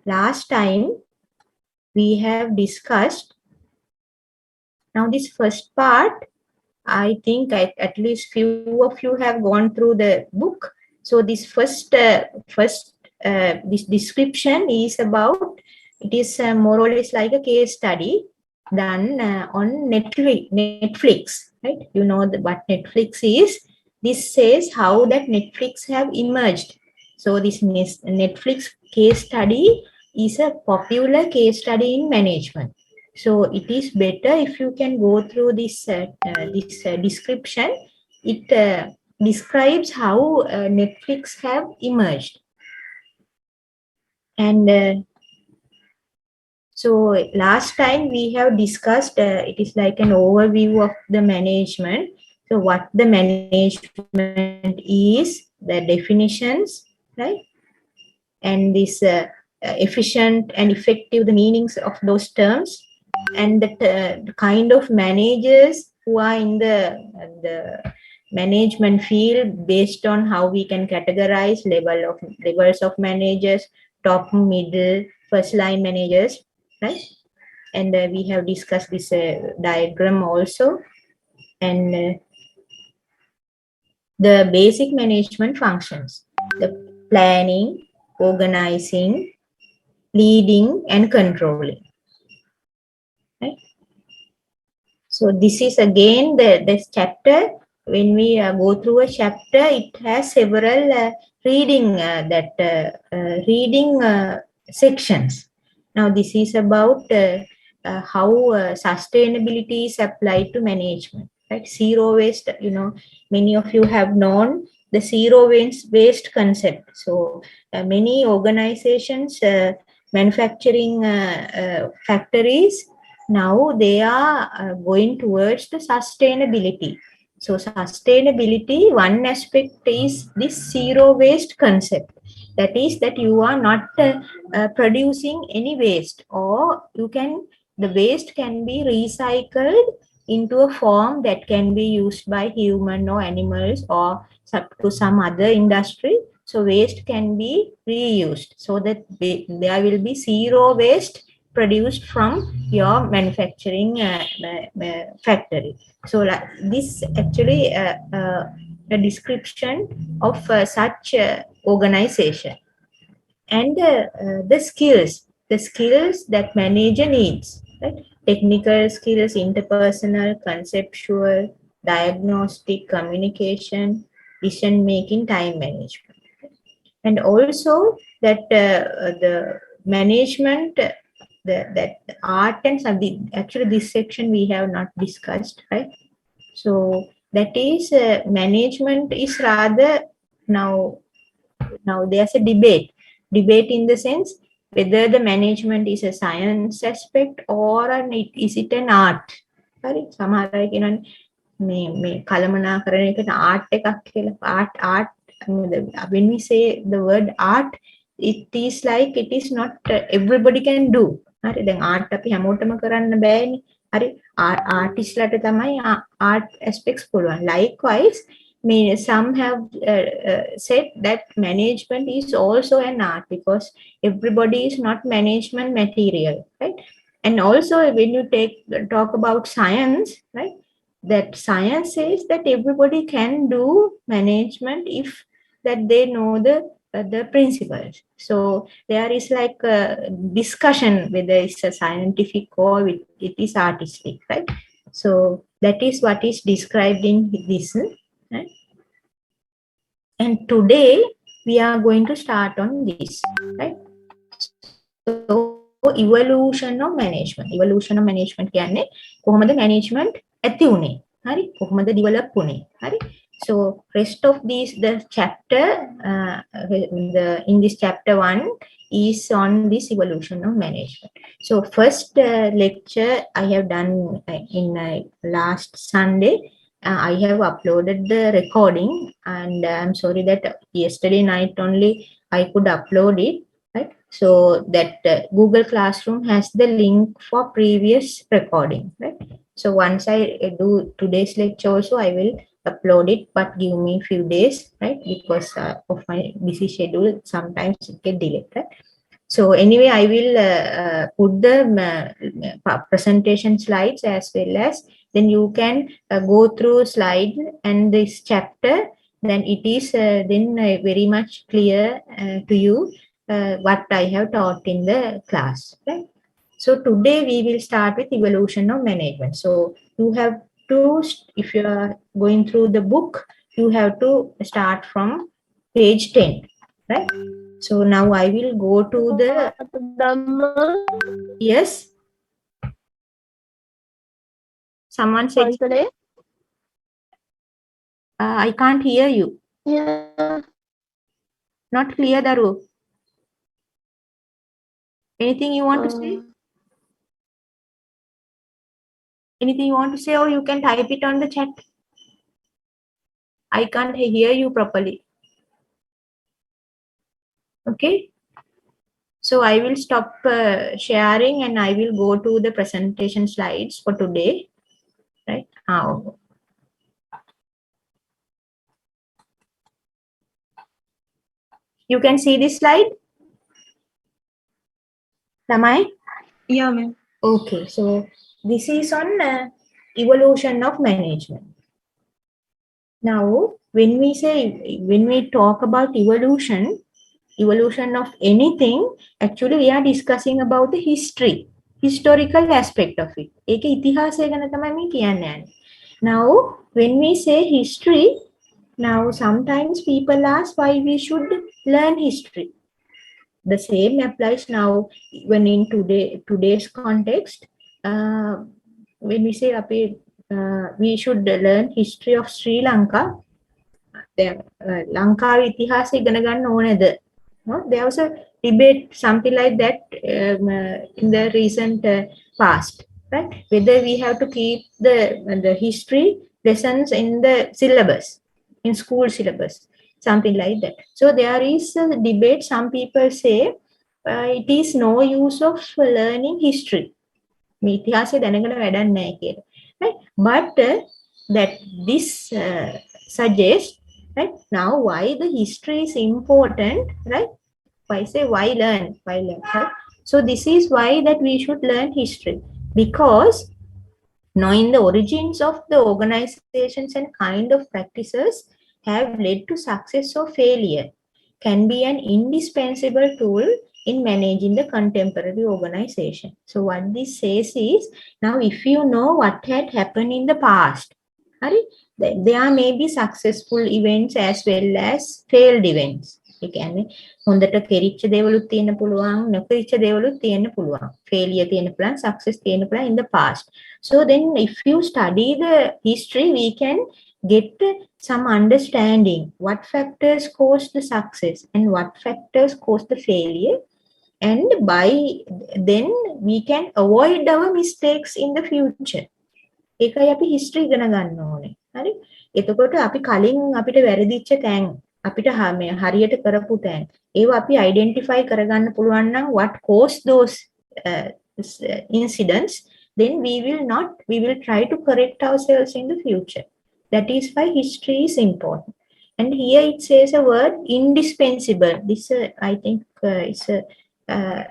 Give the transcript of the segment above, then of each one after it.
last time we have discussed. Now this first part, I think at least few of you have gone through the book. So this this description is about, it is more or less like a case study done on Netflix, right? You know what Netflix is. This says how that Netflix have emerged. So this Netflix case study is a popular case study in management. So it is better if you can go through this description. It describes how Netflix have emerged. And so last time we have discussed, it is like an overview of the management. So what the management is, the definitions, right? And this efficient and effective, the meanings of those terms, and the kind of managers who are in the management field, based on how we can categorize levels of managers, top, middle, first line managers, right? And we have discussed this diagram also, and the basic management functions, the planning, organizing, leading, and controlling. Right? So this is again this chapter. When we go through a chapter, it has several reading sections. Now this is about how sustainability is applied to management. Right? Zero waste. You know, many of you have known the zero waste concept. So many organizations, manufacturing factories, now they are going towards the sustainability. So sustainability, one aspect is this zero waste concept. That is that you are not producing any waste, or the waste can be recycled into a form that can be used by human or animals or to some other industry. So waste can be reused, so that there will be zero waste produced from your manufacturing factory. So this actually a description of such organization. And the skills that manager needs, right? Technical skills, interpersonal, conceptual, diagnostic, communication, decision making, time management. And also that the management, that art and something, actually this section we have not discussed, right? So that is management is rather, now there's a debate in the sense whether the management is a science aspect or is it an art. හරි, සමහර අය කියනවානේ මේ කළමනාකරන එකට art එකක් කියලා. art when we say the word art, it is like it is not everybody can do. හරි, දැන් art අපි හැමෝටම කරන්න බෑනේ. හරි, artistලාට තමයි art aspects පුළුවන්. Likewise, some have said that management is also an art, because everybody is not management material, right? And also when you talk about science, right, that science says that everybody can do management if that they know the principles. So there is like a discussion whether it's a scientific or it is artistic, right? So that is what is described in this, right? And today we are going to start on this, right? So evolution of management. Evolution of management කියන්නේ කොහොමද management ඇති වුනේ? හරි, කොහොමද develop වුනේ? හරි. So rest of the chapter in this chapter 1 is on this evolution of management. So first lecture I have done in last Sunday. I have uploaded the recording, and I'm sorry that yesterday night only I could upload it, right? So that Google Classroom has the link for previous recording, right? So once I do today's lecture also, I will upload it, but give me a few days, right? Because of my busy schedule, sometimes it get delayed, right? So anyway, I will put the presentation slides as well as then you can go through slide and this chapter. Then it is then very much clear to you what I have taught in the class. Right? So today we will start with evolution of management. So you have to, if you are going through the book, you have to start from page 10, right? So now I will go to the, yes, someone said, I can't hear you. Yeah. Not clear, Daru. Anything you want to say? Anything you want to say, or you can type it on the chat. I can't hear you properly. Okay. So I will stop sharing and I will go to the presentation slides for today. Right now. You can see this slide? Am I? Yeah, ma'am. Okay. So this is on evolution of management. Now, when we talk about evolution of anything, actually we are discussing about the historical aspect of it. ඒක ඉතිහාසය ගැන තමයි මේ කියන්නේ. Now, when we say history, now sometimes people ask why we should learn history. The same applies now when in today's context. When we say we should learn history of Sri Lanka, ලංකාවේ ඉතිහාසය ඉගෙන ගන්න ඕනේද? No? There was a debate, something like that, in the recent past, right? Whether we have to keep the history lessons in the syllabus, in school syllabus, something like that. So there is a debate. Some people say it is no use of learning history. මේ ඉතිහාසය දැනගෙන වැඩක් නැහැ කියලා. Right? But that this suggests, right, now why the history is important, right? Why say why learn, right? So this is why that we should learn history, because knowing the origins of the organizations and kind of practices have led to success or failure can be an indispensable tool in managing the contemporary organization. So what this says is, now if you know what had happened in the past, there may be successful events as well as failed events. ඒ කියන්නේ හොඳට කෙරිච්ච දේවලුත් තියෙන්න පුළුවන්, නොකෙරිච්ච දේවලුත් තියෙන්න පුළුවන්. failure තියෙන්න පුළුවන්, success තියෙන්න පුළුවන් in the past. So then if you study the history, we can get some understanding what factors cause the success and what factors cause the failure, and by then we can avoid our mistakes in the future. ඒකයි අපි history ඉගෙන ගන්න ඕනේ. හරි? එතකොට අපි කලින් අපිට වැරදිච්ච තැන්, අපිට හරියට කරපු තැන්, ඒව අපි identify කරගන්න පුළුවන් නම් what caused those incidents, then we will try to correct ourselves in the future. That is why history is important. And here it says a word indispensable. This I think is a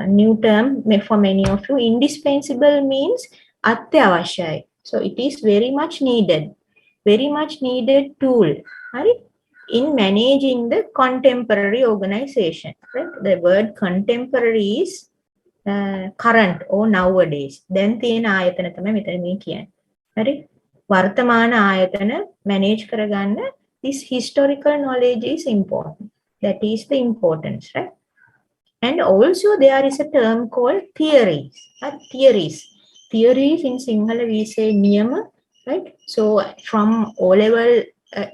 new term for many of you. Indispensable means අත්‍යවශ්‍යයි. So it is very much needed tool, right, in managing the contemporary organization. Right? The word contemporary is current or nowadays. දැන් තියෙන ආයතන තමයි මෙතන මේ කියන්නේ. හරි? වර්තමාන ආයතන manage කරගන්න this historical knowledge is important. That is the importance, right? And also there is a term called theories. Theories in Sinhala we say niyama, right? So from O-level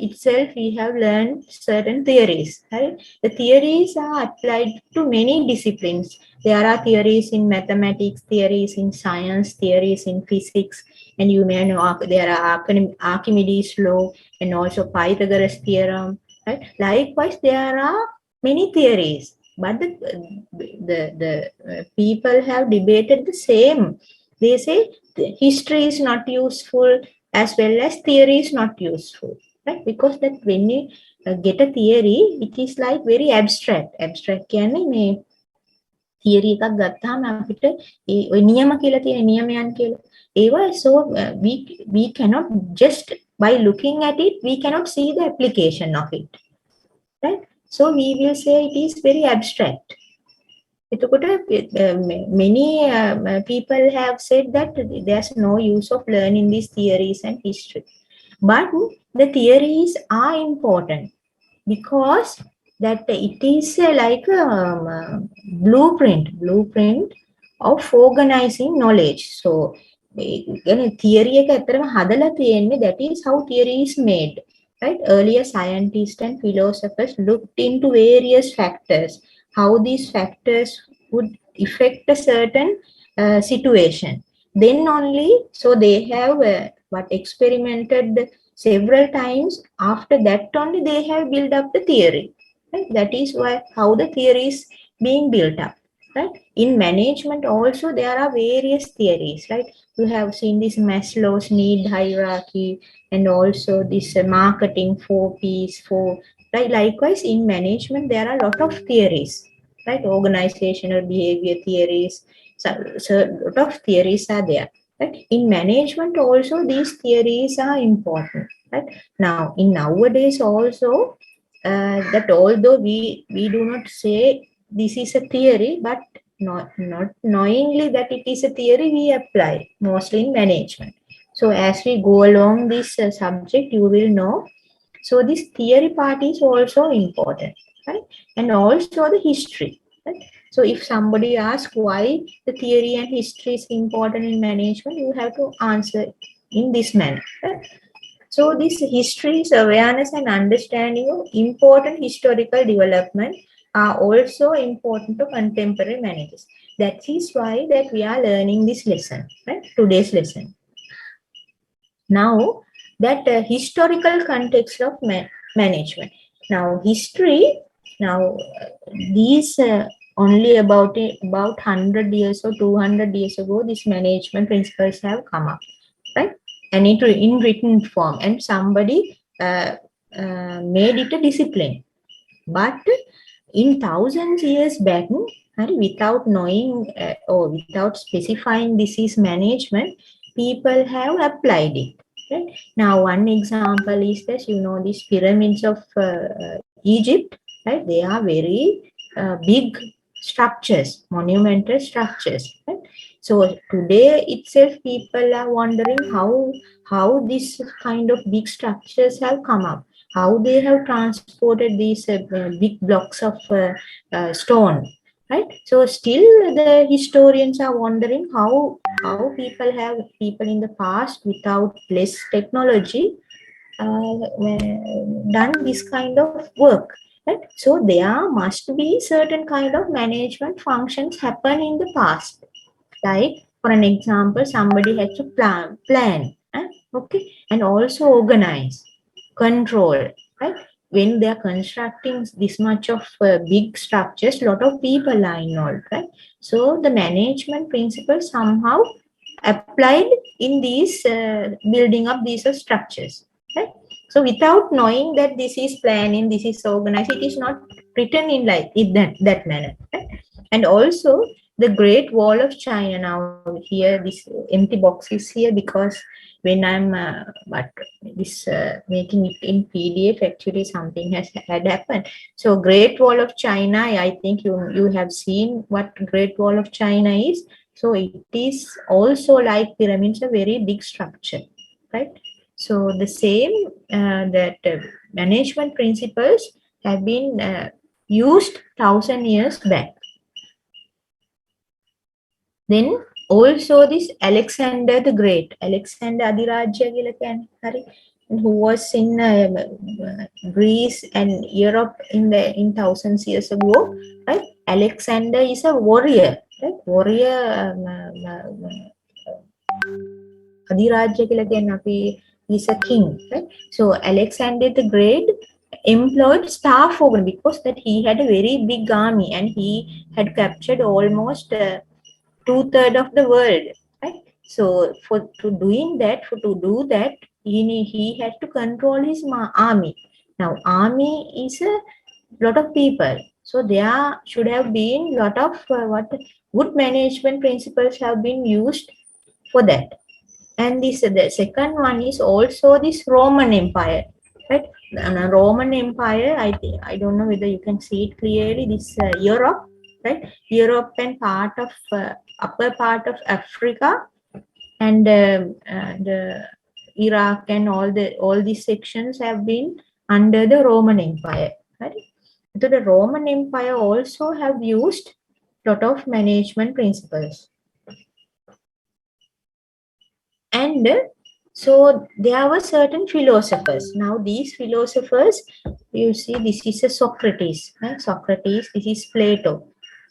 itself we have learned certain theories, right? The theories are applied to many disciplines. There are theories in mathematics, theories in science, theories in physics, and you may know there are Archimedes law and also Pythagoras theorem, right? Likewise, there are many theories, but the people have debated the same. They say history is not useful as well as theory is not useful, right? Because that when you get a theory, it is like very abstract. Abstract කියන්නේ මේ theory එකක් ගත්තාම අපිට ඒ ඔය නියම කියලා තියෙන නියමයන් කියලා ඒවා so we cannot just by looking at it we cannot see the application of it, right? So we will say it is very abstract. එතකොට many people have said that there's no use of learning these theories and history, but the theories are important because that it is like a blueprint of organizing knowledge. So theory එක ඇත්තටම හදලා තියෙන්නේ, that is how theory is made, right? Earlier scientists and philosophers looked into various factors, how these factors would affect a certain situation. Then only, so they have experimented several times. After that only they have built up the theory, right? That is why how the theory is being built up, right? In management also there are various theories, right? You have seen this Maslow's need hierarchy and also this marketing 4Ps, right? Likewise in management there are a lot of theories, right? Organizational behavior theories, so a lot of theories are there, right? In management also these theories are important, right? Now in nowadays also that although we do not say this is a theory, but not knowingly that it is a theory we apply mostly in management. So as we go along this subject you will know, so this theory part is also important, right? And also the history, right? So if somebody asks why the theory and history is important in management, you have to answer in this manner, right? So this history's awareness and understanding of important historical development are also important to contemporary managers. That is why that we are learning this lesson, right? Today's lesson. Now that historical context of management. Now history, now these only about 100 years or 200 years ago, these management principles have come up, right? And in written form, and somebody made it a discipline. But in thousands years back, without knowing or without specifying this is management, people have applied it, right? Now one example is this, you know, these pyramids of Egypt, right? They are very big structures, monumental structures, right? So today itself people are wondering how this kind of big structures have come up, how they have transported these big blocks of stone, right? So still the historians are wondering how people in the past without less technology done this kind of work, right? So there must be certain kind of management functions happen in the past. Like for an example, somebody has to plan, okay, and also organize, control, right? When they are constructing this much of big structures, lot of people are involved, right? So the management principles somehow applied in these building up these structures, right? So without knowing that this is planning, this is organized, it is not written in like in that manner, right? And also the Great Wall of China. Now here this empty box is here because when I'm but this making it in PDF, actually something had happened. So Great Wall of China, I think you have seen what Great Wall of China is. So it is also like pyramids, a very big structure, right? So the same that management principles have been used 1,000 years back. Then also this Alexander the Great, Alexander Adhirajya කියලා කියන්නේ, හරි, who was in Greece and Europe in thousands years ago, right? Alexander is a warrior, right? Warrior Adhirajya කියලා කියන්නේ අපි is a king, right? So Alexander the Great employed staff organ because that he had a very big army and he had captured almost 2/3 of the world, right? So to do that, he had to control his army. Now army is a lot of people, So there should have been lot of what good management principles have been used for that. And this the second one is also this Roman Empire, right? And Roman Empire, I think, I don't know whether you can see it clearly. This Europe, right? Europe and part of upper part of Africa and Iraq and all these sections have been under the Roman Empire, right? So the Roman Empire also have used lot of management principles. And so there were certain philosophers. Now these philosophers, you see, this is a Socrates, right? Socrates, this is Plato.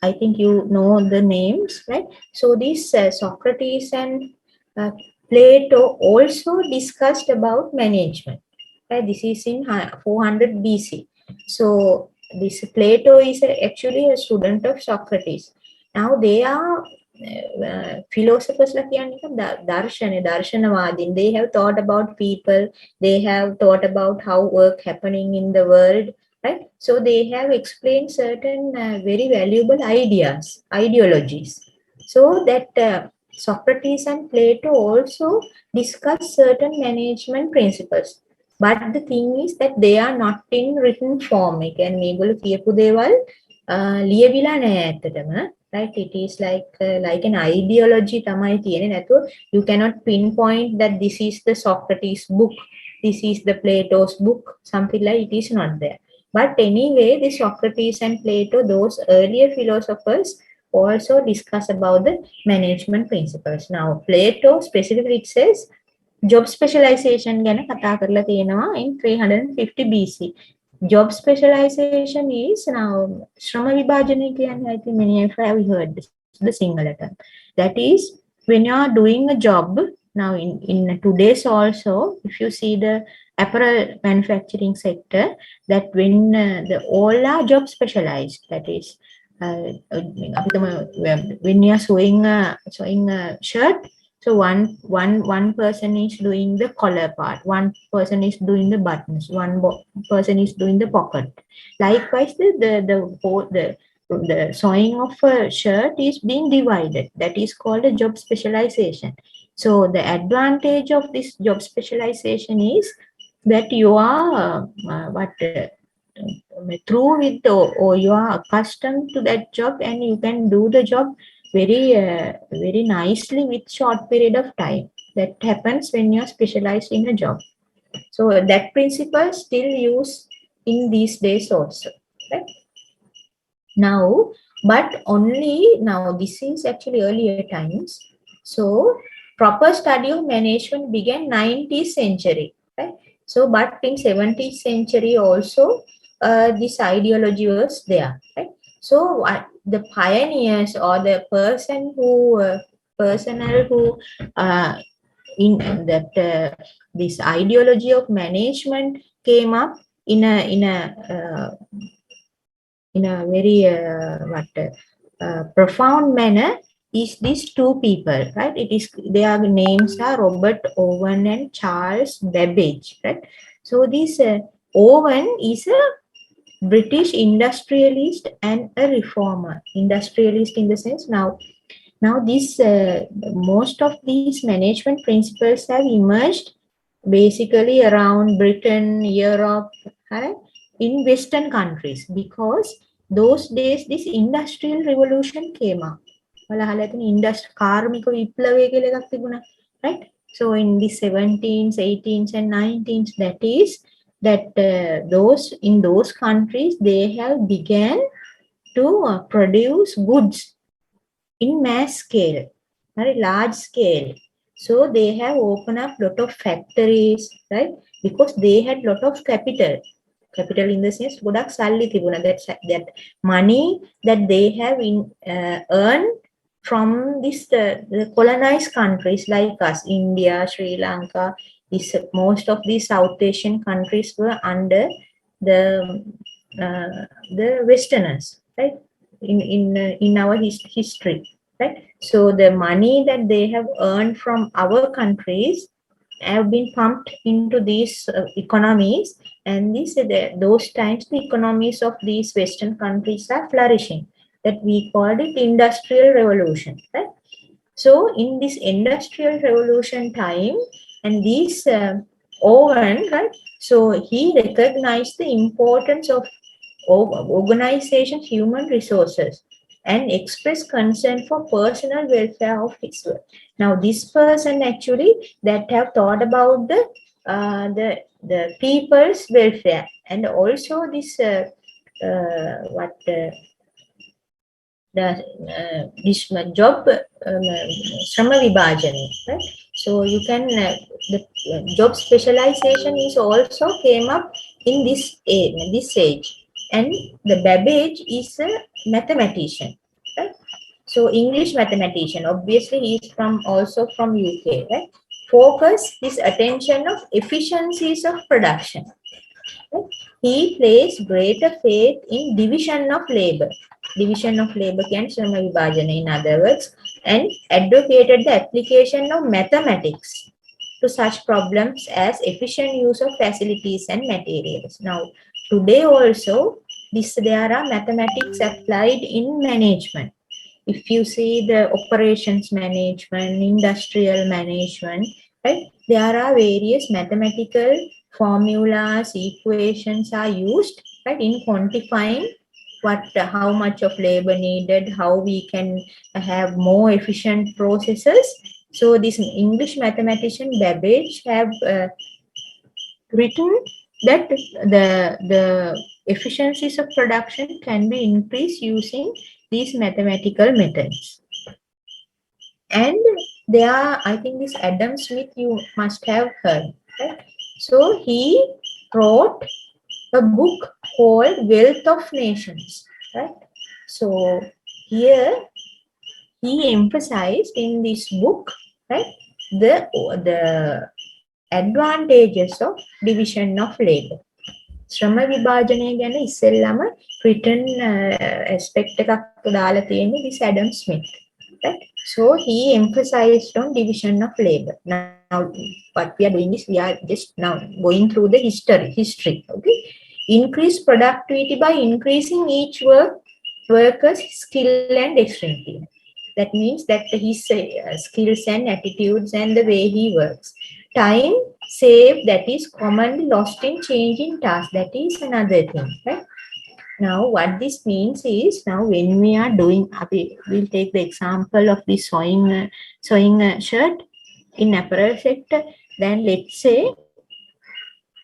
I think you know the names, right? So these Socrates and uh, Plato also discussed about management. Right? This is in 400 BC. So this Plato is actually a student of Socrates. Now they are philosophers like Darshanavadin. They have thought about people. They have thought about how work happening in the world. Right? So they have explained certain very valuable ideas, ideologies. So that Socrates and Plato also discuss certain management principles. But the thing is that they are not in written form. ඒ කියන්නේ මේගොල්ලෝ කියපු දේවල් ලියවිලා නැහැ ඇත්තටම. Right? It is like an ideology තමයි තියෙන්නේ. නැතුව you cannot pinpoint that this is the Socrates book, this is the Plato's book, something like it is not there. But anyway, the Socrates and Plato, those earlier philosophers, also discuss about the management principles. Now, Plato specifically it says job specialization ගැන කතා කරලා තියෙනවා in 350 BC. Job specialization is now ශ්‍රම විභාජනය කියන්නේ I think many of you have heard the singular term. That is when you are doing a job now in today's also, if you see the apparel manufacturing sector, that when the all are job specialized, that is when you are sewing a shirt, so one person is doing the collar part, one person is doing the buttons, one person is doing the pocket. Likewise, the sewing of a shirt is being divided. That is called a job specialization. So the advantage of this job specialization is that you are through with or you are accustomed to that job and you can do the job very nicely with short period of time. That happens when you are specialized in a job. So that principle still used in these days also. Right? Now, but only now this is actually earlier times. So proper study of management began 19th century. Right? So but in 17th century also this ideology was there. Right? So the pioneers or the personnel who in that this ideology of management came up in a very profound manner is these two people, right? It is their names are Robert Owen and Charles Babbage, right? So this Owen is a British industrialist and a reformer. Industrialist in the sense now this most of these management principles have emerged basically around Britain, Europe, right? In Western countries, because those days this industrial revolution came up. කාර්මික විප්ලවය කියලා එකක් තිබුණා, right? So in the 17th, 18th and 19th, that is that those in those countries they have began to produce goods in mass scale, very large scale. So they have opened up lot of factories, right? Because they had lot of capital in the sense ගොඩක් සල්ලි තිබුණා. That money that they have earned from this the colonized countries like us, India, Sri Lanka. Most of these South Asian countries were under the Westerners, right? In our history, right? So the money that they have earned from our countries, have been pumped into these economies, and those times the economies of these Western countries are flourishing. That we called it industrial revolution. Right? So in this industrial revolution time, and these Owen, right? So he recognized the importance of organization human resources and expressed concern for personal welfare of his work. Now, this person actually that have thought about the people's welfare, and also this what the this job Shrama Vibhajana, right? So you can the job specialization is also came up in this age, and the Babbage is a mathematician, right? So English mathematician, obviously he is from also from UK, right? Focus his attention of efficiencies of production. Right? He placed greater faith in division of labor. Division of labor can Shrama Vibhajana, in other words, and advocated the application of mathematics to such problems as efficient use of facilities and materials. Now, today also, there are mathematics applied in management. If you see the operations management, industrial management, right, there are various mathematical formulas, equations are used, right, in quantifying how much of labor needed, how we can have more efficient processes. So this English mathematician Babbage have written that the efficiencies of production can be increased using these mathematical methods. And there are, I think this Adam Smith you must have heard, right? So he wrote a book called Wealth of Nations, right? So here he emphasized in this book, right, the advantages of division of labor. ශ්‍රම විභාජනය ගැන ඉස්සෙල්ලම written aspect එකක් දාලා තියෙන්නේ this Adam Smith, right? So he emphasized on division of labor. Now what we are doing is we are just now going through the history, okay? Increase productivity by increasing each worker's skill and dexterity. That means that his skills and attitudes and the way he works. Time saved, that is commonly lost in changing tasks. That is another thing, right? Now, what this means is, now when we are doing, we'll take the example of the sewing shirt in apparel sector. Then let's say,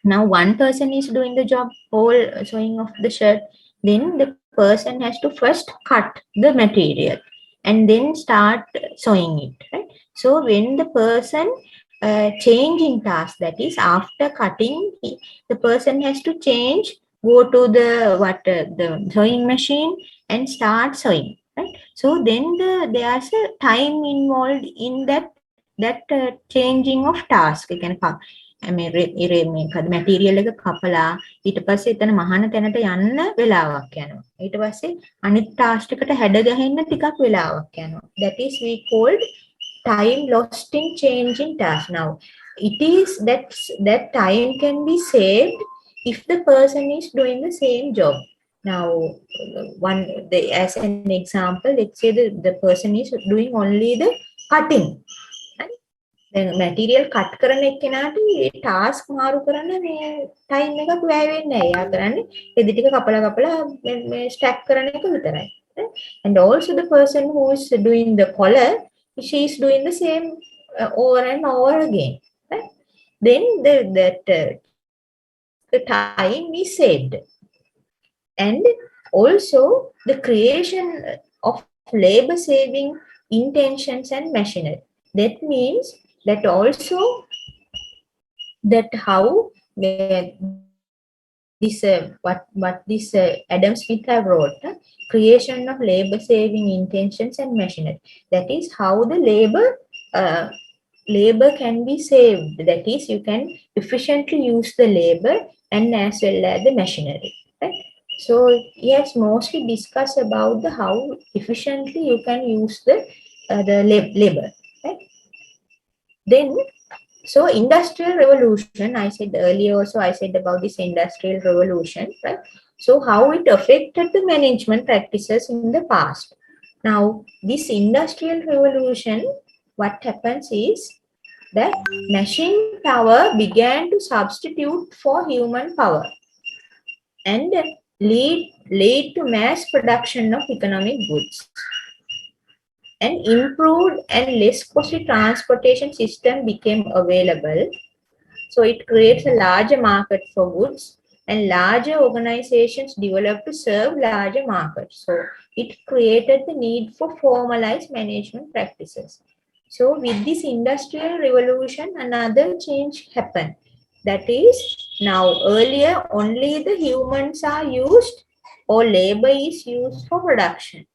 now one person is doing the job, whole sewing of the shirt. Then the person has to first cut the material and then start sewing it, right? So when the person changing task, that is after cutting, the person has to change, go to the sewing machine and start sewing, right? So then there's a time involved in that changing of task. You can material එක කපලා ඊට පස්සේ එතන මහන තැනට යන්න වෙලාවක් යනවා. ඊට පස්සේ අනිත් ටාස්ක් එකට හැඩ ගහන්න ටිකක් වෙලාවක් යනවා. That is we called time lost in changing task. Now it is that time can be saved if the person is doing the same job. Now as an example, let's say the person is doing only the cutting. දැන් material cut කරන එක්කෙනාට මේ task මාරු කරන්න මේ time එකක් වැය වෙන්නේ නැහැ. එයා කරන්නේ රෙදි ටික කපලා මේ ස්ටැක් කරන එක විතරයි. And also the person who is doing the collar, she is doing the same over and over again. Right? Then the time is saved. And also the creation of labor saving intentions and machinery. That means that also that how this what this Adam Smith have wrote, creation of labor saving intentions and machinery. That is how the labor can be saved. That is, you can efficiently use the labor and as well as the machinery, right? So yes, mostly discuss about how efficiently you can use the labor, right? Then So industrial revolution, I said earlier also, I said about this industrial revolution, right? So how it affected the management practices in the past. Now, this industrial revolution, what happens is that machine power began to substitute for human power and lead to mass production of economic goods. An improved and less costly transportation system became available. So it creates a larger market for goods and larger organizations developed to serve larger markets. So it created the need for formalized management practices. So with this industrial revolution, another change happened. That is, now earlier only the humans are used or labor is used for production.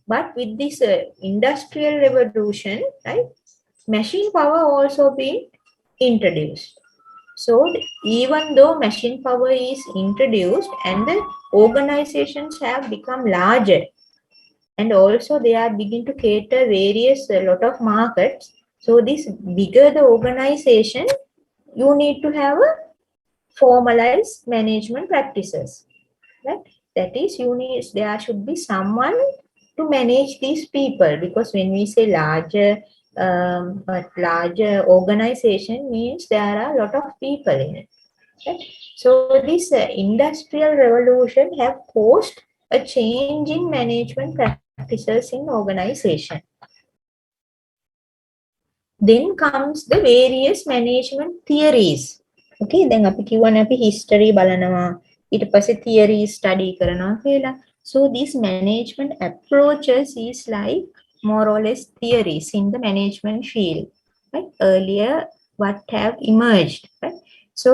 But with this industrial revolution, right, machine power also been introduced. So even though machine power is introduced and the organizations have become larger and also they are beginning to cater various a lot of markets. So this bigger the organization, you need to have a formalized management practices. Right? That is, there should be someone to manage these people, because when we say larger organization means there are a lot of people in it. Right? So this industrial revolution have caused a change in management practices in organization. Then comes the various management theories. Okay, then අපි කියවනේ අපි history බලනවා, ඊට පස්සේ theory study කරනවා කියලා. So these management approaches is like more or less theories in the management field, right? Earlier what have emerged, right? So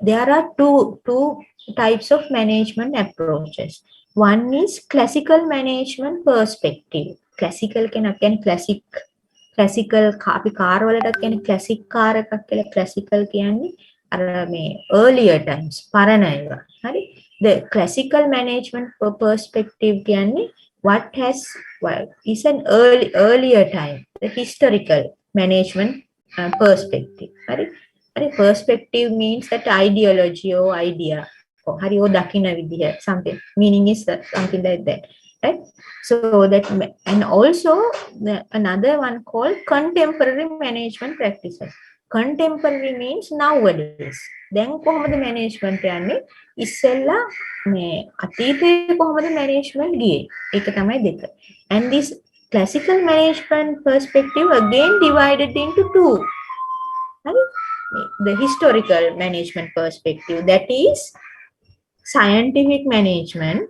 there are two types of management approaches. One is classical management perspective. Classical කියන classical අපි car වලට කියන්නේ classic car එකක් කියලා. classical කියන්නේ අර මේ earlier times පරණ ඒවා. හරි. The classical management perspective කියන්නේ what is an earlier time, the historical management perspective. හරි. හරි. Perspective means that ideology or idea. හරි ඕ දකින්න විදිහ, something meaning is something like that, right? So that, and also another one called contemporary management practices. Contemporary means nowadays. දැන් කොහොමද management යන්නේ? ඉස්සෙල්ලා මේ අතීතයේ කොහොමද management ගියේ? ඒක තමයි දෙක. And this classical management perspective again divided into two. Right? The historical management perspective, that is scientific management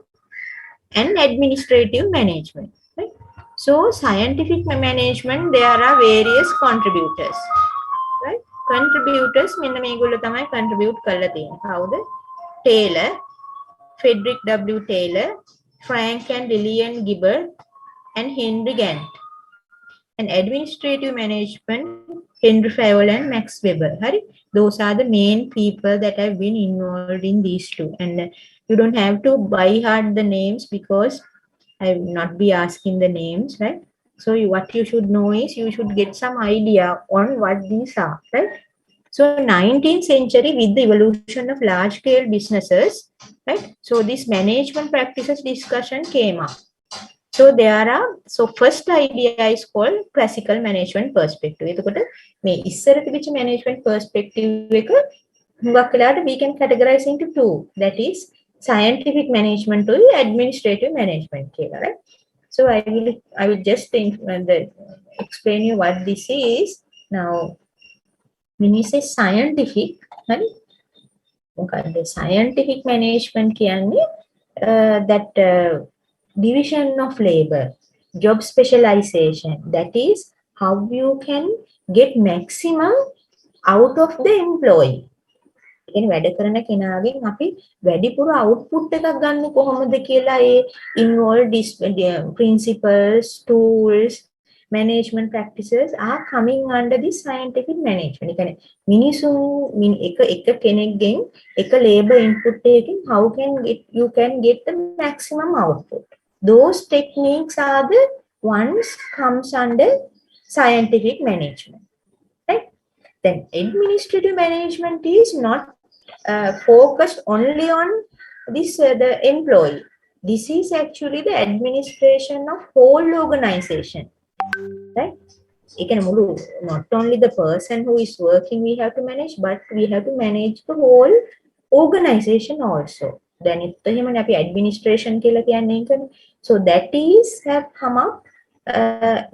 and administrative management. Right? So scientific management, there are various contributors. Right? Contributors මෙන්න මේගොල්ලෝ තමයි contribute කරලා තියෙන්නේ. කවුද? Taylor, Frederick W. Taylor, Frank and Lillian Gibbard, and Henry Gantt. And administrative management, Henry Fayol and Max Weber. Right? Those are the main people that have been involved in these two. And you don't have to by heart the names because I will not be asking the names, right? So what you should know is you should get some idea on what these are, right? So 19th century, with the evolution of large scale businesses, right? So this management practices discussion came up. So first idea is called classical management perspective. එතකොට මේ ඉස්සර තිබිච්ච management perspective එක හුඟක් වෙලාවට we can categorize into two. That is scientific management or administrative management කියලා, right? So I will just explain you what this is. Now when you say scientific, right? The scientific management කියන්නේ that division of labor, job specialization, that is how you can get maximum out of the employee. කියන්නේ වැඩ කරන කෙනාගෙන් අපි වැඩිපුර output එකක් ගන්න කොහොමද කියලා ඒ involved principles, tools, management practices are coming under this scientific management. ඒ කියන්නේ මිනිසුන් එක කෙනෙක්ගෙන් එක labor input එකකින් how you can get the maximum output. Those techniques are the ones comes under scientific management, right? Then administrative management is not focused only on this the employee. This is actually the administration of whole organization, right? It can not only the person who is working we have to manage, but we have to manage the whole organization also. Then it අපි administration කියලා කියන්නේ ඒකනේ. So that is have come up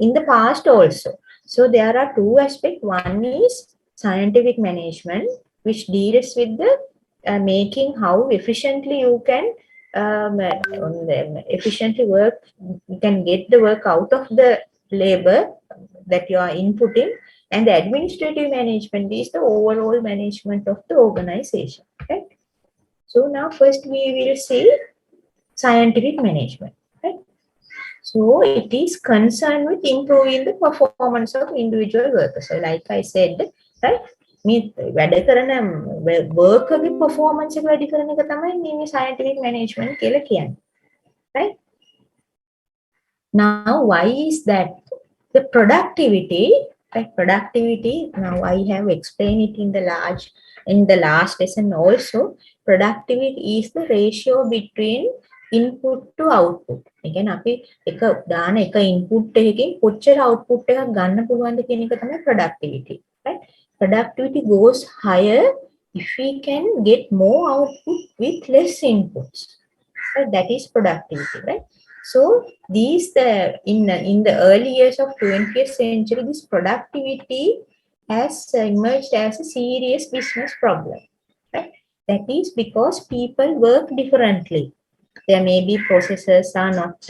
in the past also. So there are two aspects. One is scientific management, which deals with the making how efficiently you can efficiently work, you can get the work out of the labor that you are inputting, and the administrative management is the overall management of the organization, right? So now first we will see scientific management, right? So it is concerned with improving the performance of individual workers. So like I said, right, මේ වැඩ කරන worker performance එක වැඩි කරන එක තමයි මේ scientific management කියලා කියන්නේ, right? Now why is that? The productivity, right? Productivity, now I have explained it in the last lesson also. Productivity is the ratio between input to output. Again, අපි එක දාන එක input එකකින් කොච්චර output එකක් ගන්න පුළුවන්ද කියන එක තමයි productivity, right? Productivity goes higher if we can get more output with less inputs, right? That is productivity, right? So these in the early years of 20th century, this productivity has emerged as a serious business problem, right? That is because people work differently. There may be processes are not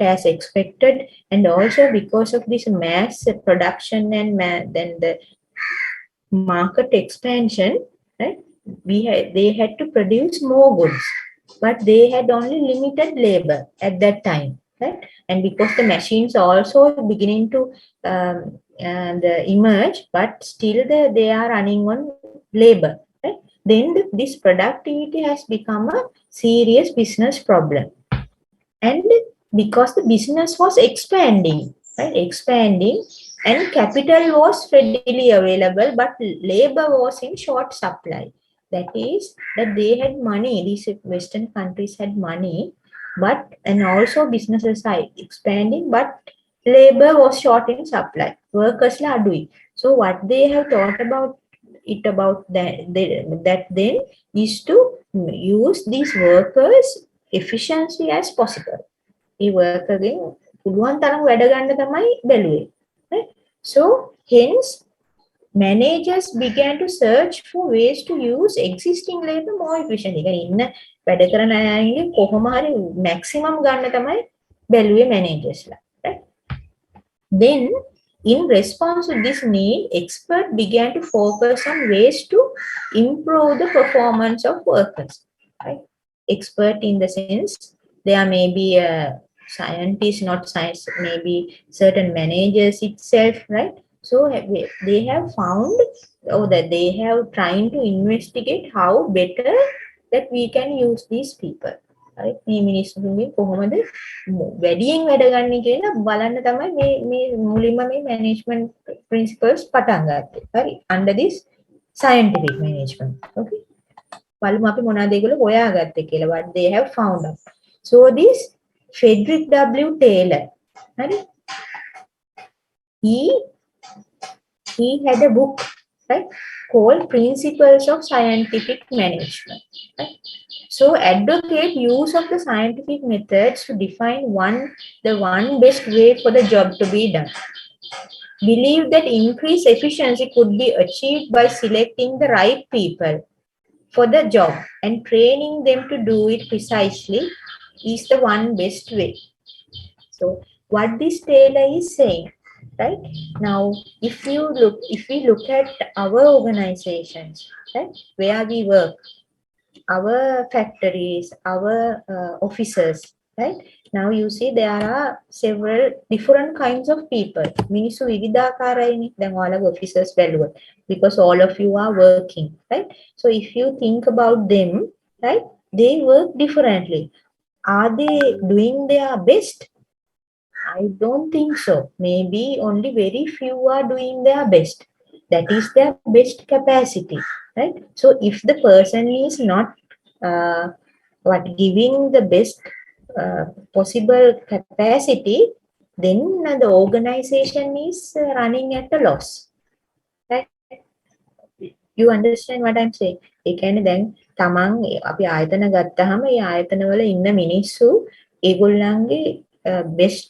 as expected, and also because of this mass production and then the market expansion, right? They had to produce more goods, but they had only limited labor at that time, right? And because the machines are also beginning to emerge, but still they are running on labor, right? Then this productivity has become a serious business problem. And because the business was expanding, right? Expanding, and capital was readily available, but labor was in short supply. That is, that they had money, these Western countries had money, but and also businesses are expanding, but labor was short in supply. Workers la adui. So what they have thought about that then is to use these workers efficiency as possible. ඒ workerගෙන් පුළුවන් තරම් වැඩ ගන්න තමයි බැලුවේ, right? So hence managers began to search for ways to use existing labor more efficiently. කියන්නේ ඉන්න වැඩ කරන අයගේ කොහොම හරි maximum ගන්න තමයි බැලුවේ managers ලා, right? Then in response to this need, experts began to focus on ways to improve the performance of workers, right? Expert in the sense there may be a scientists, not science, maybe certain managers itself, right? So they have found, or that they have trying to investigate how better that we can use these people, right? මේ මිනිස්සුන්ගේ කොහොමද වැඩියෙන් වැඩ ගන්න කියලා බලන්න තමයි මේ මුලින්ම මේ management principles පටන් ගත්තේ, හරි? Under this scientific management, okay? බලමු අපි මොනවද ඒගොල්ලෝ හොයාගත්තේ කියලා, what they have found out. So this Frederick W. Taylor, right? He had a book, right, called Principles of Scientific Management, right? So advocate use of the scientific methods to define the one best way for the job to be done. Believe that increased efficiency could be achieved by selecting the right people for the job and training them to do it precisely is the one best way. So what this Taylor is saying, right? Now, if we look at our organizations, right, where we work, our factories, our offices, right? Now you see there are several different kinds of people. මිනිස්සු විවිධාකාරයිනේ. දැන් ඔයාලගේ officers බැලුවොත්, because all of you are working, right? So if you think about them, right, they work differently. Are they doing their best? I don't think so. Maybe only very few are doing their best. That is their best capacity, right? So if the person is not uh, giving the best possible capacity, then the organization is running at a loss, right? You understand what I'm saying? ඒ කියන්නේ දැන් තමන් අපි ආයතන ගත්තාම ඒ ආයතනවල ඉන්න මිනිස්සු ඒගොල්ලන්ගේ බෙස්ට්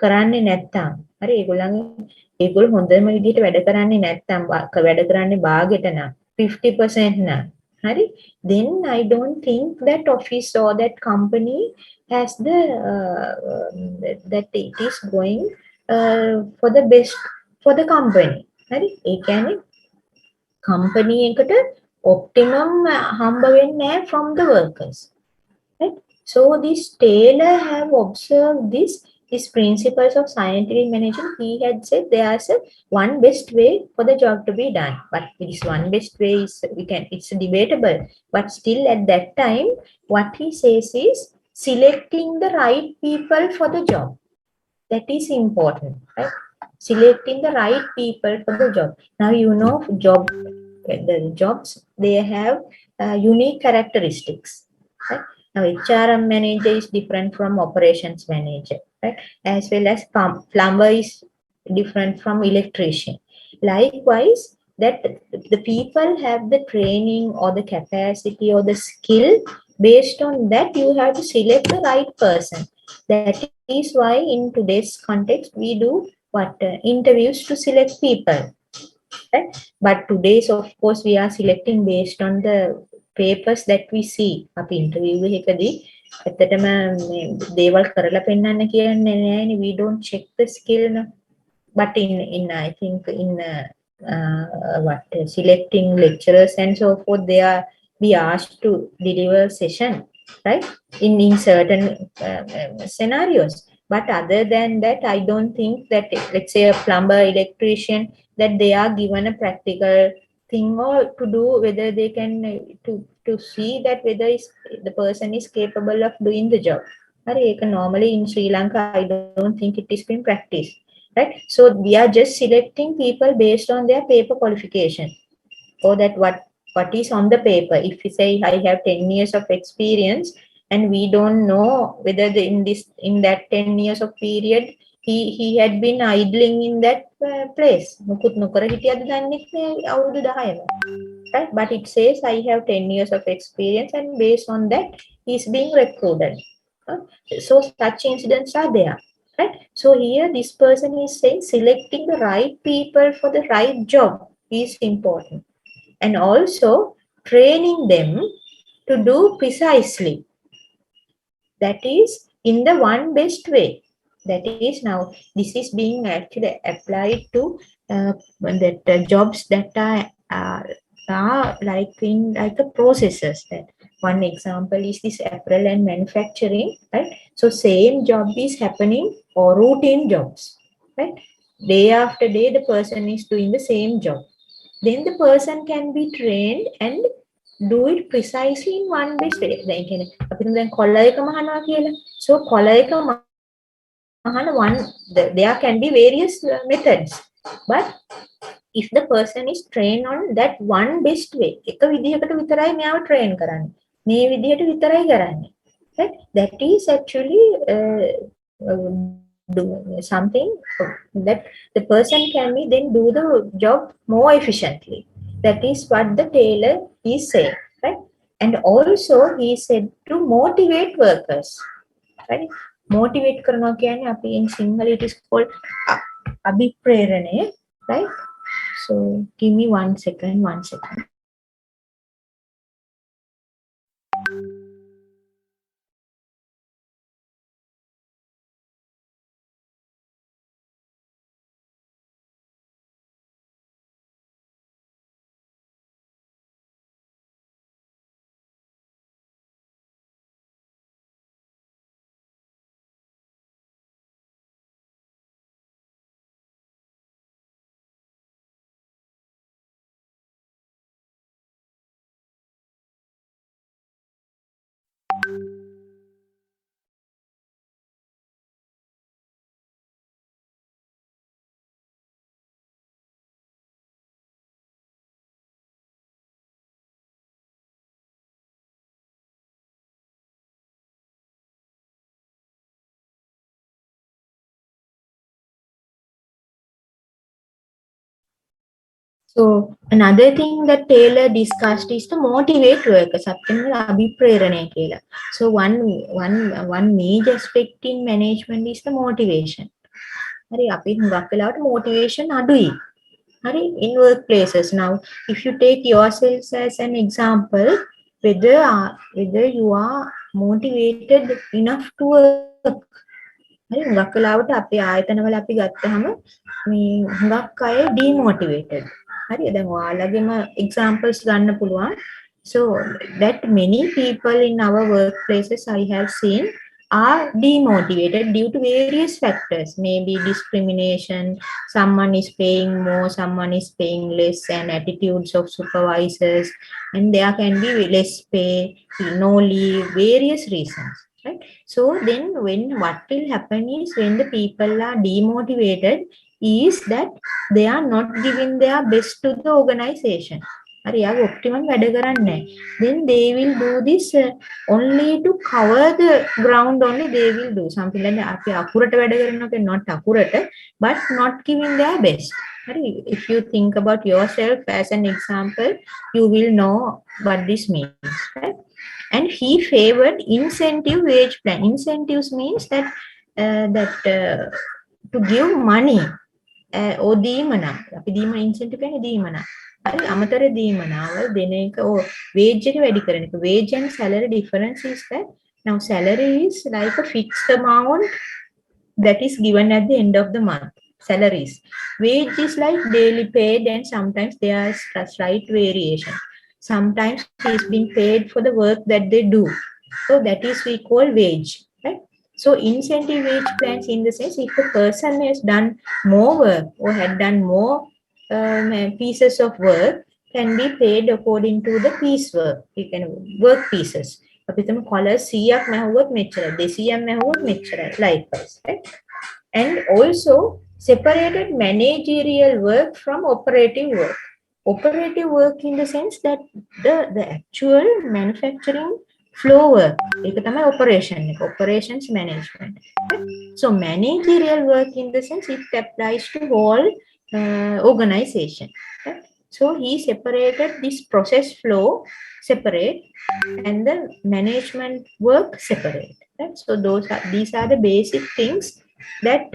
කරන්නේ නැත්තම් හරි ඒගොල්ලෝ හොඳම විදිහට වැඩ කරන්නේ නැත්තම් වැඩ කරන්නේ භාගයට නම් 50% නම් හරි then I don't think that office or that company has the that it is going for the best for the company හරි ඒ කියන්නේ company එකට optimum හම්බ වෙන්නේ from the workers, right? So this Taylor have observed these principles of scientific management. He had said there's a one best way for the job to be done, but this one best way is it's debatable, but still at that time what he says is selecting the right people for the job. That is important, right? Selecting the right people for the job. Now the jobs they have unique characteristics, right? Now HRM manager is different from operations manager, right? As well as plumber is different from electrician. Likewise, that the people have the training or the capacity or the skill. Based on that you have to select the right person. That is why in today's context we do interviews to select people, right? But today's of course we are selecting based on the papers that we see. අපි interview එකදී ඇත්තටම මේ දේවල් කරලා පෙන්නන්න කියන්නේ නෑනේ. We don't check the skill no. But in I think in selecting lecturers and so forth, they are be asked to deliver session, right? In certain scenarios. But other than that, I don't think that let's say a plumber, electrician, that they are given a practical thing or to do whether they can to see that whether the person is capable of doing the job. Normally in Sri Lanka, I don't think it is being practiced. Right? So we are just selecting people based on their paper qualification or that what is on the paper. If we say I have 10 years of experience and we don't know whether in that 10 years of period he had been idling in that place. මුකුත් නොකර හිටියද දන්නේ නැහැ අවුරුදු 10ම. Right? But it says I have 10 years of experience and based on that he is being recruited. So such incidents are there. Right? So here this person is saying selecting the right people for the right job is important. And also training them to do precisely. That is in the one best way. That is now this is being actually applied to jobs that are like in like the processes. That one example is this apparel and manufacturing, right? So same job is happening or routine jobs, right? Day after day the person is doing the same job. Then the person can be trained and do it precisely in one best way. දැන් කියන්නේ අපි දැන් කොළ එක මහනවා කියලා. So කොළ එක මහන one there can be various methods. But if the person is trained on that one best way, එක විදිහකට විතරයි මෙයාව train කරන්නේ. මේ විදිහට විතරයි කරන්නේ. Right? That is actually something that the person can be then do the job more efficiently. That is what the Taylor is saying, right? And also he said to motivate workers, right? Motivate කරනවා කියන්නේ අපි in Sinhala it is called අභිප්‍රේරණය, right? So give me 1 second. So another thing that Taylor discussed is to motivate workers. අපිට අභිප්‍රේරණය කියලා. So one major aspect in management is the motivation. හරි අපි හුඟක් වෙලාවට motivation අඩුයි. හරි in workplaces. Now if you take yourselves as an example, whether you are motivated enough to work. හරි හුඟක් වෙලාවට අපේ ආයතනවල අපි ගත්තහම මේ හුඟක් අය demotivated. හරි දැන් ඔයාලගේම examples ගන්න පුළුවන්. So that many people in our workplaces I have seen are demotivated due to various factors. Maybe discrimination, someone is paying more, someone is paying less, and attitudes of supervisors, and there can be less pay, no leave, various reasons. Right? So then what will happen is when the people are demotivated is that they are not giving their best to the organization. හරි යාගේ optimum වැඩ කරන්නේ. Then they will do this only to cover the ground only they will do. Something like that. අපි අකුරට වැඩ කරනවා not අකුරට but not giving their best. හරි if you think about yourself as an example you will know what this means. Right? And he favored incentive wage plan. Incentives means that to give money or දීමනා. අපි දීම incentive කියන්නේ දීමනා. හරි අමතර දීමනාවල් දෙන එක wage එක වැඩි කරන එක. Wage and salary difference is that now salary is like a fixed amount that is given at the end of the month. Salaries. Wage is like daily paid and sometimes there is a slight variation. Sometimes he's been paid for the work that they do. So that is we call wage. Right? So incentive wage plans in the sense if a person has done more work or had done more pieces of work can be paid according to the piece work. You can work pieces. අපි තම collar 100ක් මැහුවොත් මෙච්චරයි 200ක් මැහුවොත් මෙච්චරයි likewise. Right? And also separated managerial work from operative work. Operative work in the sense that the actual manufacturing flow work. ඒක තමයි operation එක. Operations management. Right? So managerial work in the sense it applies to whole organization. Right? So he separated this process flow separate and the management work separate. Right? So these are the basic things that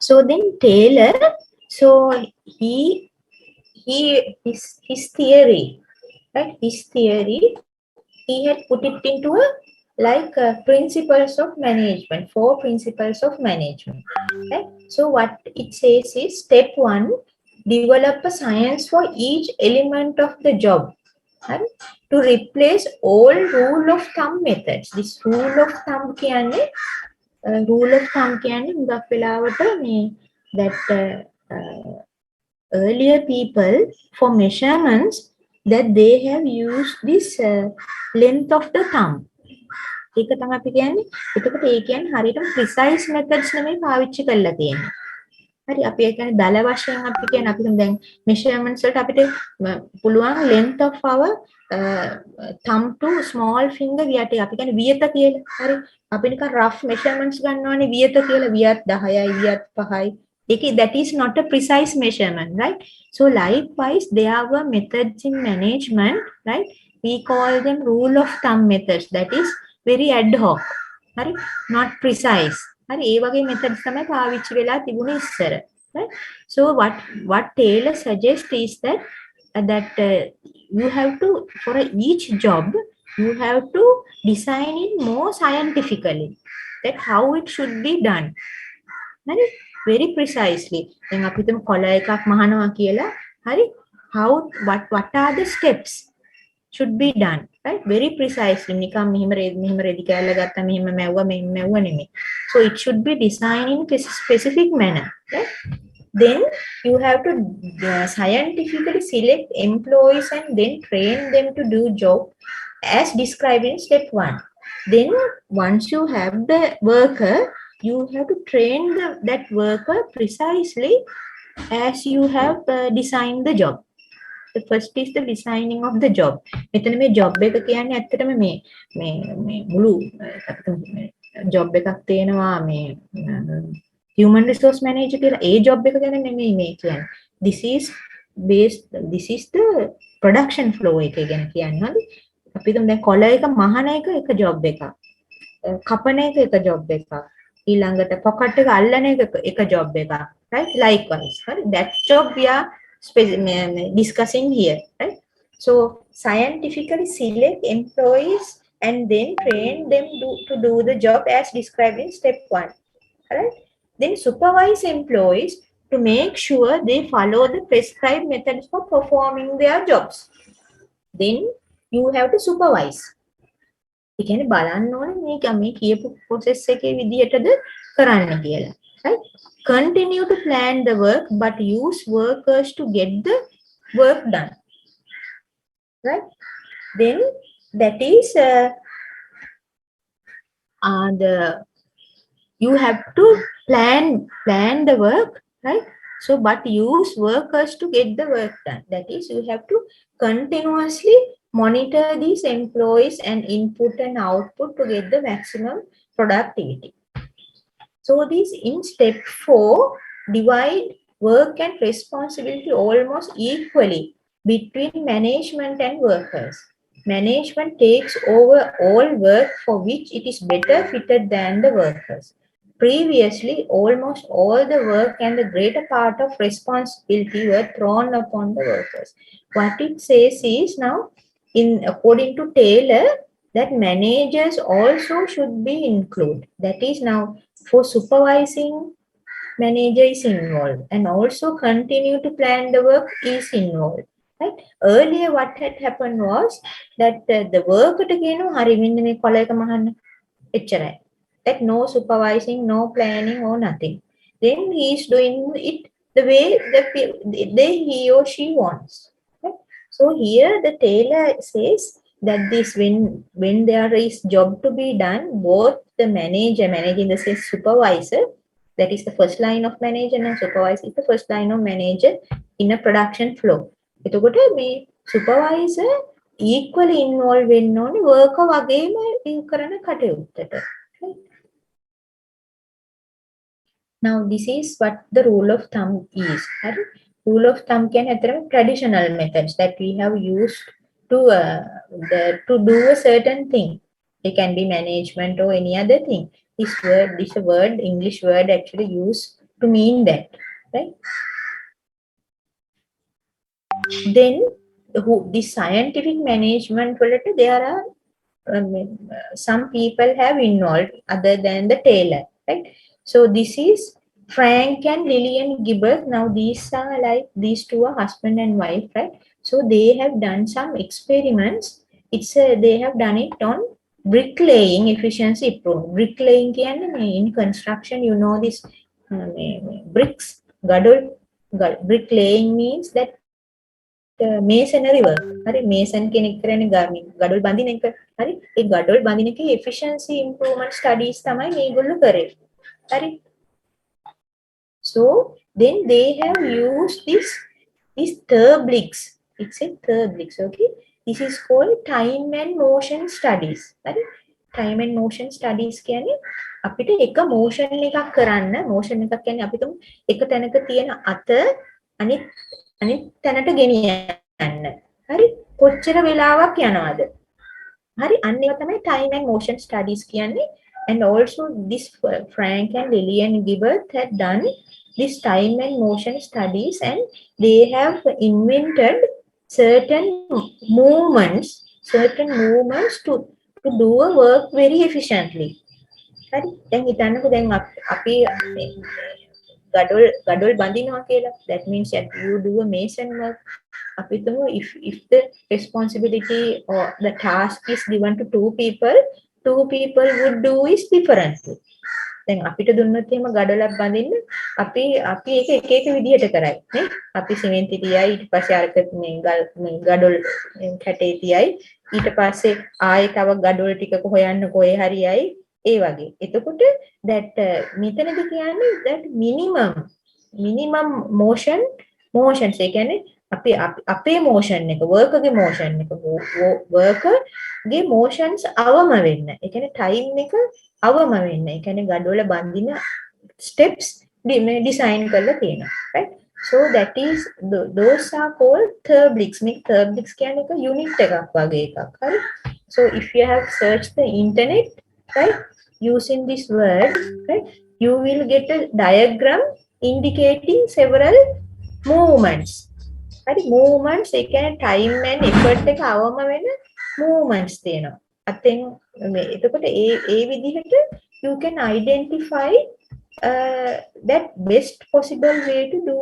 so then Taylor, so his theory, right? His theory, he had put it into a like principles of management, 4 principles of management. Right? So what it says is step 1, develop a science for each element of the job. Right? To replace all rule of thumb methods. This rule of thumb කියන්නේ හුඟක් වෙලාවට මේ that earlier people for measurements that they have used this length of the thumb. ඒක තමයි අපි කියන්නේ. එතකොට ඒ කියන්නේ හරියටම precise methods නෙමෙයි පාවිච්චි කරලා තියෙන්නේ. හරි අපි ඒ කියන්නේ දල වශයෙන් අපි කියන්නේ අපි දැන් measurements වලට අපිට පුළුවන් length of our thumb to small finger වියට අපි කියන්නේ වියත කියලා. හරි අපි නිකන් rough measurements ගන්නවානේ වියත කියලා වියත් 10යි වියත් 5යි That is not a precise measurement, right? So likewise, there were methods in management, right? We call them rule of thumb methods. That is very ad hoc, right? Not precise. හරි ඒ වගේ methods තමයි පාවිච්චි වෙලා තිබුණේ ඉස්සර. Right? So what Taylor suggests is that you have to, for each job, you have to design it more scientifically, that how it should be done. හරි very precisely. දැන් අපි හිතමු කොළ එකක් මහනවා කියලා. හරි how what are the steps should be done, right? Very precisely. නිකම් මෙහෙම රෙදි කෑල්ල ගත්තා මෙහෙම මැව්ව නෙමෙයි. So it should be designed in a specific manner, right? Then you have to scientifically select employees and then train them to do job as described in step 1. Then once you have the worker, you have to train that worker precisely as you have designed the job. The first is the designing of the job. මෙතන මේ job එක කියන්නේ ඇත්තටම මේ මුළු job එකක් තියෙනවා මේ human resource manager කියලා ඒ job එක ගැන නෙමෙයි මේ කියන්නේ. This is the production flow එක ගැන කියන්නේ. හරි. අපි හිතමු දැන් කොළ එක මහන එක job එකක්. කපන එක job එකක්. ඊළඟට pocket එක අල්ලන එක job එකක්. Right? Likewise. Right? That job we are discussing here, right? So scientifically select employees and then train them to do the job as described in step 1, right? Then supervise employees to make sure they follow the prescribed methods for performing their jobs. Then you have to supervise. ඒ කියන්නේ බලන්න ඕනේ මේ කියපු process එකේ විදියටද කරන්න කියලා, right? Continue to plan the work but use workers to get the work done, right? Then that is you have to plan the work, right? So but use workers to get the work done. That is, you have to continuously monitor these employees and input and output to get the maximum productivity. So this in step 4, divide work and responsibility almost equally between management and workers. Management takes over all work for which it is better fitted than the workers. Previously, almost all the work and the greater part of responsibility were thrown upon the workers. What it says is now, according to Taylor, that managers also should be included. That is now, for supervising, manager is involved, and also continue to plan the work is involved, right? Earlier what had happened was that the work hari මෙන්න මේ කොළ එක මහන්න එච්චරයි, that no supervising, no planning or nothing. Then he is doing it the way he or she wants, right? So here the Taylor says that this when there is job to be done, both the managing the supervisor, that is the first line of manager, and supervisor is the first line of manager in a production flow. එතකොට මේ supervisor equally involved වෙන්න ඕනේ worker වගේම කරන කටයුත්තට. Now this is what the rule of thumb is. Right? Rule of thumb කියන්නේ අතරම traditional methods that we have used to do a certain thing. It can be management or any other thing. This word, English word actually used to mean that, right? Then this scientific management, there are some people have involved other than the Taylor, right? So this is Frank and Lillian Gibbons. Now these two are husband and wife, right? So they have done some experiments. They have done it on bricklaying efficiency improvement. Bricklaying in construction, you know this bricks. Bricklaying means that masonry work. Hari mason කෙනෙක් කරන්නේ ගඩොල් බඳින එක. හරි ඒ ගඩොල් බඳින එකේ efficiency improvement studies තමයි මේගොල්ලෝ කරේ. හරි. So then they have used these Terbligs. It's a Terbligs, okay? This is called time and motion studies. Right? Time and motion studies කියන්නේ අපිට එක motion එකක් කරන්න motion එකක් කියන්නේ අපි තුමු එක තැනක තියෙන අත අනිත් තැනට ගෙනියන්න. හරි? කොච්චර වෙලාවක් යනවද? හරි? අන්න ඒක තමයි time and motion studies කියන්නේ. And also this Frank and Lillian Gibbert had done this time and motion studies, and they have invented certain movements to do a work very efficiently. හරි දැන් හිතන්නකෝ දැන් අපි ගඩොල් බඳිනවා කියලා, that means that you do a mason work. අපි තුමු if the responsibility or the task is given to two people would do is differently. දැන් අපිට දුන්නොත් එහෙම ගඩොලක් බඳින්න අපි ඒක එක විදිහට කරයි නේ. අපි සිමෙන්ති තියයි, ඊට පස්සේ අරක මේ ගඩොල් කැටේ තියයි, ඊට පස්සේ ආයෙ තව ගඩොල් ටිකක හොයන්න කොහේ හරියයි ඒ වගේ. එතකොට that මෙතනදී කියන්නේ that minimum motions ඒ කියන්නේ අපේ motion එක worker ගේ motion එක worker ගේ motions අවම වෙන්න. ඒ කියන්නේ time එක අවම වෙන්න. ඒ කියන්නේ ගඩොල බඳින steps design කරලා තියෙනවා. Right? So that is those are called therbliks. මේ therbliks කියන්නේ එක unit එකක් වගේ එකක්. හරි? So if you have searched the internet, right, using this word, right, you will get a diagram indicating several movements. හරි? movements ඒ කියන්නේ time and effort එක අවම වෙන movements තියෙනවා. අතෙන් මේ එතකොට ඒ විදිහට you can identify that best possible way to do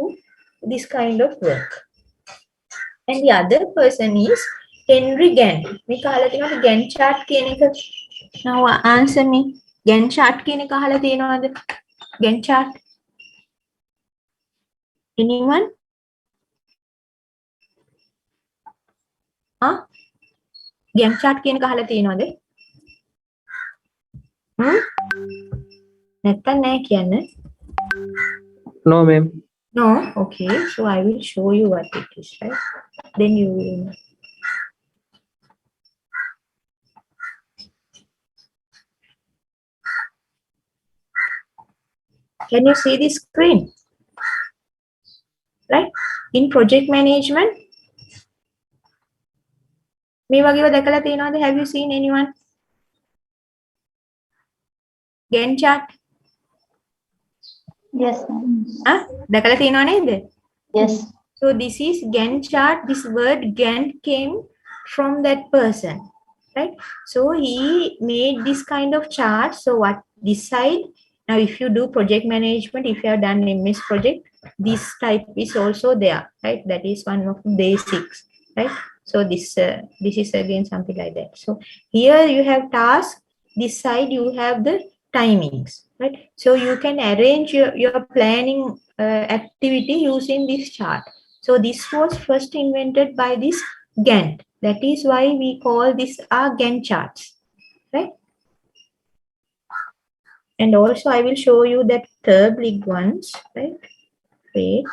this kind of work. And the other person is Henry Gantt. මේ කහලා තියෙනවා Gantt chart කියන එක. Now answer me. Gantt chart කියන එක අහලා තියෙනවද? Gantt chart. Anyone? Gantt chart කියන එක අහලා තියෙනවද? නැත්තම් නෑ කියන්න. No, ma'am. No? Okay. So I will show you what it is, right? Then you will know. Can you see the screen? Right? In project management, මේ වගේව දැකලා තියෙනවද? Have you seen anyone? Gantt chart? Yes, ma'am. දැකලා තියෙනව නේද? Yes. So this is Gantt chart. This word Gantt came from that person, right? So he made this kind of chart. So what this side, now if you do project management, if you have done MS project, this type is also there, right? That is one of the basics, right? So this is again something like that. So here you have task, this side you have the timings, right? So you can arrange your planning activity using this chart. So this was first invented by this Gantt. That is why we call this Gantt charts, right? And also I will show you that therblick ones, right? Wait.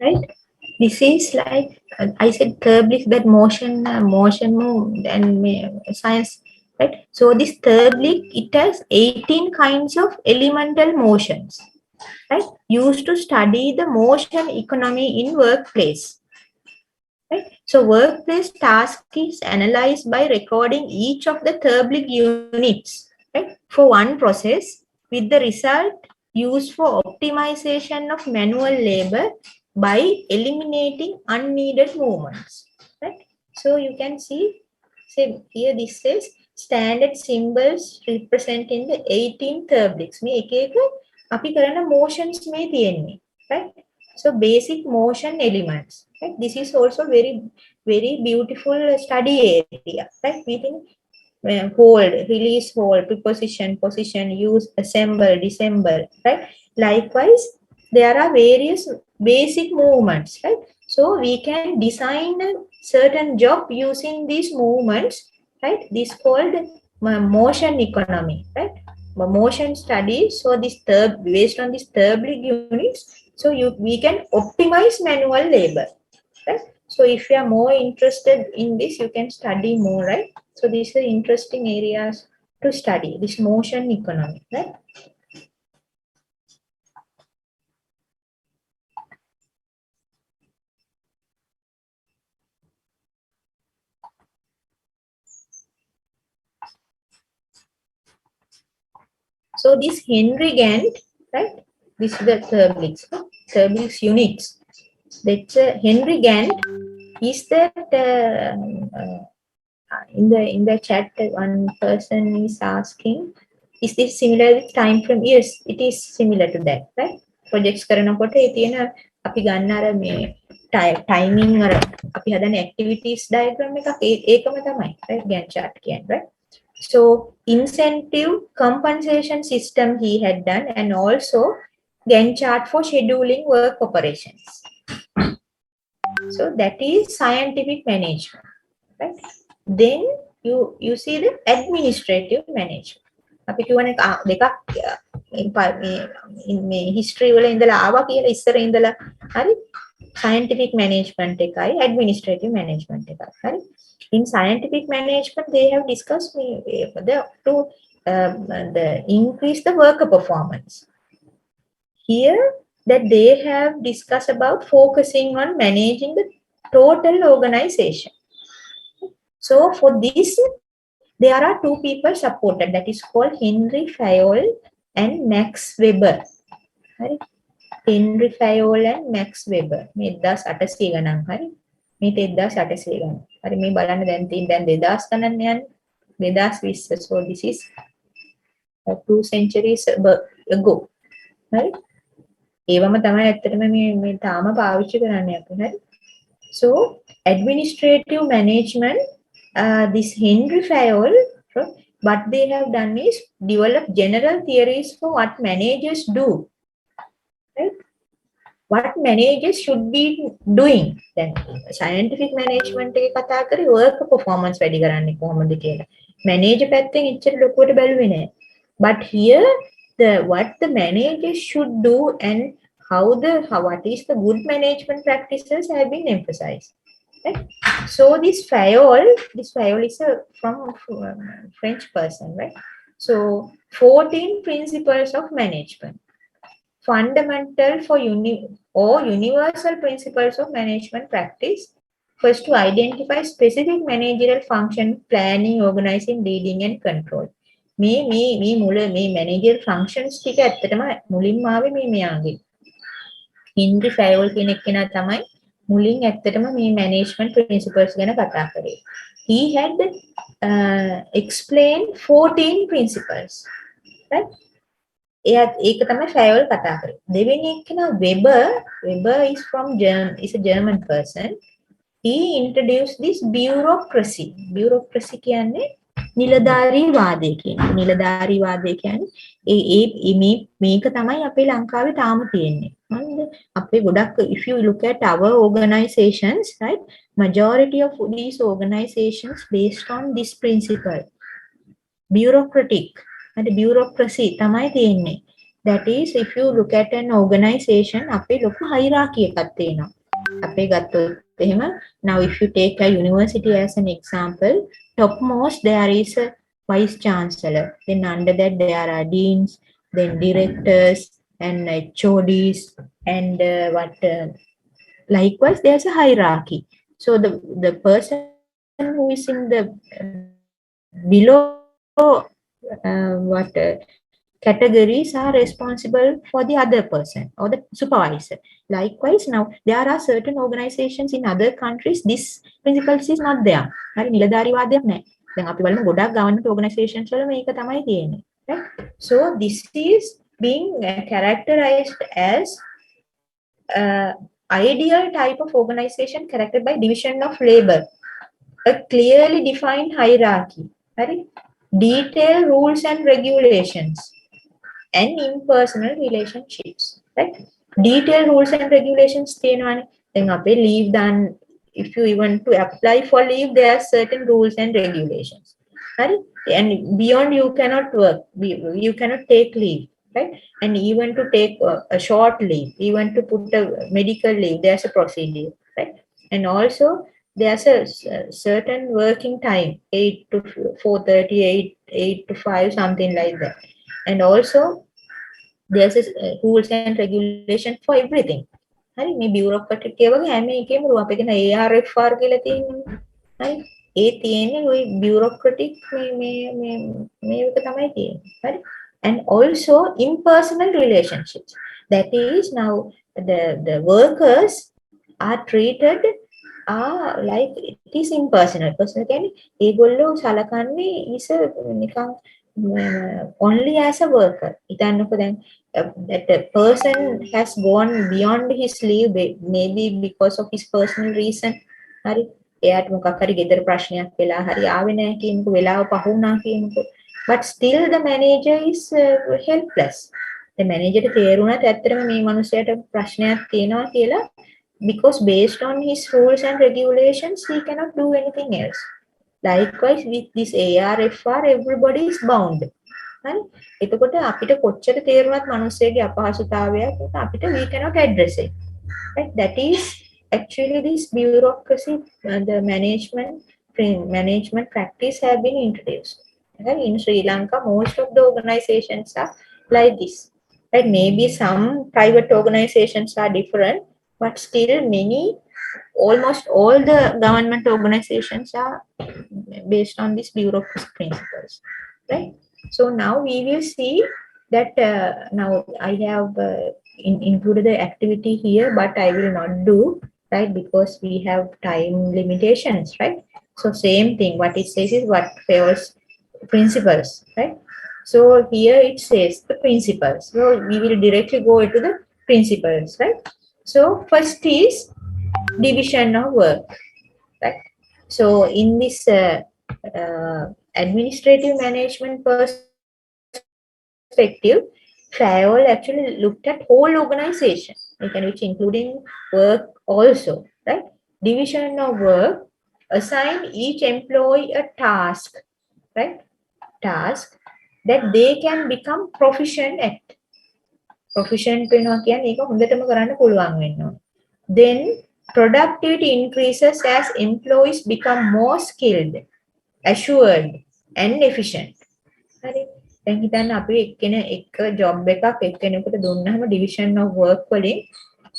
Right? This is like I said, therblick, that motion move and science, right? So this therblick, it has 18 kinds of elemental motions, right, used to study the motion economy in workplace. Right? So workplace task is analyzed by recording each of the Terblick units, right, for one process, with the result used for optimization of manual labor by eliminating unneeded movements. Right? So you can see, say here this says standard symbols representing the 18 Terblicks. මේ එක එක අපි කරන motions මේ තියෙන්නේ. Right? So basic motion elements. Right? This is also very beautiful study area. Right? We think hold, release, hold, preposition, position, use, assemble, disassemble. Right? Likewise, there are various basic movements. Right? So we can design a certain job using these movements. Right? This called motion economy. Right? Motion study. So this based on this Terblick units. So we can optimize manual labor, right? So if you are more interested in this, you can study more, right? So these are interesting areas to study, this motion economy, right? So this Henry Gantt, right? This is the Terblick's units. That's Henry Gantt is that in the chat one person is asking, is this similar with time frame? Yes, it is similar to that, right? Projects කරනකොට ඒ තියෙන අපි ගන්න අර මේ timing අර අපි හදන activities diagram එකක් ඒකම තමයි, right? Gantt chart කියන්නේ, right? So incentive compensation system he had done, and also Gantt chart for scheduling work operations. So that is scientific management, right? Then you see the administrative management. අපි කියවනේ දෙකක් මේ history වල ඉඳලා ආවා කියලා ඉස්සර ඉඳලා හරි scientific management එකයි administrative management එකයි හරි. In scientific management they have discussed to increase the worker performance. Here that they have discussed about focusing on managing the total organization. So for this, there are two people supported, that is called Henry Fayol and Max Weber. Right? Henry Fayol and Max Weber. මේ 1800 ගණන් හරි. මේ 1800 ගණන්. හරි මේ බලන්න දැන් තියෙන දැන් 2000 ගණන් යන්නේ. 2020. So this is 2 centuries ago. හරි. ඒවම තමයි ඇත්තටම මේ තාම පාවිච්චි කරන්නේ අපි හරි. So administrative management, this Henry Fayol, what they have done is develop general theories for what managers do, right? What managers should be doing. Then scientific management එකේ කතා කරේ work performance වැඩි කරන්නේ කොහොමද කියලා. Manager පැත්තෙන් ඉච්චර ලොකුවට බැලුවේ නැහැ. But here what the managers should do and what is the good management practices have been emphasized. Right? So this Fayol is from French person, right? So 14 principles of management, fundamental for universal principles of management practice. First, to identify specific managerial function, planning, organizing, leading, and control. මේ managerial functions ටික ඇත්තටම මුලින්ම ආවේ මේ මෙයාගේ Henry Fayol කියන එක්කෙනා තමයි මුලින් ඇත්තටම මේ management principles ගැන කතා කරේ. He had explained 14 principles, right? ඒක තමයි Fayol කතා කරේ. දෙවෙනි එක්කෙනා Weber is a German person. He introduced this bureaucracy. Bureaucracy කියන්නේ නිලධාරීවාදය කියන්නේ. නිලධාරීවාදය කියන්නේ මේක තමයි අපේ ලංකාවේ තාම තියෙන්නේ. හරිද? අපේ ගොඩක් if you look at our organizations, right? Majority of these organizations based on this principle. Bureaucratic and bureaucracy තමයි තියෙන්නේ. That is, if you look at an organization, අපේ ලොකු hierarchy එකක් තියෙනවා. අපේ ගත්තොත් එහෙම, now if you take a university as an example, topmost there is a vice chancellor, then under that there are deans, then directors, and HODs, and likewise there's a hierarchy. So the person who is in the below what categories are responsible for the other person or the supervisor. Likewise, now there are certain organizations in other countries, this principles is not there. හරි නිලධාරීවාදයක් නැහැ. දැන් අපි බලමු ගොඩක් government organizations වල මේක තමයි තියෙන්නේ. Right? So this is being characterized as ideal type of organization characterized by division of labor, a clearly defined hierarchy, right? Detailed rules and regulations, and impersonal relationships, right? Detailed rules and regulations තියෙනවානේ. දැන් අපේ leave done, if you even to apply for leave, there are certain rules and regulations, right? And beyond you cannot work, you cannot take leave, right? And even to take a short leave, even to put a medical leave, there's a procedure, right? And also there's a certain working time, 8 to 4:30, 8 to 5, something like that. And also there's a rules and regulation for everything. හරි මේ bureaucratic ඒ වගේ හැම එකේම රු අපි කියන ARFR කියලා තියෙනවා. හරි ඒ තියෙන්නේ ওই bureaucratic මේක තමයි තියෙන්නේ. හරි. And also impersonal relationships. That is now the workers are treated like it is impersonal. Personal කියන්නේ ඒගොල්ලෝ සලකන්නේ is a නිකන් only as a worker. ඉතින්කො දැන් that a person has gone beyond his leave, maybe because of his personal reason. හරි එයාට මොකක් හරි ගෙදර ප්‍රශ්නයක් වෙලා හරි ආවේ නැහැ කියනකො වෙලාව පහ වුණා කියනකො, but still the manager is helpless. The manager ට තේරුණාත් ඇත්තටම මේ මිනිහයාට ප්‍රශ්නයක් තියෙනවා කියලා, because based on his rules and regulations he cannot do anything else. Likewise with this ARFR, everybody is bound. හරි එතකොට අපිට කොච්චර තේරුණත් මිනිස්සෙගේ අපහසුතාවයක් අපිට we cannot address it, right? That is actually this bureaucracy, the management practice have been introduced, right? In Sri Lanka most of the organizations are like this, right? Maybe some private organizations are different, but still almost all the government organizations are based on these bureaucracy principles, right? So now we will see that now I have included the activity here, but I will not do, right? Because we have time limitations, right? So same thing, what it says is what favors principles, right? So here it says the principles. So we will directly go into the principles, right? So first is division of work, right? So in this administrative management perspective, Fayol actually looked at whole organization, which including work also, right? Division of work, assign each employee a task, right? Task that they can become proficient at. Proficient වෙනවා කියන්නේ ඒක හොඳටම කරන්න පුළුවන් වෙන්න ඕන. Then productivity increases as employees become more skilled, assured and efficient. හරි. දැන් හිතන්න අපි එක job එකක් එක්කෙනෙකුට දුන්නාම division of work වලින්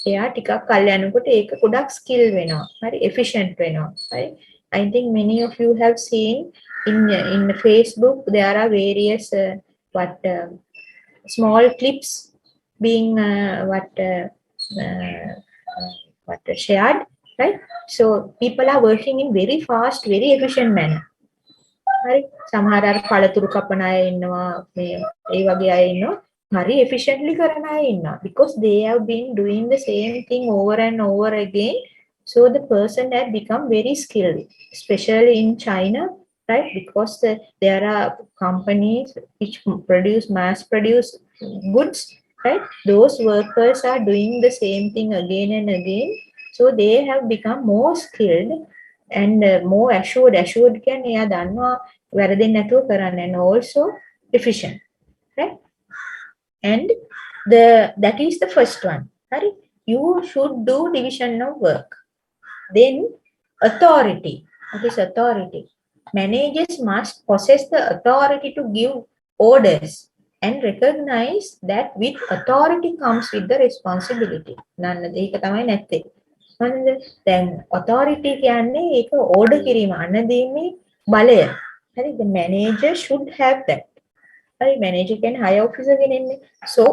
එයා ටිකක් කල් යනකොට ඒක ගොඩක් skill වෙනවා. හරි efficient වෙනවා. හරි. I think many of you have seen in Facebook there are various small clips being shared, right? So people are working in very fast, very efficient manner. හරි සමහර අර පළතුරු කපන අය ඉන්නවා, මේ ඒ වගේ අය ඉන්නවා, හරි efficiently කරන අය ඉන්නවා, because they have been doing the same thing over and over again. So the person had become very skilled, especially in China, right? Because there are companies which mass produce goods, right? Those workers are doing the same thing again and again. So they have become more skilled and more assured. Assured කියන්නේ එයා දන්නවා වැරදෙන්නේ නැතුව කරන්න, and also efficient, right? And that is the first one. Right? You should do division of work. Then authority. What is authority? Managers must possess the authority to give orders, and recognize that with authority comes with the responsibility. නන්න ඒක තමයි නැත්තේ. හරිද? දැන් authority කියන්නේ ඒක order කිරීම අනදීමේ බලය. හරි? The manager should have that. Hari? Manager can hire officer කෙනෙන්නේ. So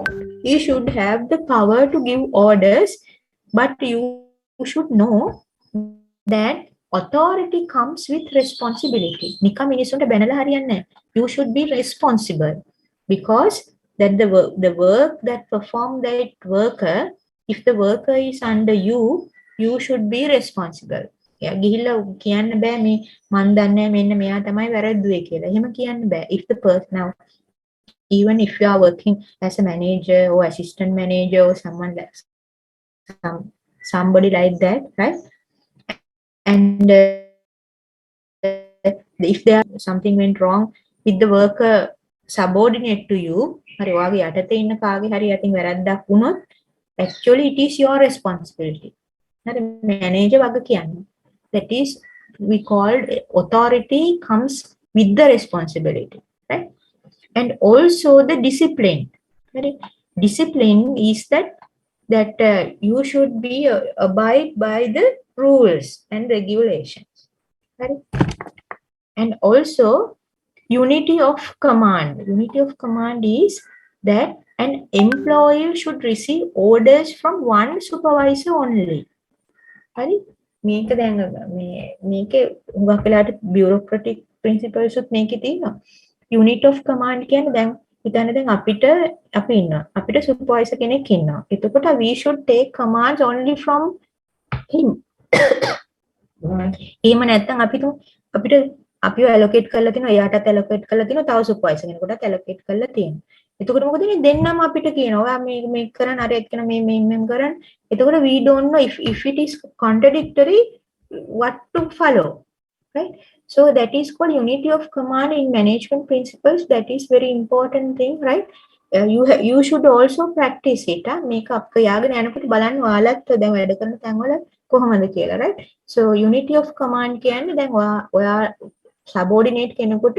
he should have the power to give orders, but you should know that authority comes with responsibility. නිකන් මිනිස්සුන්ට බැනලා හරියන්නේ නැහැ. You should be responsible. Because that the work that perform that worker, if the worker is under you, you should be responsible. ගිහිල්ලා කියන්න බෑ මේ මන් දන්නේ මෙන්න මෙයා තමයි වැරද්දුවේ කියලා. එහෙම කියන්න බෑ. If the person now, even if you are working as a manager or assistant manager or someone like somebody like that, right? And if there something went wrong with the worker subordinate to you, හරි ඔයාගේ යටතේ ඉන්න කාගේ හරි අතින් වැරද්දක් වුණොත් actually it is your responsibility. හරි manager වග කියන්නේ. That is we called authority comes with the responsibility, right? And also the discipline. Right? Discipline is that you should be abide by the rules and regulations. Right? And also unity of command. Unity of command is that an employee should receive orders from one supervisor only. හරි මේක දැන් මේකේ හුඟක් වෙලාවට bureaucratic principles උත් මේකේ තියෙනවා. Unit of command කියන්නේ දැන් හිතන්න දැන් අපි ඉන්නවා. අපිට supervisor කෙනෙක් ඉන්නවා. එතකොට we should take commands only from him. එහෙම නැත්නම් අපිට අපිව allocate කරලා තියෙනවා, එයාටත් allocate කරලා තියෙනවා, තව supervisor කෙනෙකුටත් allocate කරලා තියෙනවා. එතකොට මොකද වෙන්නේ? දෙන්නම අපිට කියනවා ඔයා මේ කරන්න අර එක්කන මේ කරන්න. එතකොට we don't know if it is contradictory what to follow, right? So that is called unity of command in management principles. That is very important thing, right? You should also practice it. මේක අප යාගෙන යනකොට බලන්න ඔයාලත් දැන් වැඩ කරන තැන්වල කොහොමද කියලා, right? So unity of command කියන්නේ දැන් ඔයා subordinate කෙනෙකුට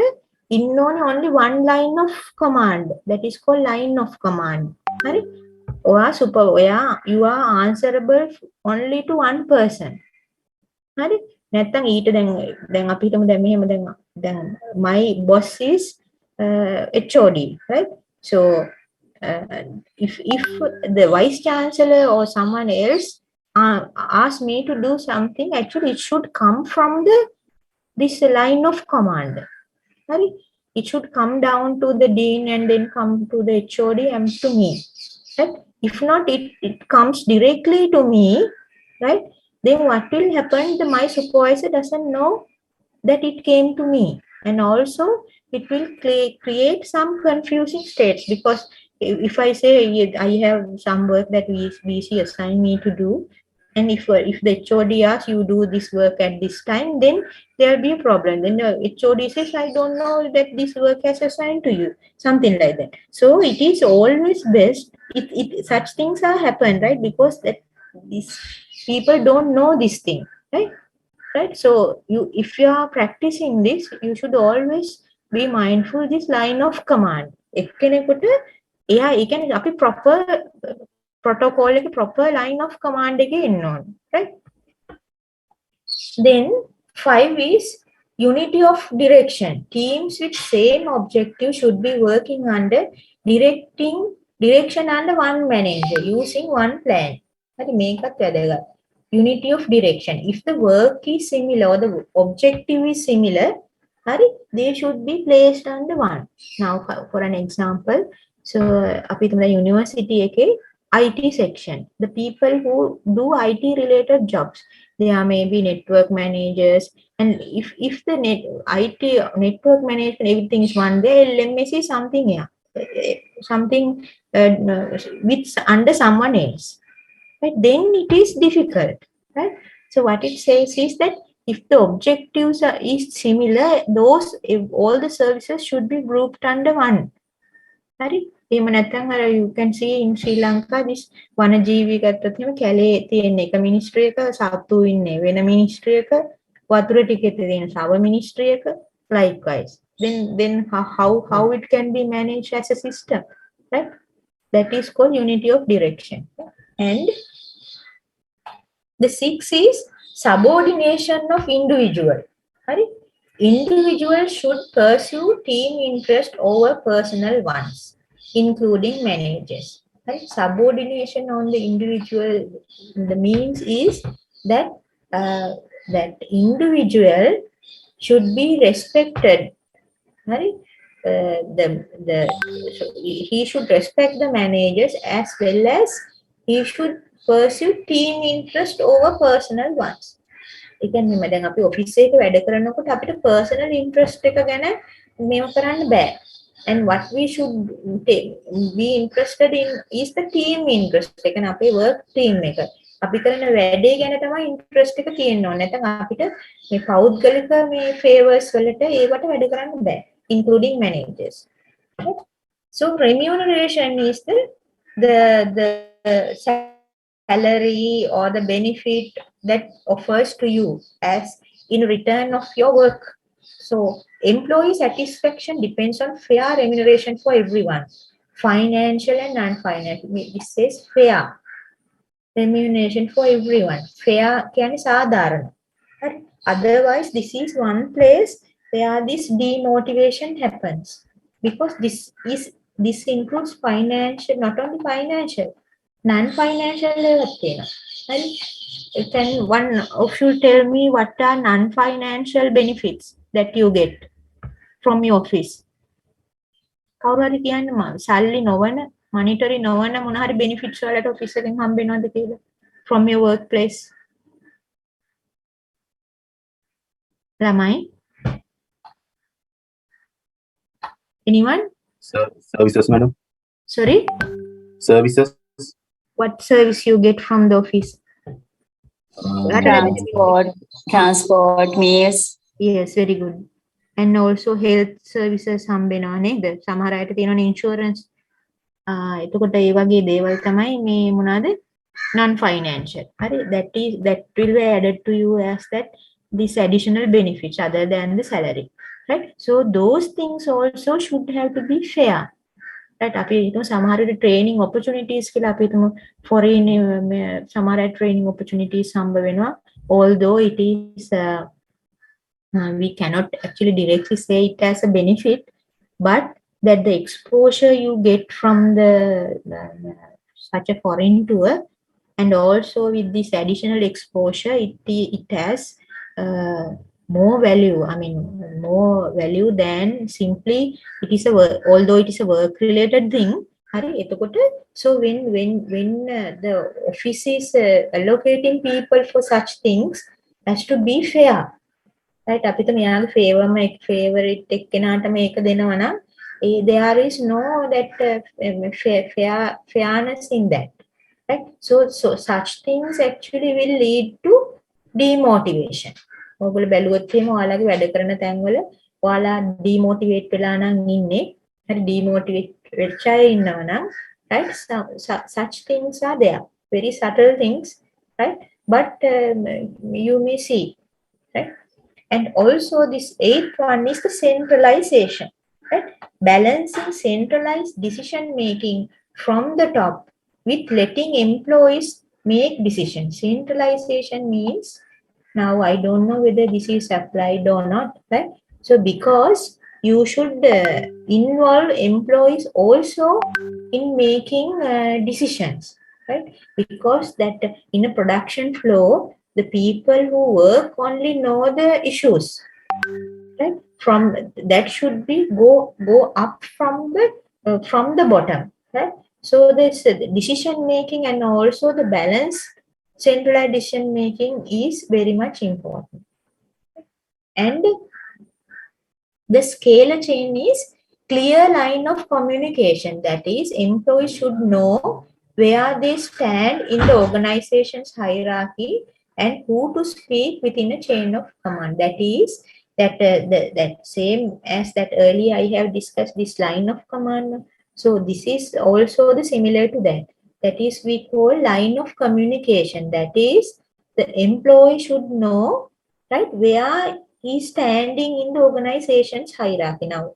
ඉන්න ඕනේ only one line of command. That is called line of command. හරි? you are answerable only to one person. හරි? නැත්තම් ඊට දැන් අපි හිතමු දැන් මෙහෙම දැන් my boss is HOD, right? So if the vice chancellor or someone else ask me to do something, actually it should come from this line of command. Right? It should come down to the dean and then come to the HOD and to me. Right? If not, it comes directly to me, right? Then what will happen? My supervisor doesn't know that it came to me. And also it will create some confusing states, because if I say I have some work that VC assigned me to do, and if the HOD asks you do this work at this time, then there will be a problem. Then the HOD says, I don't know that this work has assigned to you, something like that. So it is always best, such things are happen, right? Because that these people don't know this thing, right? So if you are practicing this, you should always be mindful this line of command. එක්කෙනෙකුට එයා ඒ කියන්නේ අපි proper protocol එක proper line of command එකේ ඉන්න ඕනේ, right? Then 5 is unity of direction. Teams with same objective should be working under direction under one manager using one plan. හරි මේකත් වැදගත්. Unity of direction. If the work is similar or the objective is similar, they should be placed under one. Now for an example, so අපි තුමලා university එකේ IT section, the people who do IT related jobs, they are maybe network managers, and if the IT network management everything is one, there LMS is something something with under someone else, right? Then it is difficult, right? So what it says is that if the objectives is similar, all the services should be grouped under one, right? You can see in Sri Lanka this වනජීවී ගත්තොත් එහෙම කැලේ තියෙන එක ministry එක, සත්තු ඉන්නේ වෙන මිනිස්ට්‍රි එක, වතුර ටිකේ තියෙන සව මිනිස්ට්‍රි එක, likewise. then how it can be managed as a system, right? That is called unity of direction. And the 6 is subordination of individual. Right? Individual should pursue team interest over personal ones, including managers. Right? Subordination on the individual, the means is that that individual should be respected. Right? So he should respect the managers as well as he should pursue team interest over personal ones. ඒ කියන්නේ දැන් අපි office එකේ වැඩ කරනකොට අපිට personal interest එක ගැන මේව කරන්න බෑ. And what we should be interested in is the team interest. ඒ කියන්නේ අපේ work team එක. අපි කරන වැඩේ ගැන තමයි interest එක තියෙන්න ඕනේ. නැත්නම් අපිට මේ පෞද්ගලික මේ favors වලට ඒවට වැඩ කරන්න බෑ, including managers. Right? So remuneration is the salary or the benefit that offers to you as in return of your work. So employee satisfaction depends on fair remuneration for everyone, financial and non-financial. This says fair remuneration for everyone. Fair කියන්නේ සාධාරණ. Otherwise, this is one place where this demotivation happens, because this includes financial, not only financial, non-financial level. Can one of you tell me what are non-financial benefits that you get from your office? කවුරු හරි කියන්න සල්ලි නොවන, monetary නොවන මොන හරි benefits වලට office එකෙන් හම්බ වෙනවද කියලා from your workplace? ළමයි? Anyone? Services, madam. Sorry? Services. What service you get from the office? Transport, meals. Yes, very good. And also health services හම්බෙනවා නේද? සමහර අයට තියෙනවනේ insurance. එතකොට ඒ වගේ දේවල් තමයි මේ මොනවාද? Non financial. හරි, that will be added to you as that these additional benefits other than the salary. Right? So those things also should have to be fair. Right? අපි හිතමු සමහර training opportunities කියලා අපි හිතමු foreign සමහර training opportunities හම්බ වෙනවා, although it is we cannot actually directly say it as a benefit, but that the exposure you get from the such a foreign tour, and also with this additional exposure, it has more value. I mean, more value than simply it is although it is a work related thing. So when the office is allocating people for such things, has to be fair. Right? අපිට මෙයාගේ favorite එක්කෙනාට මේක දෙනවා නම් there is no that fairness in that. Right? So such things actually will lead to demotivation. ඔයගොල්ලෝ බැලුවොත් එහෙම ඔයාලගේ වැඩ කරන තැන්වල ඔයාලා demotivate වෙලා නම් ඉන්නේ. හරි, demotivate වෙච්ච අය ඉන්නවා නම්, right? Such things are there. Very subtle things, right? But you may see, right? And also this 8th one is the centralization, right? Balancing centralized decision making from the top with letting employees make decisions. Centralization means, now I don't know whether this is applied or not, right? So because you should involve employees also in making decisions, right? Because that in a production flow, the people who work only know the issues, right? From that should be go up from the bottom, right? So this decision making and also the balance, centralized decision making is very much important. And the scalar chain is clear line of communication. That is, employees should know where they stand in the organization's hierarchy and who to speak within a chain of command. That is, that same as that earlier I have discussed this line of command. So this is also the similar to that. That is, we call line of communication. That is, the employee should know, right, where is standing in the organization's hierarchy. Now,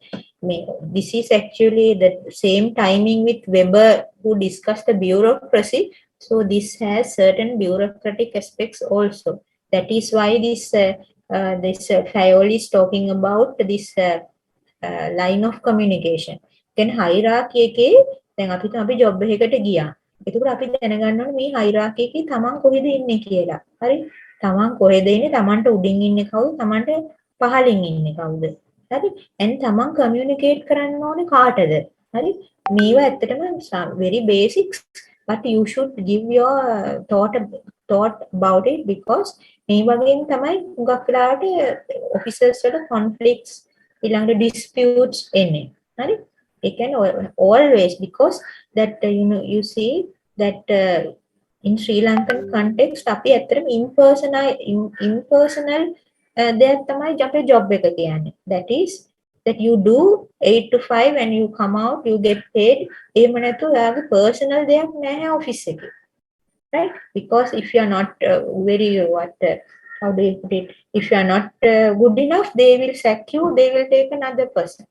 this is actually the same timing with Weber, who discussed the bureaucracy. So this has certain bureaucratic aspects also. That is why this Fayol is talking about this line of communication. Then hierarchy එකේ දැන් අපි job එකකට ගියා. එතකොට අපි දැනගන්න ඕනේ මේ hierarchy එකේ තමන් කොහෙද ඉන්නේ කියලා. හරි? තමන් කොහෙද ඉන්නේ? තමන්ට උඩින් ඉන්නේ කවුද? තමන්ට පහළින් ඉන්නේ කවුද? හරි? and තමන් communicate කරන්න ඕනේ කාටද? හරි? මේවා ඇත්තටම very basics, but you should give your thought about it, because මේ වගේම තමයි හුඟක් වෙලාවට officers වල conflicts ඊළඟට disputes එන්නේ. හරි? It can always, because that you see that in Sri Lankan context අපි ඇත්තටම impersonal දෙයක් තමයි අපේ job එක කියන්නේ. That is that you do 8 to 5 and you come out, you get paid. එහෙම නැතු ඔයාගේ personal දෙයක් නැහැ office එකේ. Right? Because if you are not very how do you put it? If you are not good enough, they will sack you, they will take another person.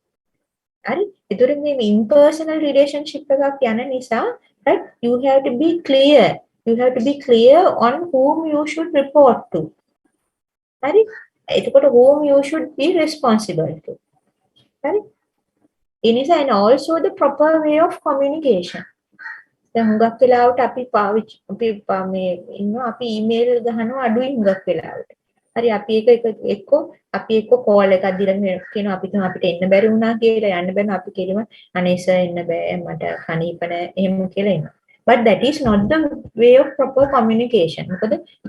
Right? ඒතර මේ impersonal relationship එකක් යන නිසා, right? You have to be clear. You have to be clear on whom you should report to. Right? එතකොට whom you should be responsible to. Right? And also the proper way of communication. දැන් හුඟක් වෙලාවට අපි email ගහනවා අඩුයි හුඟක් වෙලාවට. හරි, අපි එක්ක call එකක් දීලා කියනවා අපිට එන්න බැරි වුණා කියලා. යන්න බැරි අපි කියනවා අනේ සර් එන්න බෑ මට කණීප නැහැ එහෙම කියලා එනවා. But that is not the way of proper communication.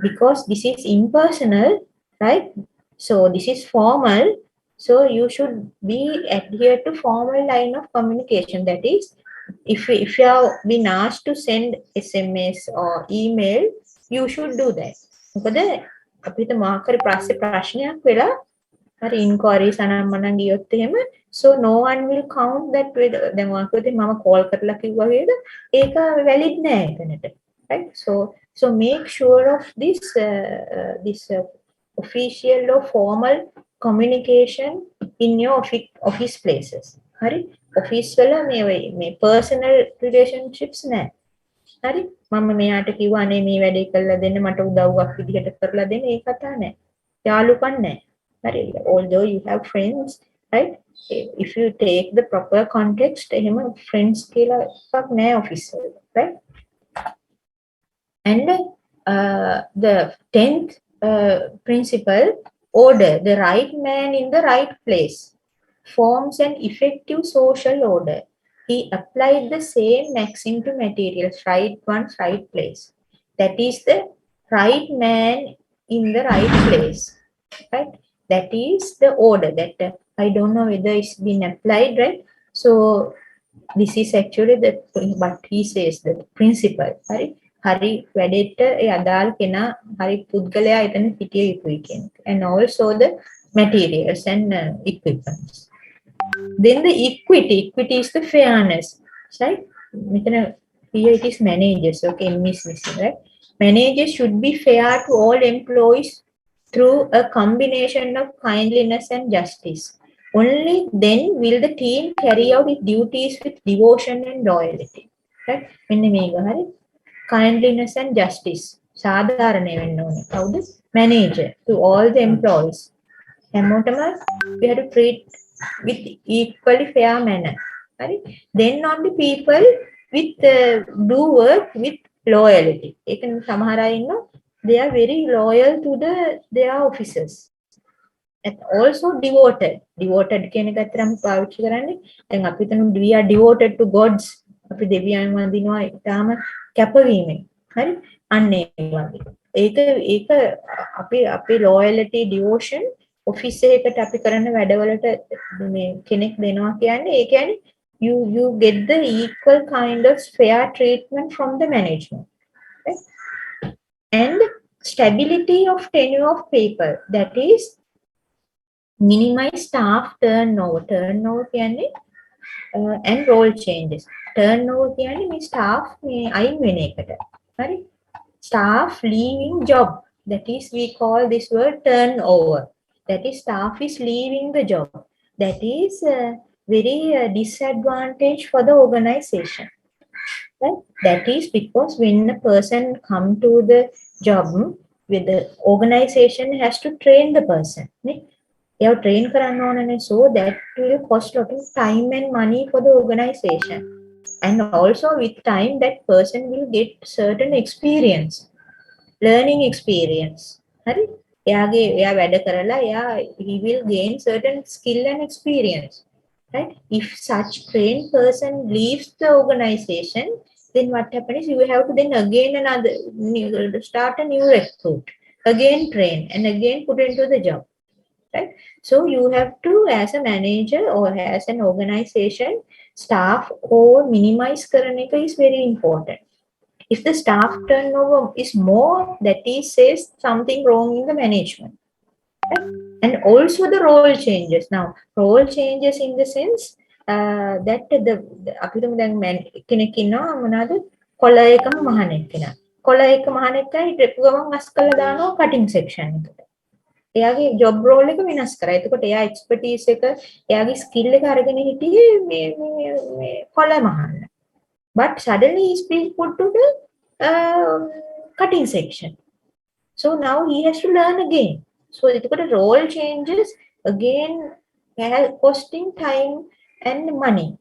Because this is impersonal, right? So this is formal. So you should be adhere to formal line of communication. That is, if you have been asked to send SMS or email, you should do that. මොකද අපිට මාකරි ප්‍රශ්නයක් වෙලා හරි inquiries අනම්මනම් ගියොත් එහෙම, so no one will count that with දැන් වාක්‍යවලදී මම call කරලා කිව්වා වේද ඒක valid නෑ එතනට. Right? So make sure of this official or formal communication in your office places. හරි? office වල මේ personal relationships නෑ. හරි? මම මෙයාට කිව්වා අනේ මේ වැඩේ කරලා දෙන්න මට උදව්වක් විදිහට කරලා දෙන්න, ඒ කතා නෑ. යාළුකම් නෑ. හරි? Although you have friends, right? If you take the proper context, එහෙම friends කියලා එකක් නෑ office වල, right? And the 10th principle, order, the right man in the right place, forms an effective social order. He applied the same maxim to materials, right one, right place. That is the right man in the right place, right? That is the order that I don't know whether it's been applied, right? So this is actually what he says, the principle, right? Hari වැඩේට ඒ අදාළ කෙනා hari පුද්ගලයා එතන සිටිය යුතුයි කියන එක. And also the materials and equipments. Then the equity is the fairness, right? Here it is managers, okay, missing, right? Managers should be fair to all employees through a combination of kindliness and justice. Only then will the team carry out its duties with devotion and loyalty, right? මෙන්න මේක හරි. Kindliness and justice. සාධාරණය වෙන්න ඕනේ. කවුද? Manager to all the employees. හැමෝටම we have to treat with equally fair manner. Right? Then only people with do work with loyalty. ඒ කියන්නේ සමහර අය ඉන්නවා they are very loyal to their officers. And also devoted. Devoted කියන එක අතරම පාවිච්චි කරන්නේ. දැන් අපි හිතමු we are devoted to gods. අපි දෙවියන් වඳිනවා ඊටාම කැපවීමෙන්. හරි? අන්න ඒ වගේ. ඒක අපේ loyalty, devotion office එකකට අපි කරන වැඩවලට මේ කෙනෙක් දෙනවා කියන්නේ ඒ කියන්නේ you get the equal kind of fair treatment from the management, right? And stability of tenure of people, that is minimize staff turnover කියන්නේ and role changes. Turnover කියන්නේ මේ staff මේ අයින් වෙන එකට. හරි? Staff leaving job, that is we call this word turnover. that is staff is leaving the job, that is very disadvantage for the organization. Right? That is because when a person come to the job, with the organization has to train the person. Right? You have train කරන්න ඕනනේ, so that will cost a lot of time and money for the organization. And also with time, that person will get certain experience, learning experience. හරි? එයා වැඩ කරලා he will gain certain skill and experience. Right? If such trained person leaves the organization, then what happens is you have to then again start a new recruit, again train and again put into the job. Right? So you have to, as a manager or as an organization, staff or minimize කරන එක is very important. If the staff turnover is more, that is says something wrong in the management. Right? And also the role changes. Now, role changes in the sense that අපි තුමු දැන් කෙනෙක් ඉන්නවා මොනවාද කොළ එකම මහණෙක් කෙනා. කොළ එක මහණෙක් කෙනා ට්‍රිප් ගමන් අස් කරලා දානවා කටින් සෙක්ෂන් එකට. එයාගේ ජොබ් රෝල් එක වෙනස් කරා. එතකොට එයා එක්ස්පර්ටීස් එක, එයාගේ ස්කිල් එක අරගෙන හිටියේ මේ කොළ මහන්න. But suddenly he's being put to the cutting section. So now he has to learn again. So eතකොට role changes again, costing time and money.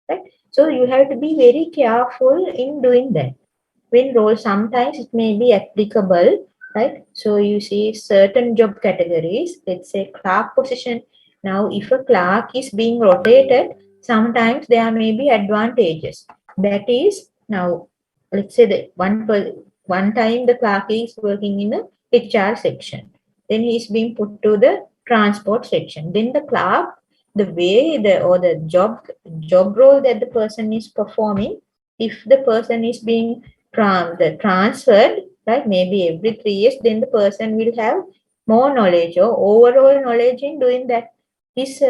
Right? So you have to be very careful in doing that. When role, sometimes it may be applicable. Right? So you see certain job categories, let's say clerk position. Now, if a clerk is being rotated, sometimes there may be advantages. That is, now, let's say that one time the clerk is working in the HR section. Then he is being put to the transport section. Then the clerk, the way the job role that the person is performing, if the person is being transferred, right, maybe every 3 years, then the person will have more knowledge or overall knowledge in doing that his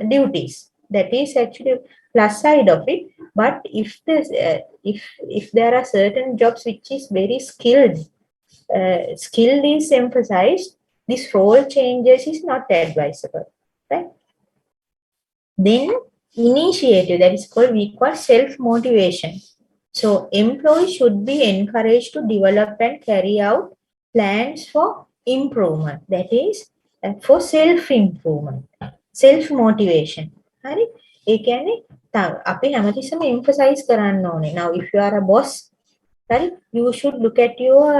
duties. That is actually plus side of it. But if there are certain jobs which is very skilled is emphasized, this role changes is not advisable. Right? Then initiative, that is called, we call self-motivation. So employees should be encouraged to develop and carry out plans for improvement. That is for self-improvement, self-motivation. හරි? ඒ කියන්නේ අපි හැමතිස්සෙම emphasize කරන්න ඕනේ. Now if you are a boss, right, you should look at your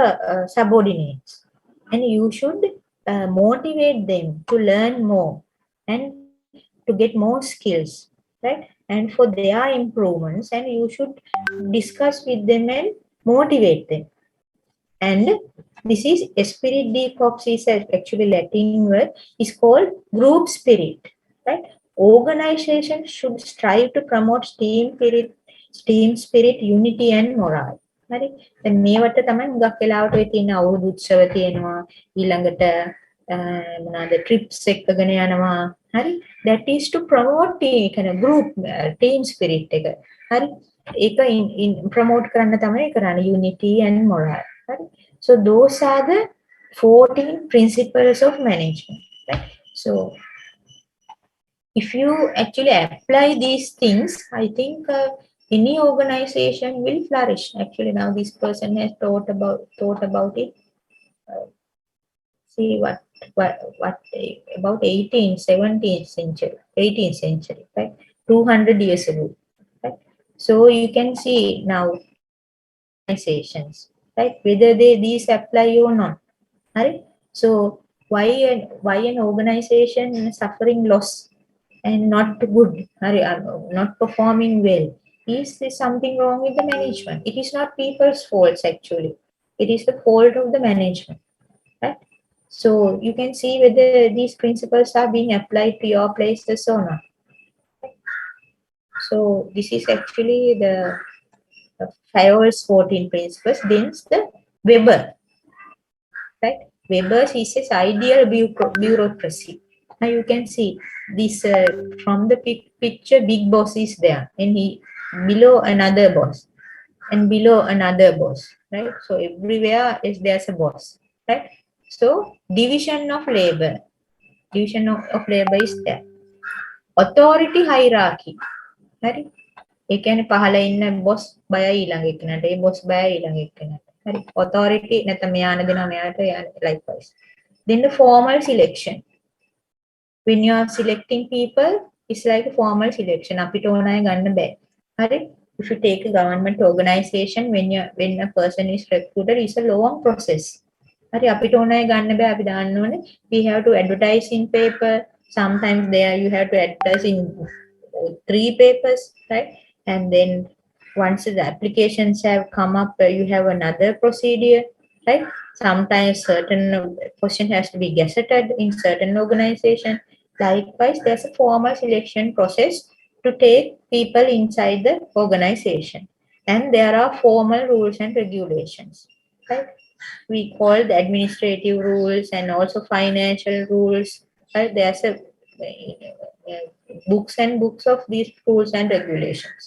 subordinates and you should motivate them to learn more and to get more skills, right? And for their improvements, and you should discuss with them and motivate them. And this is spirit de corps is actually Latin word, is called group spirit. Right? Organization should strive to promote team spirit, unity and morale. හරි? දැන් මේවට තමයි හුඟක් වෙලාවට ඔය තියෙන අවුරුදු උත්සව තියෙනවා, ඊළඟට මොනවාද ට්‍රිප්ස් එකගෙන යනවා. හරි? That is to promote kind of group team spirit එක. හරි? ඒක promote කරන්න තමයි කරන්නේ, unity and morale. හරි? So those are the 14 principles of management. Right? So if you actually apply these things, I think any organization will flourish. Actually, now this person has thought about it. See what about 18th, 17th century, 18th century, right? 200 years ago, right? So you can see now organizations, right? Whether these apply or not, right? So why an organization suffering loss and not good, not performing well? Is there something wrong with the management? It is not people's faults actually. It is the fault of the management, right? So you can see whether these principles are being applied to your places or not. So this is actually the Fayol's 14 principles. Then the Weber, right? Weber's is his ideal bureaucracy. Now you can see this from the picture, big boss is there, and he below another boss, and below another boss, right? So everywhere is there's a boss, right? So division of labor. division of labor is there. Authority hierarchy. හරි. ඒ කියන්නේ පහළ ඉන්න boss බයයි ඊළඟ එක්කනට. ඒ boss බයයි ඊළඟ එක්කනට. හරි. authority නැත්නම් මෙයාන දෙනවා මෙයාට likewise. Then the formal selection. When you are selecting people, it's like a formal selection. අපිට ඕන අය ගන්න බෑ. හරි. If you take a government organization, when a person is recruited, it's a long process. හරි අපිට ඕන අය ගන්න බෑ. අපි දාන්න ඕනේ. We have to advertise in paper. Sometimes there you have to advertise in 3 papers, right? And then once the applications have come up, you have another procedure, right? Sometimes certain position has to be gazetted in certain organization. Likewise, there's a formal selection process to take people inside the organization. And there are formal rules and regulations, right? We call the administrative rules and also financial rules, right? There's a books and books of these rules and regulations.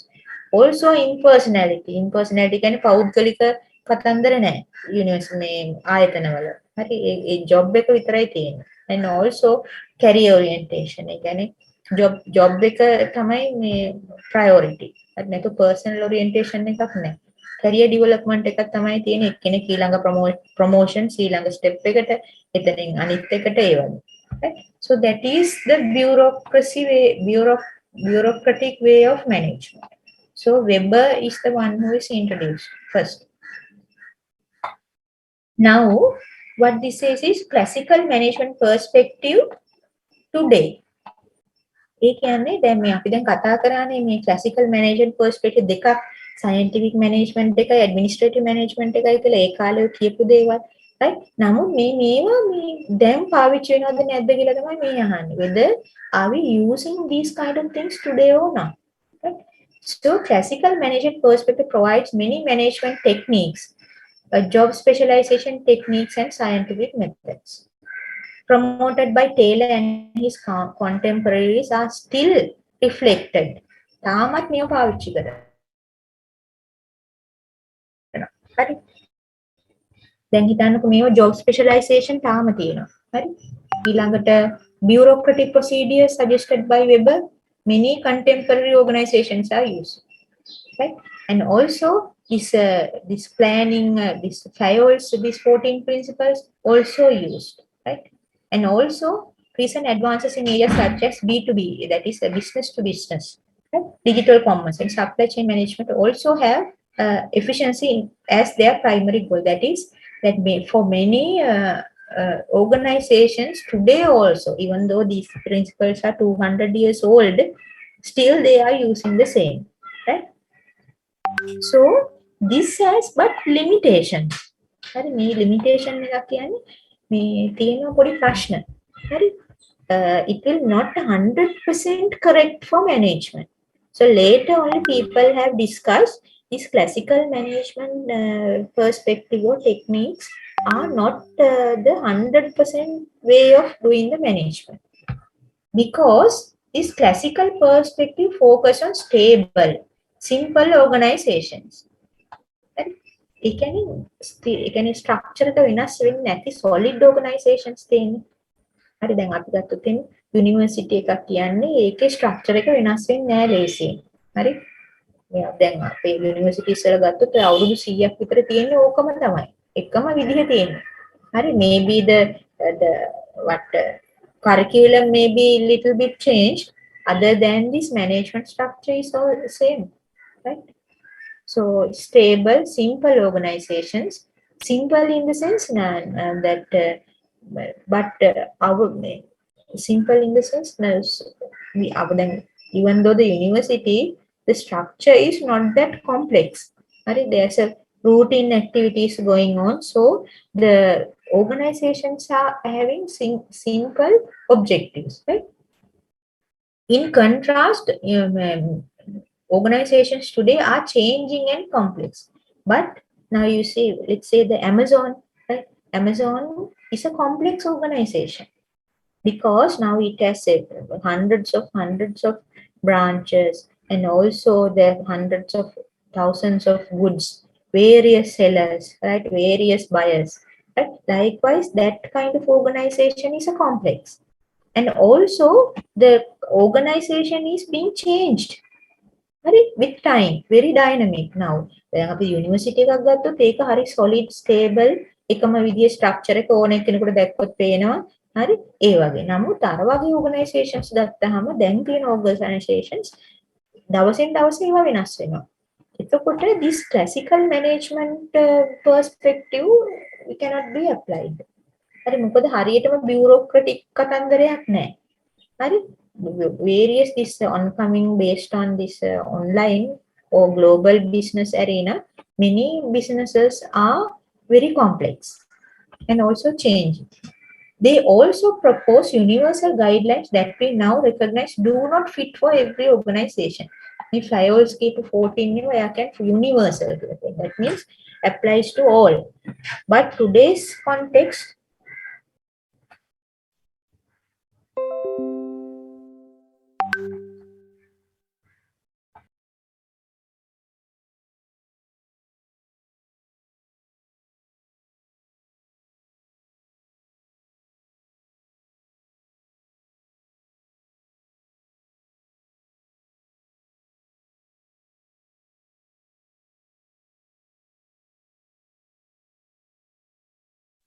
Also impersonality. Impersonality කියන්නේ පෞද්ගලික කතන්දර නැහැ. University ආයතනවල. හරි ඒ job එක විතරයි තියෙන්නේ. And also career orientation. ඒ කියන්නේ ජොබ් එක තමයි මේ priority. හරි නැතු personal orientation එකක් නැහැ. career development එකක් තමයි තියෙන්නේ. එක්කෙනෙක් ඊළඟ promotions ඊළඟ step එකට එතනින් අනිත් එකට ඒ වගේ. Right? So that is the bureaucratic way of management. So Weber is the one who is introduced first. Now, what this says is classical management perspective today. ඒ කියන්නේ දැන් මේ අපි දැන් කතා කරන්නේ මේ classical management perspective දෙකක් scientific management එකයි administrative management එකයි කියලා ඒ කාලේ කියපු දේවල්. Right? නමුත් මේවා මේ දැන් පාවිච්චි වෙනවද නැද්ද කියලා තමයි මේ අහන්නේ. Whether are we using these kind of things today or not? Right? So classical management perspective provides many management techniques, job specialization techniques and scientific methods. Promoted by Taylor and his contemporaries are still reflected. තාමත් මේව පාවිච්චි කරනවා. හරි. දැන් හිතන්නකො මේව job specialization තාම තියෙනවා. හරි. ඊළඟට bureaucratic procedures suggested by Weber, many contemporary organizations are used. Right? And also this planning, this FIOLs, these 14 principles also used. Right? And also recent advances in areas such as B2B, that is business to business, right? Digital commerce and supply chain management also have efficiency as their primary goal. That is that for many organizations today also, even though these principles are 200 years old, still they are using the same, right? So this has but limitations. හරි මේ limitation එකක් කියන්නේ මේ තියෙන පොඩි ප්‍රශ්න. හරි it will not 100% correct for management. So later only people have discussed this classical management perspective or techniques are not the 100% way of doing the management, because this classical perspective focus on stable, simple organizations. ඒ කියන්නේ structure එක වෙනස් වෙන්නේ නැති solid organizations තියෙන්නේ. හරි දැන් අපි ගත්තොත් එන්නේ යුනිවර්සිටි එකක් කියන්නේ ඒකේ structure එක වෙනස් වෙන්නේ නැහැ ලේසියෙන්. හරි දැන් අපේ යුනිවර්සිටි ඉස්සර ගත්තොත් අවුරුදු 100ක් විතර තියෙන්නේ ඕකම තමයි. එකම විදිහ තියෙන්නේ. හරි maybe the curriculum may be little bit changed, other than this management structure is all the same, right? So stable, simple organizations, simple in the sense that our simple in the sense even though the university, the structure is not that complex. There's a routine activities going on, so the organizations are having simple objectives, right? In contrast, organizations today are changing and complex. But now you see, let's say the Amazon, right? Amazon is a complex organization because now it has hundreds of branches, and also there are hundreds of thousands of goods, various sellers, right? Various buyers, right? Likewise, that kind of organization is a complex. And also the organization is being changed. With time, very dynamic now. දැන් අපි university එකක් ගත්තොත් ඒක හරි solid stable එකම විදිහේ structure එක ඕන කෙනෙකුට දැක්කොත් පේනවා. හරි ඒ වගේ. නමුත් අර වගේ organizations ගත්තාම දැන් තියෙන organizations දවසින් දවස ඒවා වෙනස් වෙනවා. එතකොට this classical management perspective we cannot be applied. හරි මොකද හරියටම bureaucratic කතන්දරයක් නැහැ. හරි various this oncoming based on this online or global business arena, many businesses are very complex and also changing. They also propose universal guidelines that we now recognize do not fit for every organization. If I always keep 14, I can universal. That means applies to all. But today's context,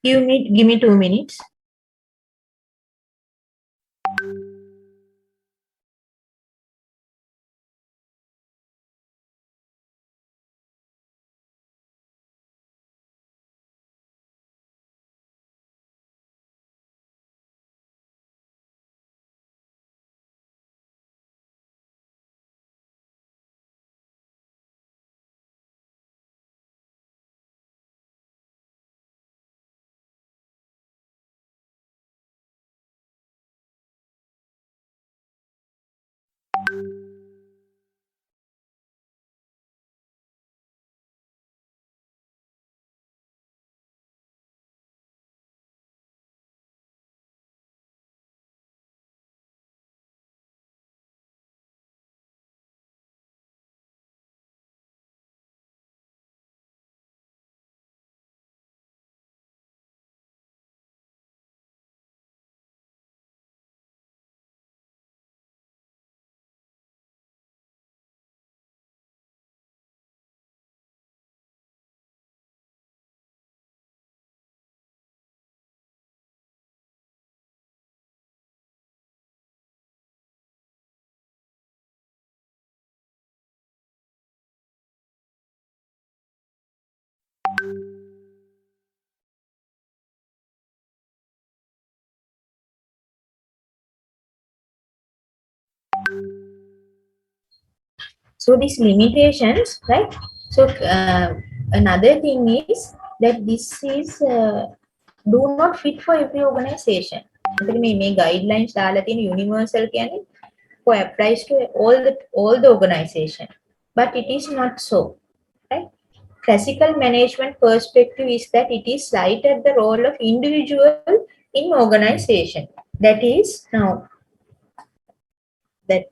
give me 2 minutes. So these limitations, right? So another thing is that this is do not fit for every organization. මේ guidelines දාලා තියෙන universal කියන්නේ for applies to all the organization, but it is not so, right? Classical management perspective is that it is cited the role of individual in organization. That is now that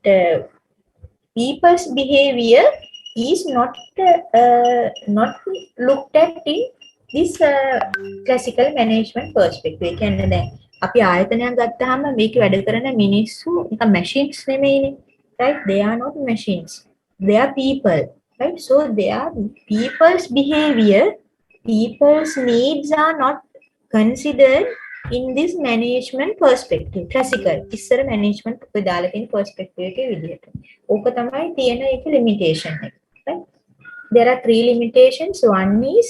people's behavior is not looked at in this classical management perspective. කියන්නේ දැන් අපි ආයතනයක් ගත්තාම මේක වැඩ කරන මිනිස්සු නිකන් machines නෙමෙයිනේ, right? They are not machines, they are people, right? So they are people's behavior, people's needs are not considered in this management perspective. Classical ඉස්සර management ඔය දාලා තියෙන perspective එකේ විදිහට ඕක තමයි තියෙන එක limitation එක, right? There are 3 limitations. One is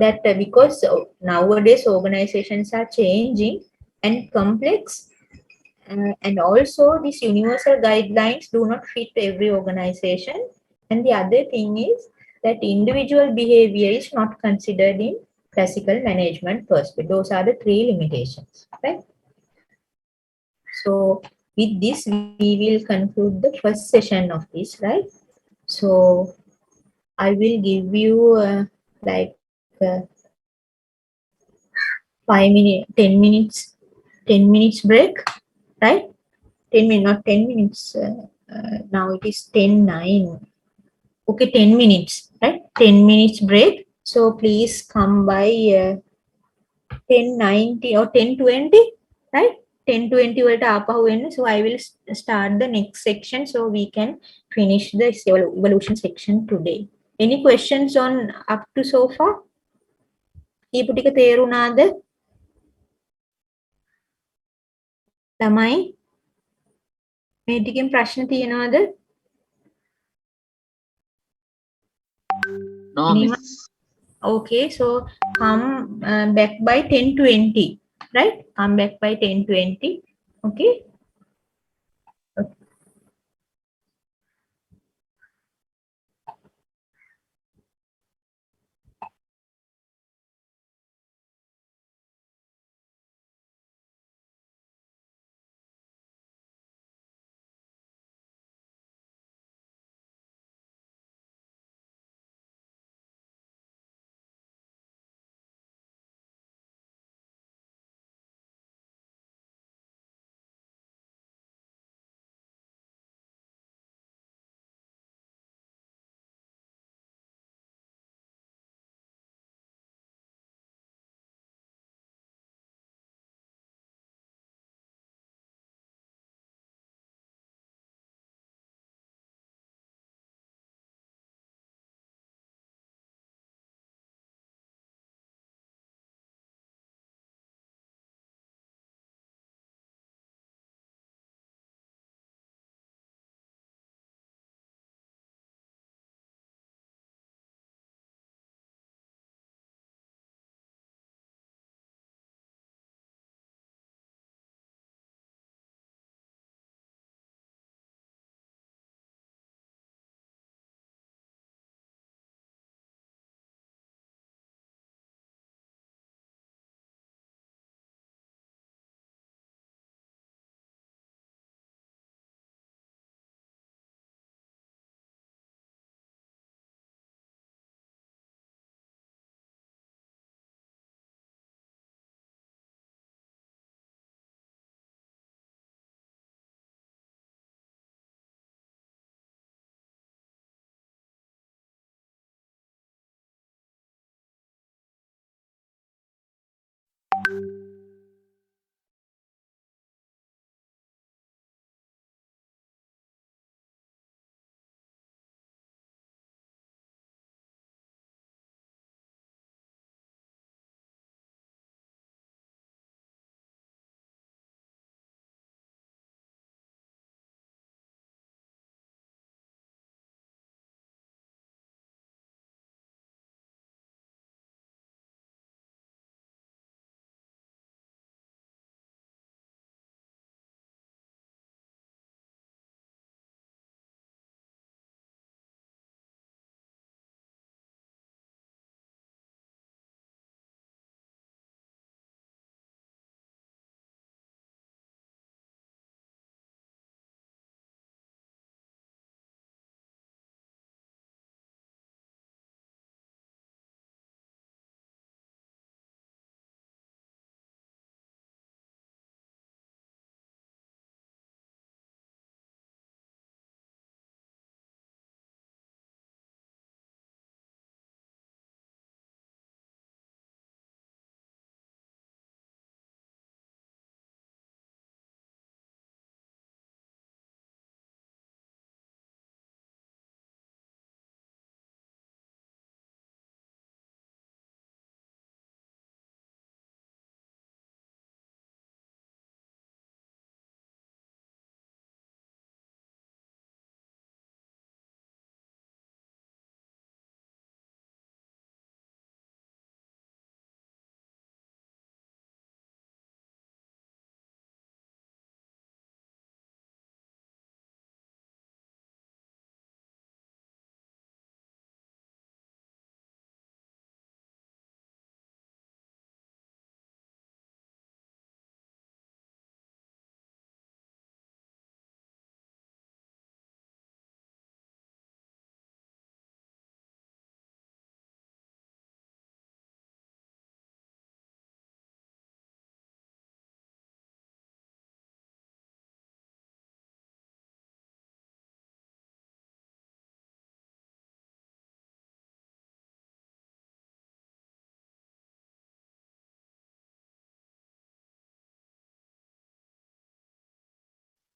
that because nowadays organizations are changing and complex, and also these universal guidelines do not fit every organization. And the other thing is that individual behavior is not considered in classical management perspective. Those are the 3 limitations, right? So with this, we will conclude the first session of this, right? So I will give you 10 minutes break, right? 10 minutes, not 10 minutes. Now it is 10:09. Okay, 10 minutes, right? 10 minutes break. So please come by 10:90 or 10:20, right? 10-20 වලට ආපහු එන්න. So I will start the next section so we can finish this evolution section today. Any questions on up to so far? ඊපු ටික තේරුණාද? ළමයි මේ ටිකෙන් ප්‍රශ්න තියෙනවද? No, Anyone? miss. Okay, so come back by 10-20, right? Come back by 10-20. Okay.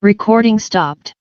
Recording stopped.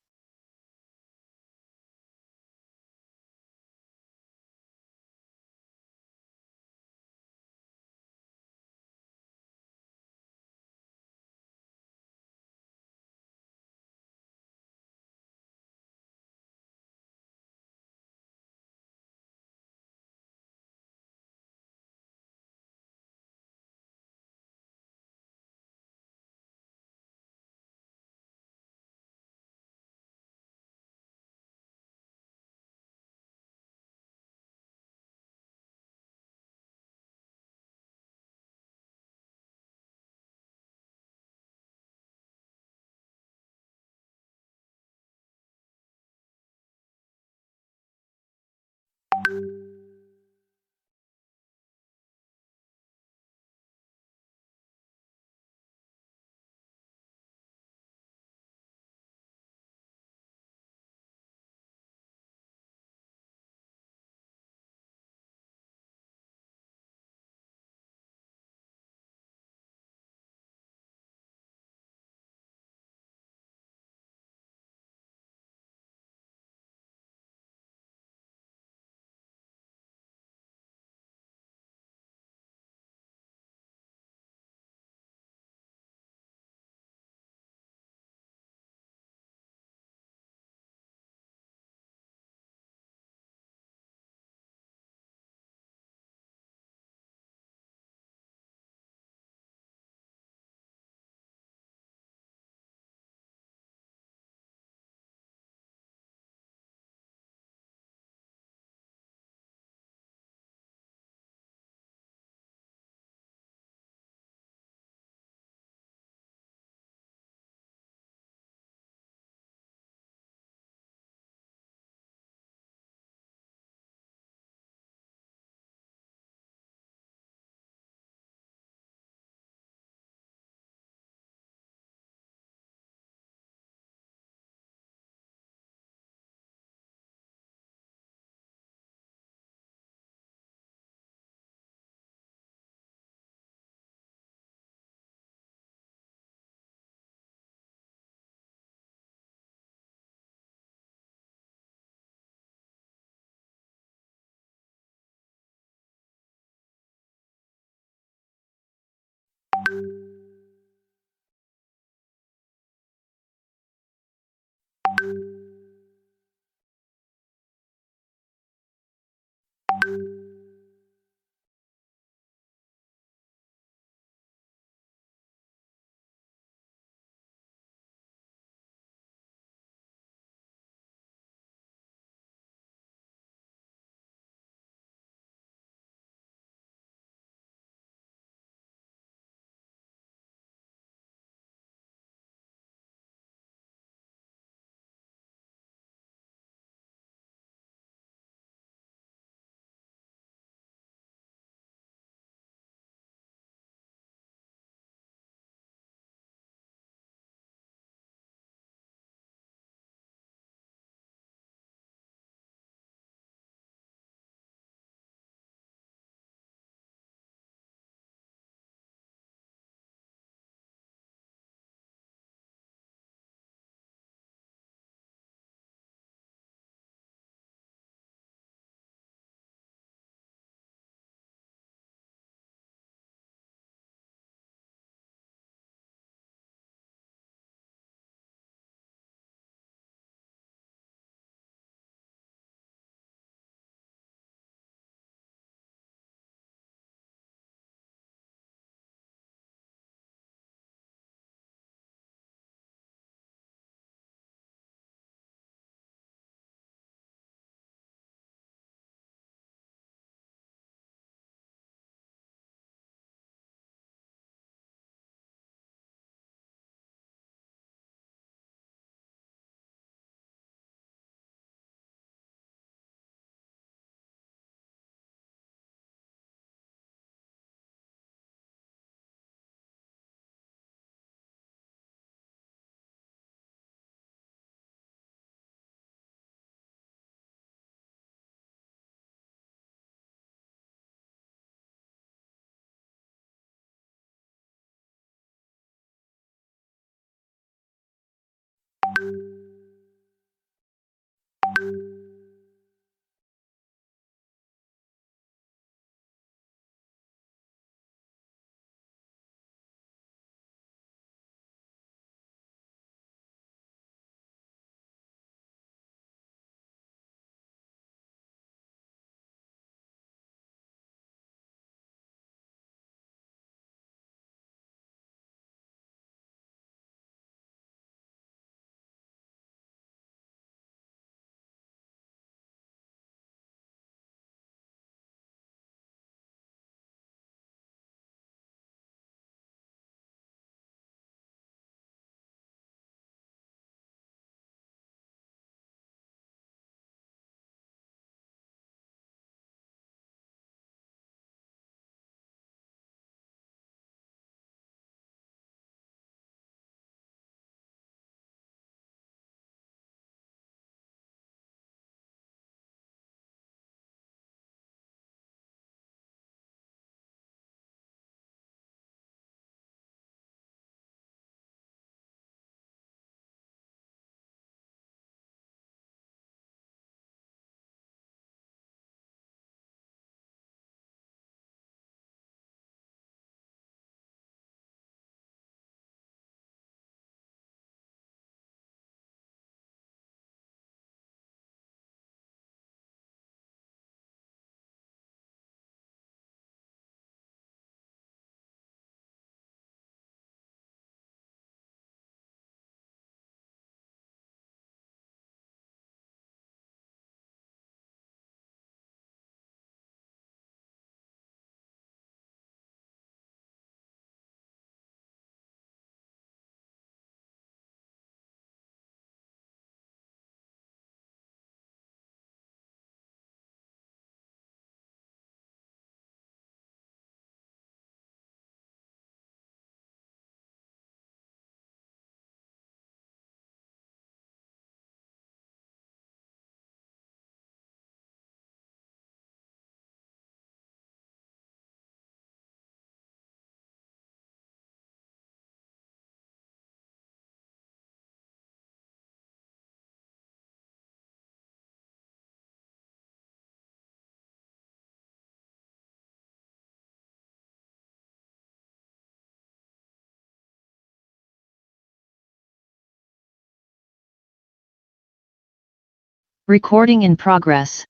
Recording in progress.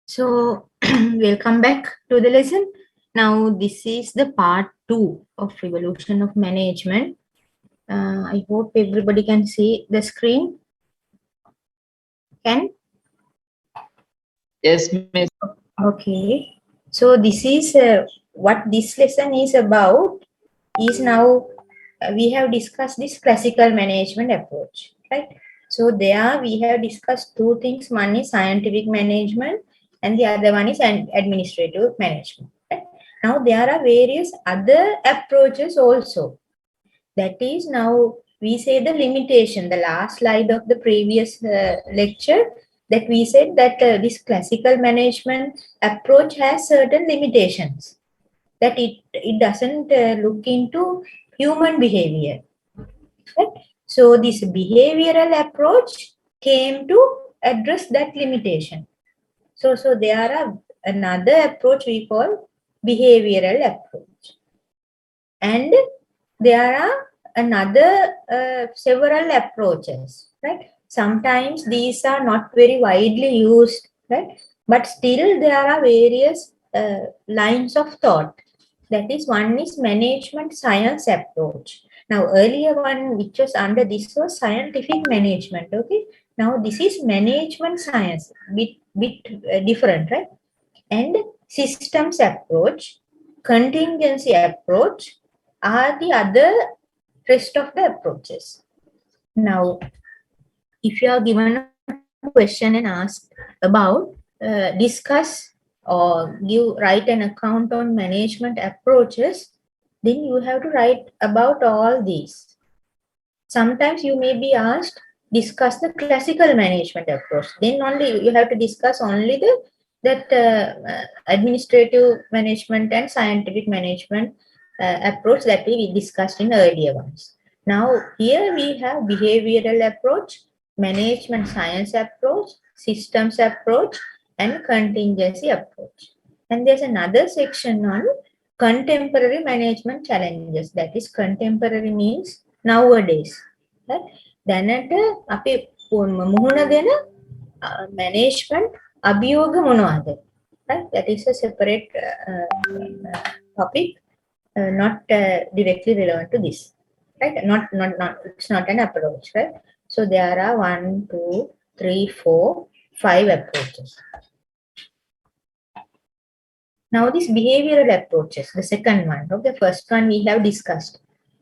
So welcome back to the lesson. Now this is the part 2 of evolution of management. I hope everybody can see the screen. Can? Yes, miss. Okay. So this is what this lesson is about. Is now we have discussed this classical management approach, right? So there we have discussed two things. One is scientific management and the other one is administrative management. Right? Now there are various other approaches also. That is now we say the limitation, the last slide of the previous lecture, that we said that this classical management approach has certain limitations, that it doesn't look into human behavior. Right? So this behavioral approach came to address that limitation. So there are another approach we call behavioral approach. And there are another several approaches, right? Sometimes these are not very widely used, right? But still there are various lines of thought. That is, one is management science approach. Now earlier one which was under this was scientific management, okay? Now this is management science, bit different, right? And systems approach, contingency approach are the other rest of the approaches. Now, if you are given a question and asked about discuss or write an account on management approaches, then you have to write about all these. Sometimes you may be asked discuss the classical management approach. Then only you have to discuss only the administrative management and scientific management approach that we discussed in earlier ones. Now here we have behavioral approach, management science approach, systems approach, and contingency approach. And there's another section on contemporary management challenges. That is, contemporary means nowadays. Right? දැනට අපි මුහුණ දෙන management අභියෝග මොනවාද? Right? That is a separate topic, not directly relevant to this. Right? Not. It's not an approach. Right? So there are 1, 2, 3, 4, 5 approaches. Now this behavioral approaches, the second one. Okay, first one we have discussed.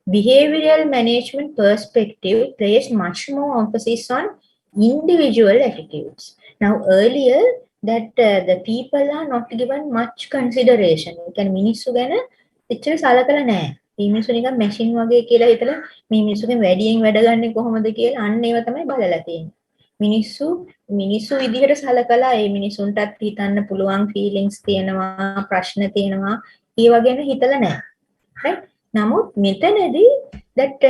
Behavioral management perspective placed much more emphasis on individual attitudes. Now earlier that the people are not given much consideration. You can මිනිස්සු ගැන එච්චර සලකලා නැහැ. මිනිස්සු නිකන් machine වගේ කියලා හිතලා මේ මිනිස්සුගෙන් වැඩියෙන් වැඩ ගන්න කොහොමද කියලා අන්න ඒව තමයි බලලා තියෙන්නේ. මිනිස්සු විදිහට සලකලා ඒ මිනිසුන්ටත් හිතන්න පුළුවන් ෆීලිංග්ස් තියෙනවා, ප්‍රශ්න තියෙනවා, ඒව ගැන හිතලා නැහැ. Right? නමුත් මෙතනදී that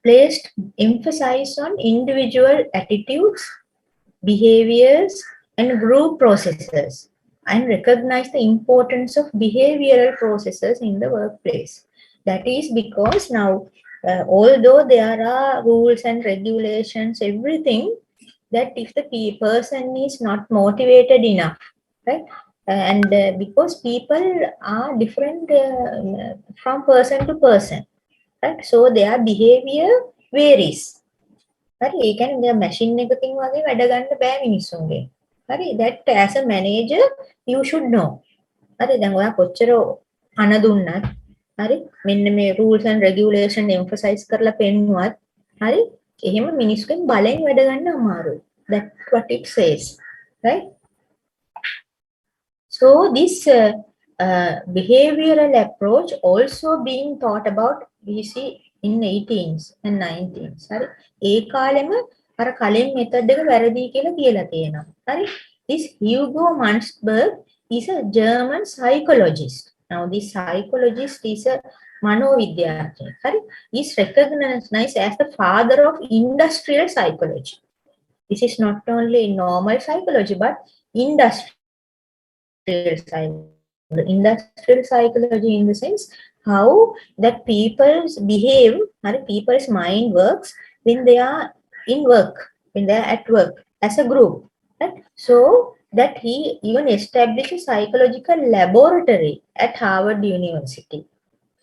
placed emphasis on individual attitudes, behaviors, and group processes, and recognize the importance of behavioral processes in the workplace. That is because now, although there are rules and regulations, everything, that if the person is not motivated enough, right? And because people are different from person to person, right? So their behavior varies. Right? ඒ කියන්නේ machine එකකින් වගේ වැඩ ගන්න බෑ මිනිස්සුන්ගේ. හරි? That as a manager you should know. හරි? දැන් ඔයා කොච්චර අණ දුන්නත්, හරි? මෙන්න මේ rules and regulation emphasize කරලා පෙන්නුවත්, හරි? එහෙම මිනිස්සුන්ගෙන් බලෙන් වැඩ ගන්න අමාරුයි. That's what it says, right? So this behavioral approach also being thought about, we see in 18th and 19th. හරි? ඒ කාලෙම අර කලින් method එක වැරදි කියලා කියලා තියෙනවා. හරි? This Hugo Munzberg is a German psychologist. Now this psychologist is a Manovidyarthi, is recognized as the father of industrial psychology. This is not only normal psychology, but industrial psychology. Industrial psychology in the sense how that people's behave or people's mind works when they are in work, when they are at work as a group. Right? So that he even established a psychological laboratory at Harvard University.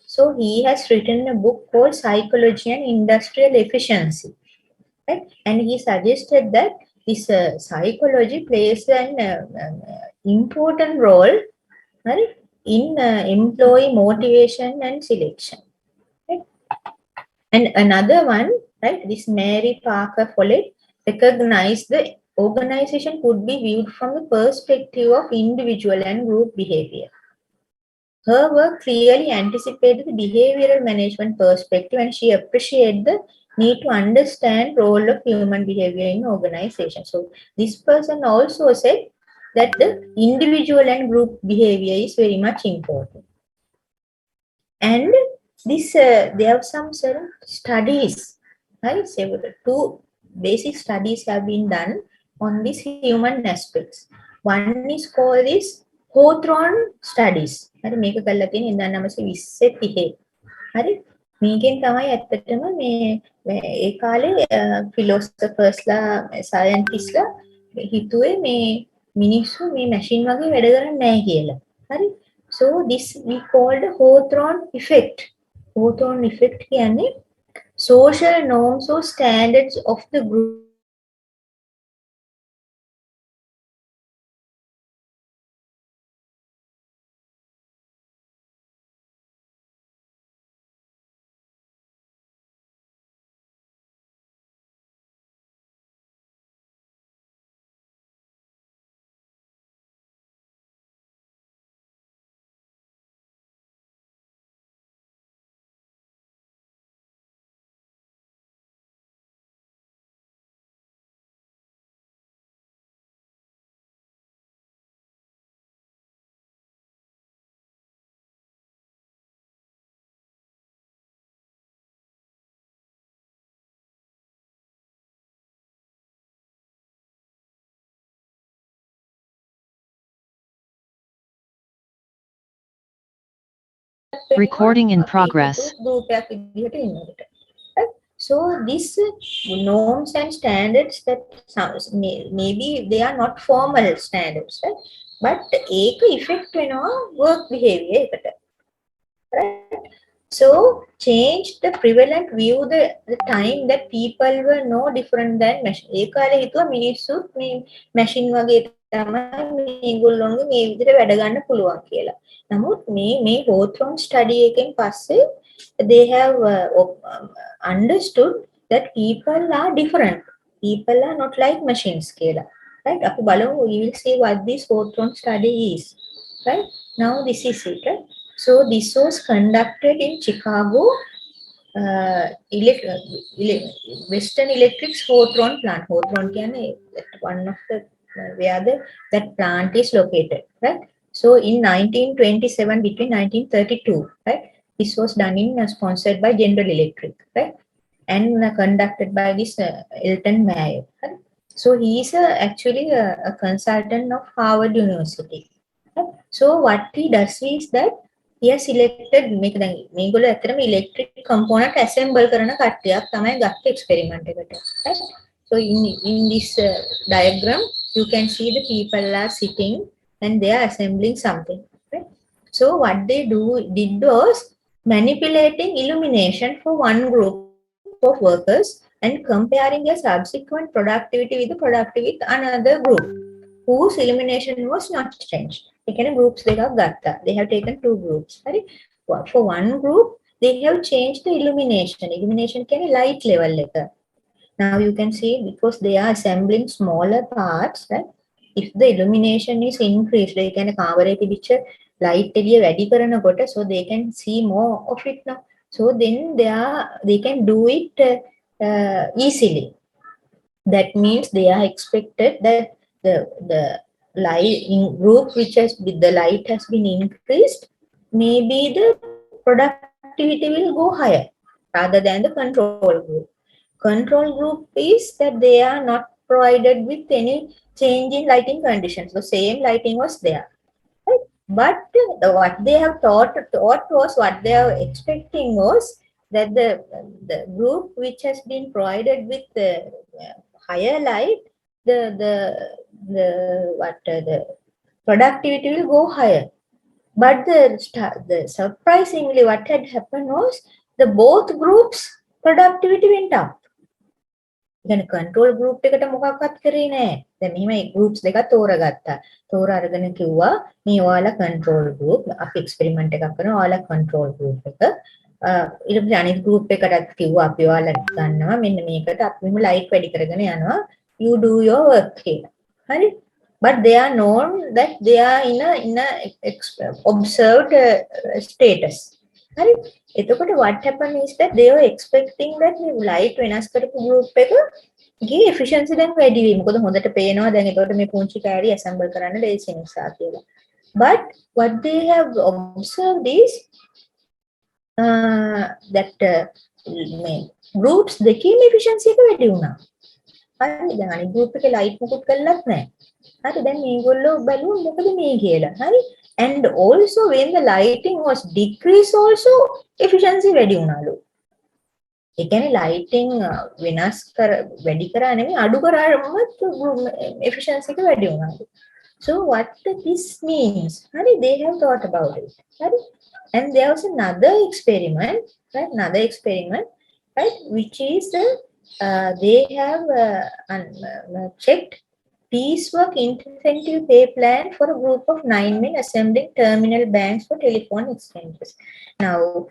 So he has written a book called Psychology and Industrial Efficiency. Right? And he suggested that this psychology plays an important role, right, in employee motivation and selection. Right? And another one, right, this Mary Parker Follett recognized the organization could be viewed from the perspective of individual and group behavior. Her work clearly anticipated the behavioral management perspective, and she appreciated the need to understand role of human behavior in organization. So this person also said that the individual and group behavior is very much important. And this there are some certain studies, right? Several two basic studies have been done on these human aspects. One is called this Hawthorne studies. හරි මේක කරලා තියෙන්නේ 1920 හරි මේකෙන් තමයි ඇත්තටම මේ ඒ කාලේ ෆිලොසොෆර්ස්ලා සයන්ටිස්ට්ලා හිතුවේ මේ මිනිස්සු මේ මැෂින් වගේ වැඩ කරන්නේ නැහැ කියලා. හරි so this we called Hawthorne effect. Hawthorne effect කියන්නේ social norms or standards of the group Recording in progress. ගෲපයක් විදිහට ඉන්නකොට. So these norms and standards that maybe they are not formal standards, right? But ඒක effect වෙනවා work behavior එකට. Right? So change the prevalent view the time that people were no different than machine. ඒ කාලේ හිතුවා මිනිස්සු මේ machine වගේ තමයි මේගොල්ලෝන්ගේ මේ විදිහට වැඩ ගන්න පුළුවන් කියලා. නමුත් මේ Hawthorne study එකෙන් පස්සේ they have understood that people are different. People are not like machines කියලා. Right? අපි බලමු we will see what this Hawthorne study is. Right? Now this is it. Right? So this was conducted in Chicago Western Electric's Hawthorne plant. Hawthorne කියන්නේ one of the where that plant is located. Right? So in 1927, between 1932, right? This was done in sponsored by General Electric, right? And conducted by this Elton Mayer. Right? So he is actually a consultant of Harvard University. Right? So what he does is that he has selected මේගොල්ලෝ ඇත්තටම electric component assemble කරන කට්ටියක් තමයි ගත්ත experiment එකට. Right? So in this diagram, you can see the people are sitting and they are assembling something. Right? So what they did was manipulating illumination for one group of workers and comparing their subsequent productivity with the productivity with another group whose illumination was not changed. Groups they have got that. They have taken two groups. Right? For one group, they have changed the illumination. Illumination can be light level later. Now you can see because they are assembling smaller parts, right? If the illumination is increased, they can cover a picture light වැඩි so they can see more of it now. So then they can do it easily. That means they are expected that the light in group which has the light has been increased, maybe the productivity productivity will go higher rather than the control group. Control group is that they are not provided with any change in lighting conditions. The same lighting was there. Right? But what they have thought was what they are expecting was that the group which has been provided with the higher light, the productivity will go higher. But the surprisingly, what had happened was the both groups productivity went up. يعني control group එකට මොකක්වත් කරේ නැහැ. දැන් මෙහිම groups දෙකක් තෝරගත්තා. තෝර අරගෙන කිව්වා මේ ඔයාලා control group අපි experiment එකක් කරනවා ඔයාලා control group එක. ඊට පස්සේ අනිත් group එකටත් කිව්වා අපි ඔයාලා ගන්නවා මෙන්න මේකට අපි මෙහෙම light වැඩි කරගෙන යනවා. You do your work කියලා. හරි? But they are known that they are in a observed status. හරි? එතකොට what happened is that they were expecting that මේ light වෙනස් කරපු group එකගේ efficiency දැන් වැඩි වෙයි. මොකද හොඳට පේනවා දැන් ඒකට මේ පුංචි කෑලි assemble කරන්න ලේසි නිසා කියලා. But what they have observed is that මේ groups දෙකේම efficiency එක වැඩි වුණා. හරි දැන් අනිත් group එකේ light මුකුත් කළත් නැහැ. හරි දැන් මේගොල්ලෝ බලුවා මොකද මේ කියලා. හරි and also when the lighting was decreased also efficiency වැඩි වුණාලු. ඒ කියන්නේ lighting වෙනස් කර වැඩි කරා නෙමෙයි අඩු කරාම efficiency එක වැඩි වුණාලු. So what this means? හරි they have thought about it. හරි and there was another experiment, right, which is they have checked piecework incentive pay plan for a group of 9 men assembling terminal banks for telephone exchanges. Now,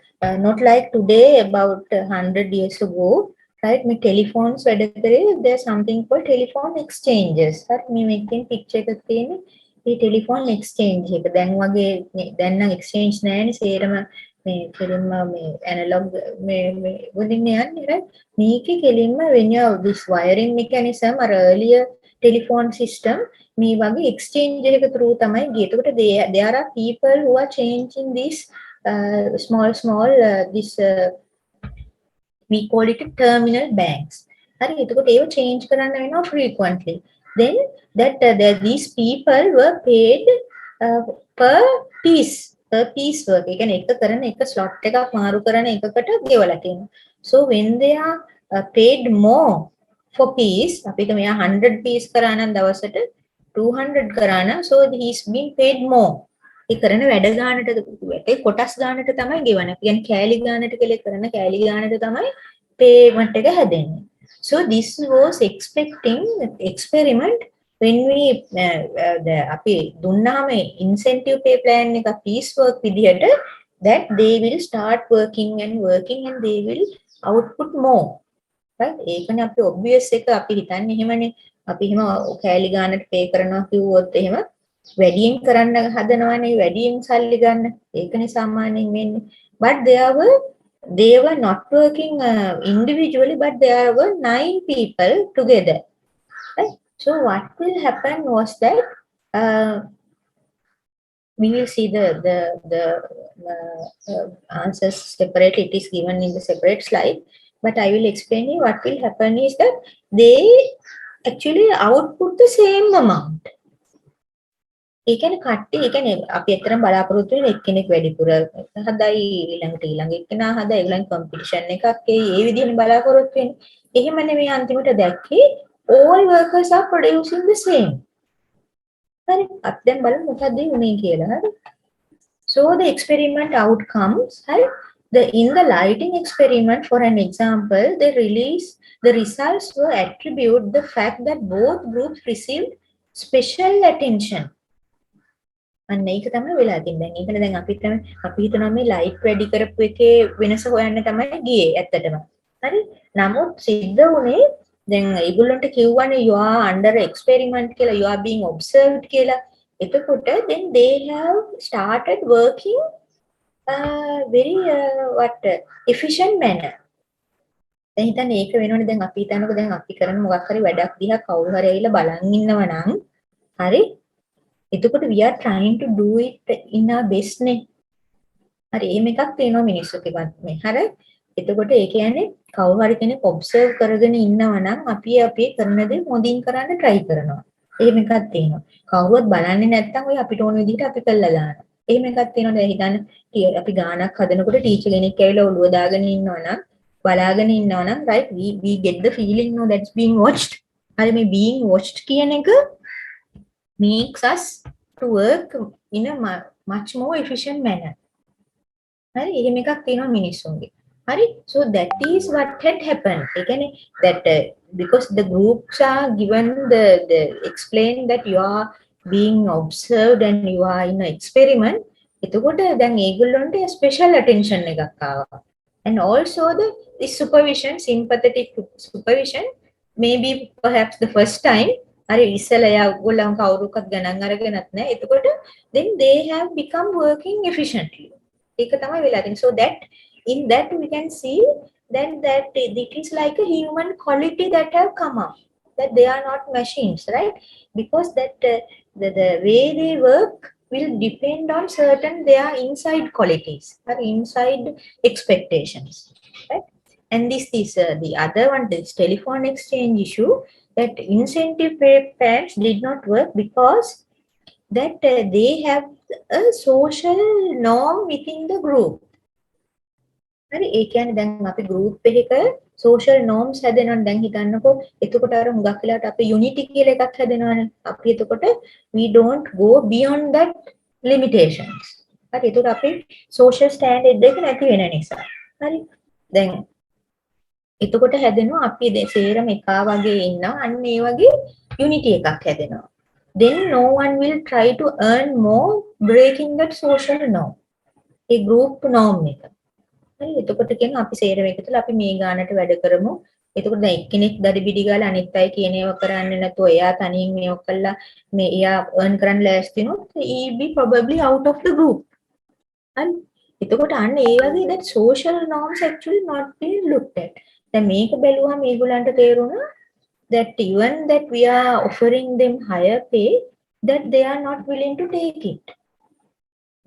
not like today, about 100 years ago, right? My telephones, there's something called telephone exchanges. Right? Me making picture the telephone exchange. Then exchange nine analog right? When you have this wiring mechanism or earlier telephone system මේ වගේ exchange එක through තමයි ගියේ. එතකොට there are people who are changing this small this we call it terminal banks. හරි එතකොට ඒව change කරන්න වෙනවා frequently. Then that these people were paid per piece work. ඒ කියන්නේ එක කරන එක slot එකක් මාරු කරන එකකට ගෙවලා තියෙනවා. So when they are paid more for piece, අපි මෙයා 100 piece කරා නම් දවසට 200 කරා නම් so he's been paid more. ඒ කරන වැඩ ගානට ඒ කොටස් ගානට තමයි ගෙවන්නේ. කියන්නේ කෑලි ගානට කියලා කරන කෑලි ගානට තමයි payment එක හැදෙන්නේ. So this was expecting experiment when we අපි දුන්නාම incentive pay plan එක piece work විදිහට that they will start working and they will output more. right ඒකනේ අපි obvious එක අපි හිතන්නේ එහෙමනේ අපි එහෙම කෑලි ගානට pay කරනවා කිව්වොත් එහෙම වැඩියෙන් කරන්න හදනවනේ වැඩියෙන් සල්ලි ගන්න ඒකනේ සාමාන්‍යයෙන් වෙන්නේ but they were not working individually but there were 9 people together right so what will happen was that we will see the answers separate. It is given in the separate slide. But I will explain you what will happen is that they actually output the same amount. ඒ කියන්නේ කට්ටි ඒ කියන්නේ අපි ඇත්තටම බලාපොරොත්තු වෙන එක්කෙනෙක් වැඩිපුර හදයි ඊළඟ එක්කෙනා හදයි ඒගොල්ලන් කම්පිටිෂන් එකක් ඒ විදිහට බලාපොරොත්තු වෙන්නේ. එහෙම නෙමෙයි අන්තිමට දැක්කේ all workers are producing the same. හරි අපි දැන් බලමු මොකක්ද උනේ කියලා. හරි. So the experiment outcomes, right? In the lighting experiment, for an example, the results were attributed the fact that both groups received special attention. අන්න ඒක තමයි වෙලා තියෙන්නේ. දැන් ඒකනේ දැන් අපි හිතනවා මේ ලයිට් වැඩි කරපු එකේ වෙනස හොයන්න තමයි ගියේ ඇත්තටම. හරි? නමුත් සිද්ධ වුණේ දැන් ඒගොල්ලන්ට කිව්වනේ you are under experiment කියලා you are being observed කියලා. එතකොට then they have started working very efficient manner. දැන් හිතන්නේ ඒක වෙනවනේ දැන් අපි හිතනකො දැන් අපි කරන මොකක් හරි වැඩක් දිහා කවුරු හරි ඇවිල්ලා බලන් ඉන්නව නම් හරි එතකොට we are trying to do it in our best නේ හරි එහෙම එකක් තියෙනවා මිනිස්සුගේ මේ. හරි. එතකොට ඒ කියන්නේ කවුරු හරි කෙනෙක් ඔබ්සර්ව් කරගෙන ඉන්නවා නම් අපි කරන දේ හොඳින් කරන්න try කරනවා. එහෙම එකක් තියෙනවා. කවුරුවත් බලන්නේ නැත්නම් ඔය අපිට ඕන විදිහට අපි කළා දානවා. එහෙම එකක් තියෙනවා. දැන් හිතන්න අපි ගානක් හදනකොට ටීචර් කෙනෙක් ඇවිල්ලා ඔළුව දාගෙන ඉන්නවා නම් බලාගෙන ඉන්නවා නම් right we get the feeling no that's being watched. හරි මේ being watched කියන එක makes us to work in a much more efficient manner. හරි එහෙම එකක් තියෙනවා මිනිස්සුන්ගේ. හරි so that is what had happened. ඒ කියන්නේ that because the groups are given the explain that you are being observed and you are in an experiment. එතකොට දැන් ඒගොල්ලන්ට special attention එකක් ආවා. And also the supervision, sympathetic supervision, maybe perhaps the first time හරි ඉස්සෙල්ලා යාගොල්ලන් කවුරුකත් ගණන් අරගෙනත් නැහැ. එතකොට then they have become working efficiently. ඒක තමයි වෙලා තියෙන්නේ. So that in that we can see then that it is like a human quality that have come up, that they are not machines, right? Because that the way they work will depend on certain their inside qualities or inside expectations, right? And this is the other one, this telephone exchange issue, that incentive plans did not work because that they have a social norm within the group. හරි ඒ කියන්නේ දැන් අපි group එකක social norms හැදෙනවා. දැන් හිතන්නකෝ එතකොට අර හුඟක් වෙලාවට අපි unity කියලා එකක් හැදෙනවානේ. අපි එතකොට we don't go beyond that limitations. හරි එතකොට අපි social standard එක නැති වෙන නිසා. හරි දැන් එතකොට හැදෙනවා අපි සේරම එකා වගේ ඉන්නවා. අන්න ඒ වගේ unity එකක් හැදෙනවා. Then no one will try to earn more breaking that social norm. A group norm එක. හරි එතකොට කියනවා අපි සේරම එකතුලා අපි මේ ගානට වැඩ කරමු. එතකොට දැන් එක්කෙනෙක් දඩි බිඩි ගාලා අනිත් අය කියන ඒවා කරන්නේ නැතුව එයා තනියෙන් මේක කළා මේ එයා earn කරන්න ලෑස්ති වුණොත් he be probably out of the group. හරි එතකොට අන්න ඒ වගේ that social norms actually not being looked at. දැන් මේක බැලුවම මේගොල්ලන්ට තේරුණා that even that we are offering them higher pay, that they are not willing to take it.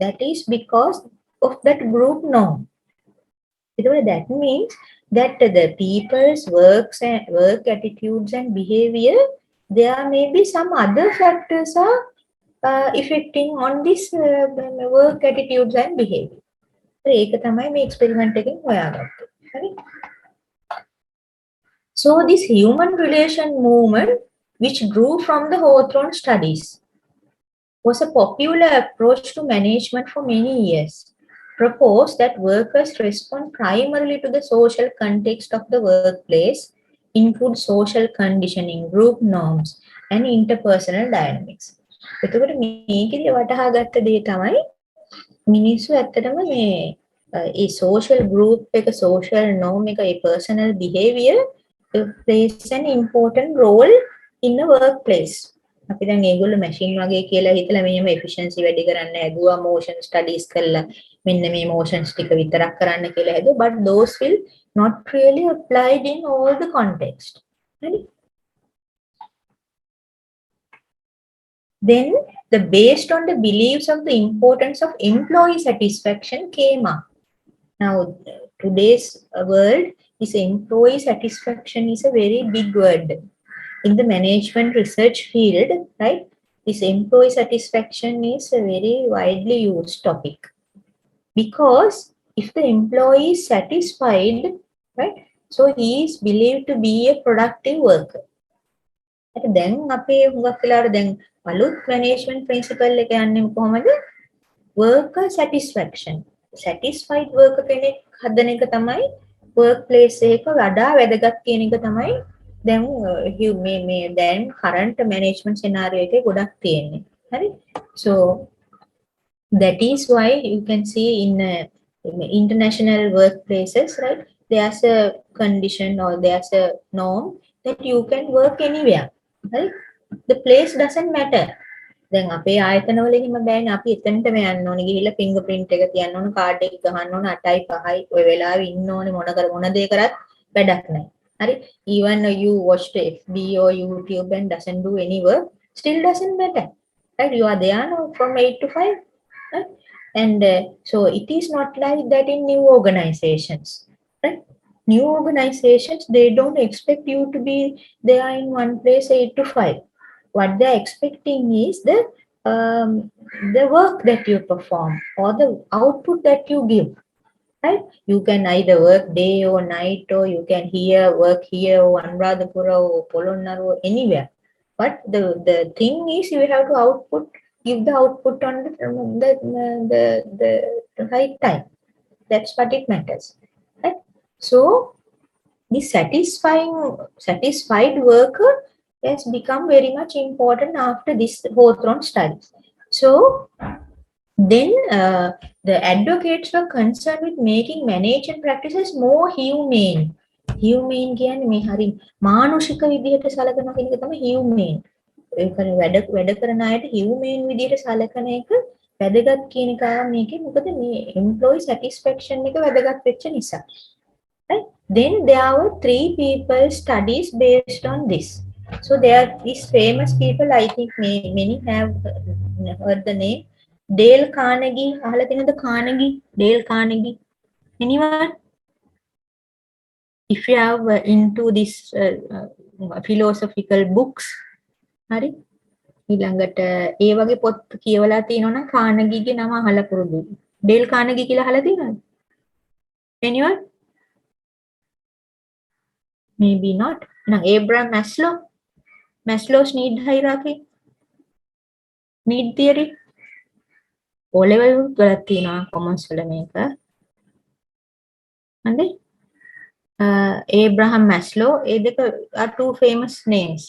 That is because of that group norm. That means that the people's work attitudes and behavior, there may be some other factors are affecting on this work attitudes and behavior. ඒක තමයි මේ experiment එකෙන් හොයාගත්තේ. හරි. So this human relation movement, which grew from the Hawthorne studies, was a popular approach to management for many years. Proposed that workers respond primarily to the social context of the workplace, include social conditioning, group norms, and interpersonal dynamics. එතකොට මේකේ වටහා ගත්ත දේ තමයි මිනිස්සු ඇත්තටම මේ ඒ social group එක, social norm එක, ඒ personal behavior plays an important role in the workplace. අපි දැන් ඒගොල්ලෝ machine වගේ කියලා හිතලා මෙහෙම efficiency වැඩි කරන්න හැදුවා, motion studies කරලා මෙන්න මේ motions ටික විතරක් කරන්න කියලා හැදුවා, but those will not really applied in all the context. Right? Then based on the beliefs of the importance of employee satisfaction came up. Now today's world is employee satisfaction is a very big word. In the management research field, right, this employee satisfaction is a very widely used topic. Because if the employee is satisfied, right, so he is believed to be a productive worker. දැන් අපේ හුඟක් වෙලාවට දැන් අලුත් management principle එක යන්නේ කොහොමද? Worker satisfaction. Satisfied worker කෙනෙක් හදන එක තමයි workplace එක වඩා වැදගත් කියන එක තමයි දැන් මේ දැන් current management scenario එකේ ගොඩක් තියෙන්නේ. හරි? So that is why you can see in international workplaces, right, there's a condition or there's a norm that you can work anywhere, right? The place doesn't matter. දැන් අපේ ආයතනවල එහෙම බෑනේ. අපි එතනටම යන්න ඕනේ. ගිහිල්ලා fingerprint එක තියන්න ඕනේ, කාඩ් එක ගහන්න ඕනේ, 8යි 5යි ඔය වෙලාවෙ ඉන්න ඕනේ. මොන දේ කරත් වැඩක් නැහැ. හරි? Even you watch the FB or YouTube and doesn't do any work, still doesn't matter. Right? You are there now from 8 to 5. Right? And so it is not like that in new organizations, right? New organizations, they don't expect you to be there in one place 8 to 5. What they're expecting is the work that you perform or the output that you give, right? You can either work day or night, or you can work here or Anuradhapura or Polonnaru or anywhere. But the thing is, you have to give the output on the right time. That's what it matters, right? So the satisfied worker has become very much important after this Hawthorne studies. So then the advocates were concerned with making management practices more humane. Humane කියන්නේ මේ හරි මානුෂික විදිහට සලකනවා කියන එක තමයි humane. ඒ කියන්නේ වැඩ කරන අයට humane විදිහට සලකන එක වැදගත් කියන එක මේකේ මොකද මේ employee satisfaction එක වැදගත් වෙච්ච නිසා. Right? Then there were 3 people studies based on this. So there are these famous people, I think many have heard the name. Dale Carnegie. අහලා තියෙනවද Carnegie? Dale Carnegie. Anyone? If you have into this philosophical books, හරි? ඊළඟට ඒ වගේ පොත් කියවලා තියෙනවා නම් කානගීගේ නම අහලා පුරුදු. Dale Carnegie කියලා අහලා තියෙනවද? Anyone? Maybe not. Now Abraham Maslow. Maslow's need hierarchy. Need theory. O level වල තියෙනවා කොමර්ස් වල මේක. හරි? Abraham Maslow, ඒ දෙක are 2 famous names,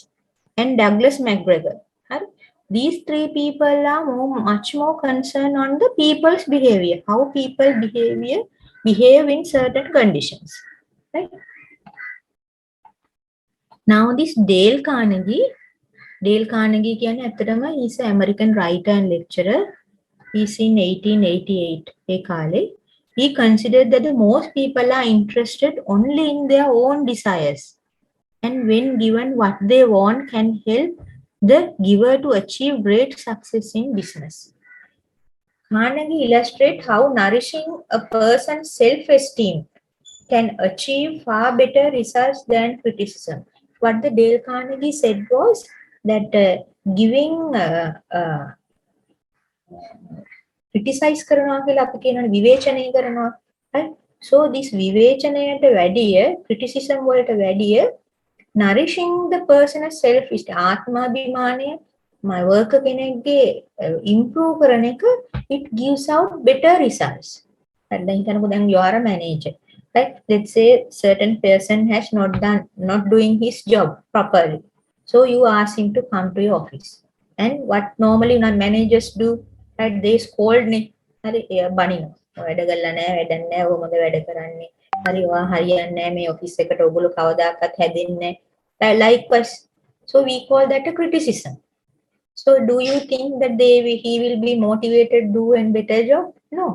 and Douglas McGregor. Right? These 3 people are much more concerned on the people's behavior, how people behave in certain conditions. Right? Now this Dale Carnegie කියන්නේ ඇත්තටම he's an American writer and lecturer. He's in 1888 ඒ කාලේ. He considered that the most people are interested only in their own desires, and when given what they want can help the giver to achieve great success in business. Carnegie illustrates how nourishing a person's self-esteem can achieve far better results than criticism. What the Dale Carnegie said was that giving criticize කරනවා කියලා අපි කියනවානේ විවේචනය කරනවා, right? So this විවේචනයට වැඩිය criticism වලට වැඩිය nourishing the person's self esteem ආත්මාභිමානය my worker කෙනෙක්ගේ improve කරන එක, it gives out better results. දැන් හිතන්නකෝ දැන් you are a manager, right? Let's say certain person has not doing his job properly, so you ask him to come to your office, and what normally managers do, right? They scold ne, hari බනිනවා වැඩ කරලා නැහැ වැඩක් නැහැ ඔහොමද වැඩ කරන්නේ හරි ඔයා හරියන්නේ නැහැ මේ ඔෆිස් එකට ඔයගොල්ලෝ කවදාකවත් හැදෙන්නේ නැහැ, likewise. So we call that a criticism. So do you think that he will be motivated to do a better job? No.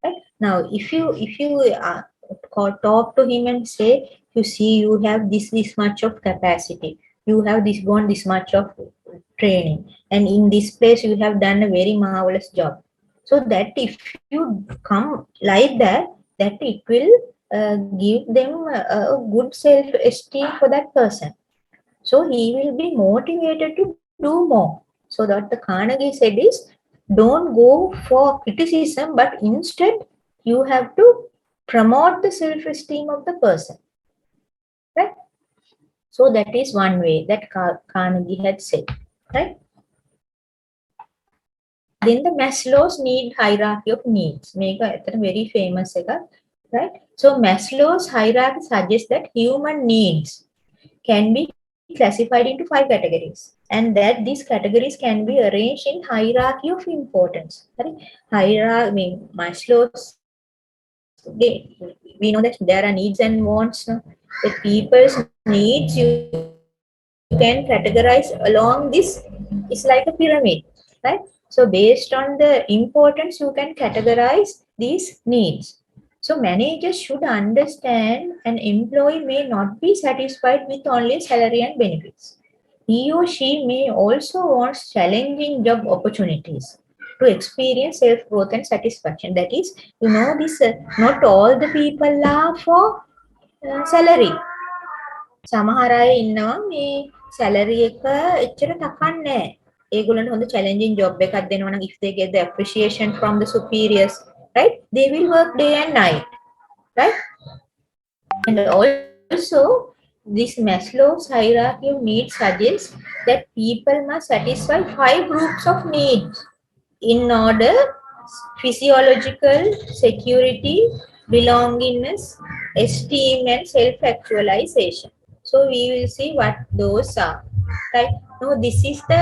Right? Now if you talk to him and say, you see, you have this much of capacity, you have this much of training, and in this place you have done a very marvelous job. So that if you come like that it will give them a good self-esteem for that person. So he will be motivated to do more. So that the Carnegie said is, don't go for criticism, but instead you have to promote the self-esteem of the person. Right? So that is one way that Carnegie had said. Right? Then the Maslow's need hierarchy of needs. Make a very famous, right? So Maslow's hierarchy suggests that human needs can be classified into 5 categories, and that these categories can be arranged in hierarchy of importance. Right? Hierarchy, Maslow's, we know that there are needs and wants. No? The people's needs you can categorize along this. It's like a pyramid, right? So based on the importance, you can categorize these needs. So managers should understand an employee may not be satisfied with only salary and benefits. He or she may also want challenging job opportunities to to experience self-growth and satisfaction. That is, this not all the people are for salary. සමහර අය ඉන්නවා මේ salary එක එච්චර තකන්නේ නැහැ. ඒගොල්ලන්ට හොඳ challenging job එකක් දෙනවා නම් if they get the appreciation from the superiors, right? They will work day and night, right? And also, this Maslow's hierarchy of needs suggests that people must satisfy 5 groups of needs in order: physiological, security, belongingness, esteem, and self-actualization. So we will see what those are. Right? Now this is the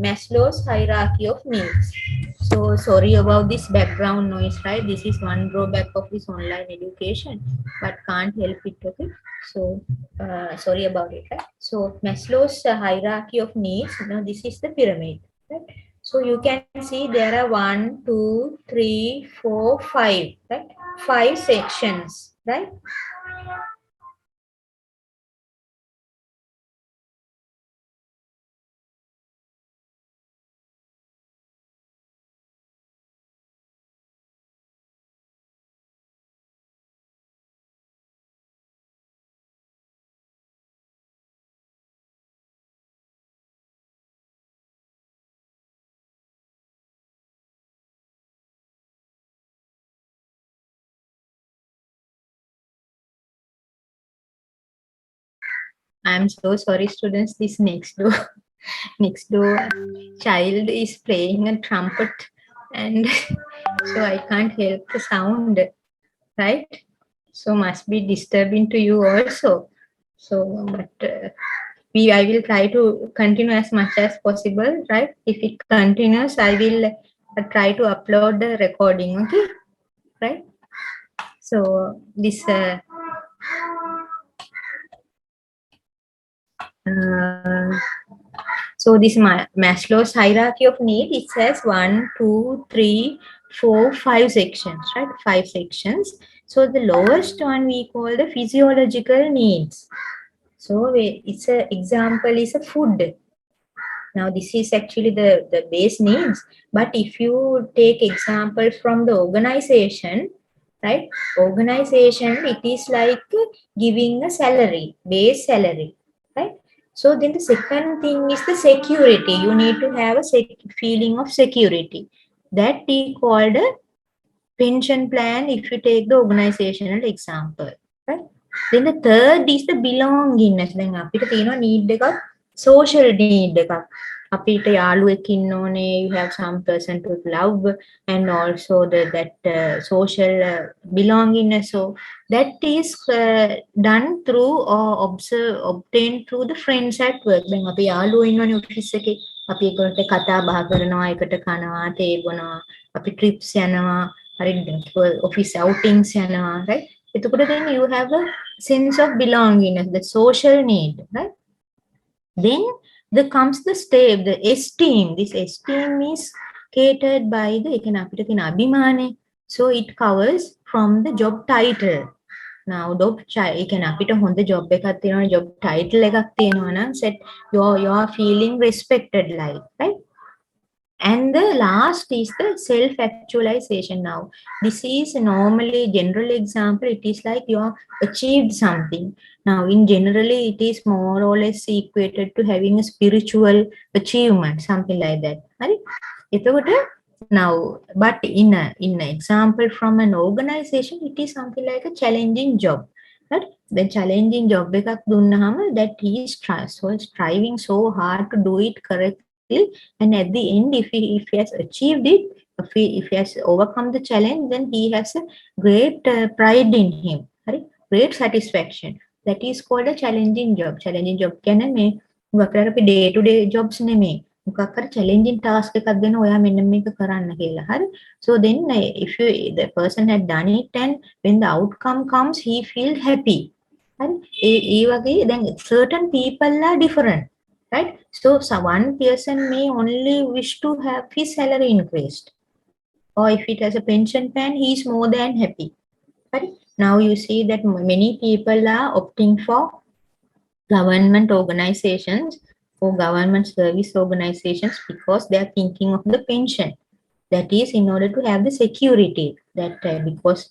Maslow's hierarchy of needs. So sorry about this background noise, right? This is one drawback of this online education, but can't help it, okay? So sorry about it, right? So Maslow's hierarchy of needs, now this is the pyramid, right? So you can see there are 1, 2, 3, 4, 5, right? 5 sections, right? I'm so sorry, students. This next door child is playing a trumpet, and so I can't help the sound, right? So must be disturbing to you also. So, but I will try to continue as much as possible, right? If it continues, I will try to upload the recording, okay? Right? So this. So this Maslow's hierarchy of need, it says 1, 2, 3, 4, 5 sections, right? 5 sections. So the lowest one we call the physiological needs. So it's a example is a food. Now this is actually the base needs. But if you take example from the organization, right? Organization, it is like giving a salary, base salary, right? So then the second thing is the security. You need to have a feeling of security. That we called a pension plan if you take the organizational example, right? Then the third is the belongingness. Then අපිට තියෙනවා need එකක්, social need එකක්. අපිට යාළුවෙක් ඉන්න ඕනේ, you have some person to love, and also that social belongingness. So that is done through or obtained through the friends at work. දැන් අපි යාළුවෝ ඉන්නවනේ office එකේ, අපි ඒකට කතා බහ කරනවා, එකට කනවා, තේ බොනවා, අපි trips යනවා, හරි office outings යනවා, right? එතකොට then you have a sense of belongingness, the social need, right? Then there comes the esteem. This esteem is catered by the abhimane. So it covers from the job title. Now job අපිට හොඳ job එකක් තියෙනවා, job title එකක් තියෙනවා නම් set you are feeling respected, like, right? And the last is the self-actualization. Now this is normally general example. It is like you have achieved something. Now in generally it is more or less equated to having a spiritual achievement, something like that, right? Now but in an example from an organization, it is something like a challenging job, right? The challenging job එකක් දුන්නාම that he is striving so hard to do it correctly, and at the end if he has achieved it, if he has overcome the challenge, then he has a great pride in him, right? Great satisfaction. That is called a challenging job. Challenging job කියන්නේ මේ මොකක්ද අපි day to day jobs නෙමෙයි, මොකක් හරි challenging task එකක් දෙන ඔයා මෙන්න මේක කරන්න කියලා, හරි? So then if the person had done it, and when the outcome comes, he feel happy, right? ඒ වගේ then certain people are different, right? So one person may only wish to have his salary increased, or if it has a pension plan, he is more than happy, right? Now you see that many people are opting for government organizations or government service organizations because they are thinking of the pension, That is in order to have the security that because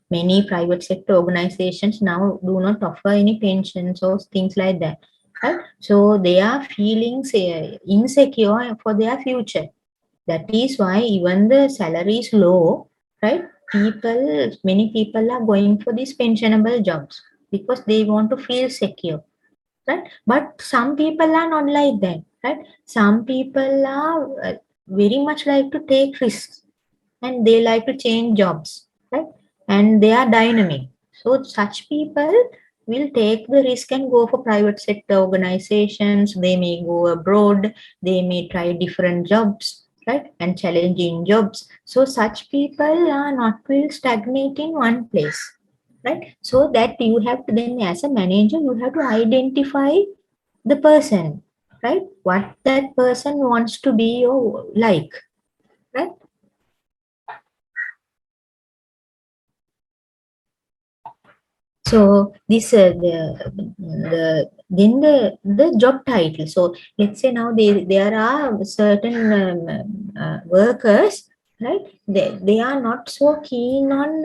many private sector organizations now do not offer any pensions or things like that, right? So they are feeling insecure for their future. That is why even the salary is low, right? Many people are going for these pensionable jobs because they want to feel secure, right? But some people are not like that, right? Some people are very much like to take risks and they like to change jobs, right? And they are dynamic. So such people will take the risk and go for private sector organizations. They may go abroad, they may try different jobs, right? And challenging jobs. So such people are not will stagnate in one place, right? So that you have to then, as a manager, you have to identify the person, right? What that person wants to be or like, right? So this the job title. So let's say now there are certain workers, right? They are not so keen on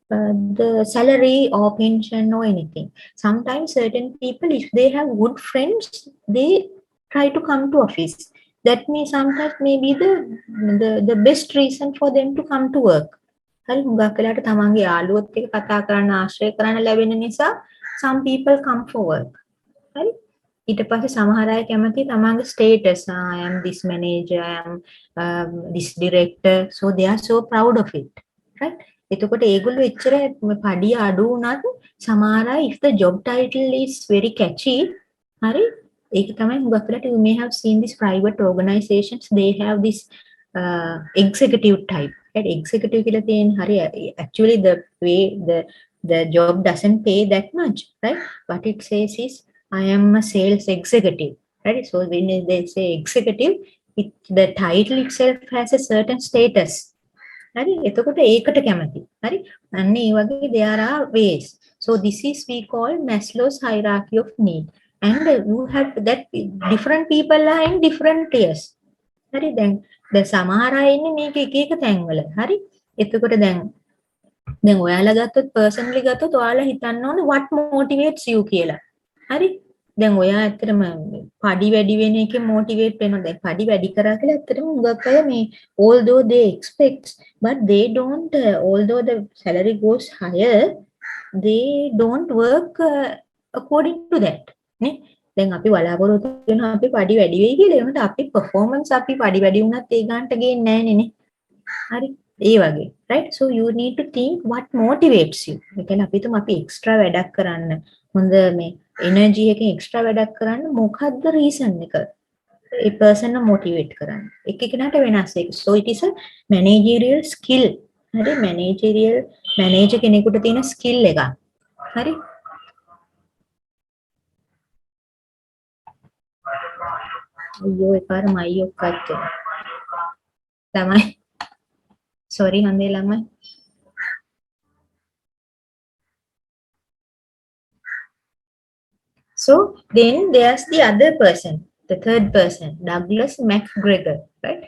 the salary or pension or anything. Sometimes certain people, if they have good friends, they try to come to office. That means sometimes maybe the best reason for them to come to work. හරි හුඟක් වෙලාවට තමන්ගේ යාළුවොත් එක්ක කතා කරන්න ආශ්‍රය කරන්න ලැබෙන නිසා some people come for work. හරි ඊට පස්සේ සමහර අය කැමති තමන්ගේ status I am this manager, I am this director, so they are so proud of it, right? එතකොට ඒගොල්ලෝ එච්චර පඩිය අඩු වුණත් සමහර අය if the job title is very catchy, හරි ඒක තමයි හුඟක් වෙලාවට you may have seen this private organizations, they have this executive type, right? Executive කියලා තියෙන හරි actually the way the job doesn't pay that much, right? What it says is I am a sales executive, right? So when they say executive, the title itself has a certain status. හරි එතකොට ඒකට කැමති. හරි අන්න ඒ වගේ there are ways. So this is we call Maslow's hierarchy of need, and you have that different people are in different tiers. හරි දැන් සමහර අය ඉන්නේ මේක එක එක තැන්වල. හරි එතකොට දැන් ඔයාලා ගත්තොත් personally ගත්තොත් ඔයාලා හිතන්න ඕනේ what motivates you කියලා. හරි දැන් ඔයා ඇත්තටම පඩි වැඩි වෙන එකේ motivate වෙනවා. දැන් පඩි වැඩි කරා කියලා ඇත්තටම හුඟක් අය මේ although they expect but they don't although the salary goes higher they don't work according to that නේ. දැන් අපි බලාපොරොත්තු වෙනවා අපි පඩි වැඩි වෙයි කියලා. ඒකට අපි performance අපි පඩි වැඩි වුණත් ඒ ගන්නට ගේන්නේ නැහැ නේ. හරි ඒ වගේ, right? So you need to think what motivates you. ඒ කියන්නේ අපි තුම අපි extra වැඩක් කරන්න හොඳ මේ energy එකෙන් extra වැඩක් කරන්න මොකක්ද reason එක? ඒ person motivate කරන්න. එක එකනට වෙනස් ඒක. So it is a managerial skill. හරි managerial manager කෙනෙකුට තියෙන skill එකක්. හරි අයියෝ එකපාර මයියෝ කට් ළමයි sorry හන්දේ ළමයි so then there's the other person, the third person, Douglas McGregor, right?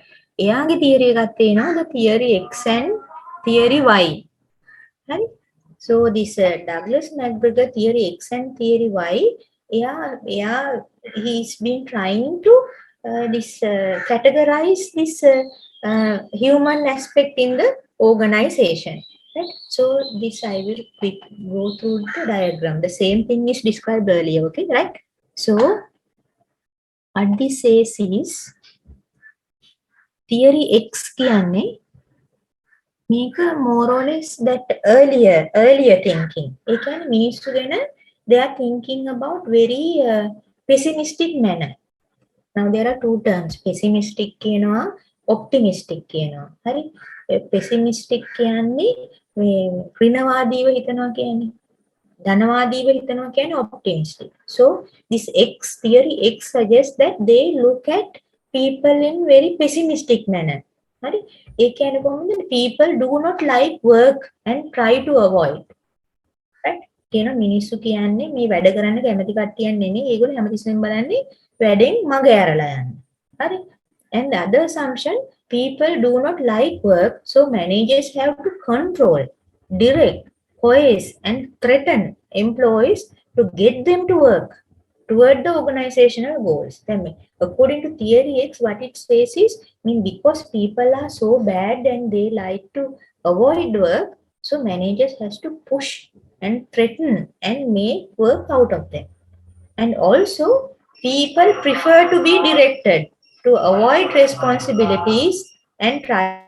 එයාගේ theory එකක් තියෙනවා the theory X and theory Y, right? So this Douglas McGregor theory X and theory Y, he's been trying to categorize this human aspect in the organization, right? So this I will quick go through the diagram. The same thing is described earlier, okay, right? So what this says is theory X කියන්නේ මේක more or less that earlier thinking. ඒ කියන්නේ මිනිස්සු ගැන they are thinking about very pessimistic manner. Now there are two terms, pessimistic කියනවා optimistic කියනවා. හරි pessimistic කියන්නේ මේ ඍණවාදීව හිතනවා කියන්නේ, ධනවාදීව හිතනවා කියන්නේ optimistic. So this X theory X suggests that they look at people in very pessimistic manner. හරි ඒ කියන්නේ කොහොමද? People do not like work and try to avoid, right? කියන මිනිස්සු කියන්නේ මේ වැඩ කරන්න කැමති කට්ටියක් නෙමෙයි. ඒගොල්ලෝ හැමතිස්සෙම බලන්නේ වැඩෙන් මග ඇරලා යන්න. හරි? And the other assumption, People do not like work, so managers have to control, direct, coerce, and threaten employees to get them to work toward the organizational goals. According to theory X, what it says is, because people are so bad and they like to avoid work, so managers has to push and threaten and make work out of them. And also, people prefer to be directed to avoid responsibilities and try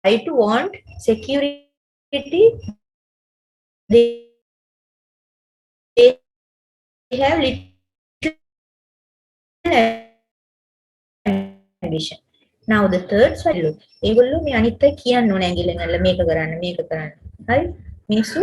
to want security. They have little ambition. Now the third side look. ඒගොල්ලෝ මේ අනිත් අය කියන්න ඕන ඇඟිල්ලෙන් අල්ල මේක කරන්න මේක කරන්න. හරි? මිනිස්සු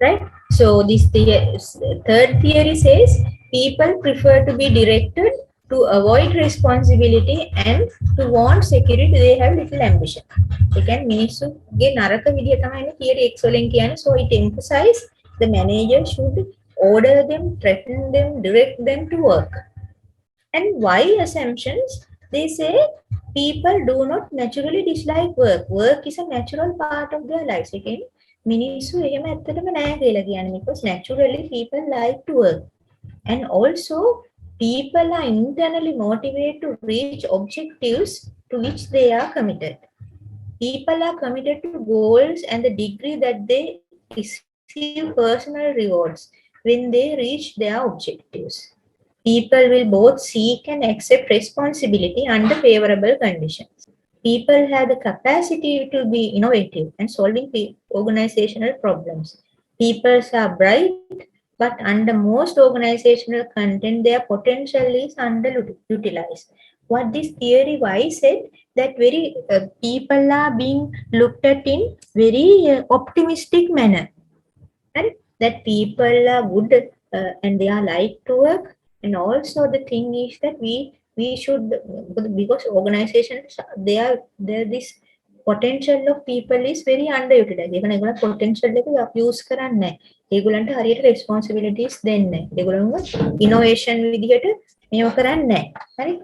right? So this third theory says people prefer to be directed to avoid responsibility and to want security. They have little ambition. They can මිනිස්සුගේ නරක විදිය තමයි මේ theory X වලින් කියන්නේ. So it emphasizes the manager should order them, threaten them, direct them to work. And why assumptions? They say people do not naturally dislike work. Work is a natural part of their lives. Again, මිනිස්සු එහෙම ඇත්තටම නෑ කියලා කියන්නේ because naturally people like to work. And also people are internally motivated to reach objectives to which they are committed. People are committed to goals and the degree that they receive personal rewards when they reach their objectives. People will both seek and accept responsibility under favorable conditions. People have the capacity to be innovative and solving organizational problems. People are bright, but under most organizational content, their potential is underutilized. What this theory why said that very people are being looked at in very optimistic manner, and that people are good and they are like to work. And also the thing is that we should, because organizations there this potential of people is very underutilized. ඒකන ඒගොල්ලෝ potential එක use කරන්නේ නැහැ. ඒගොල්ලන්ට හරියට responsibilities දෙන්නේ නැහැ. ඒගොල්ලෝ innovation විදිහට මේව කරන්නේ නැහැ. හරි?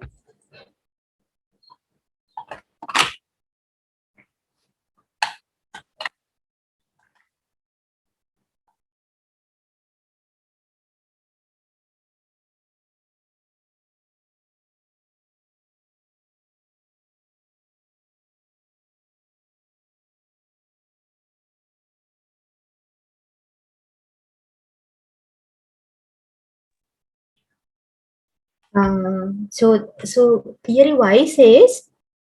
So theory Y says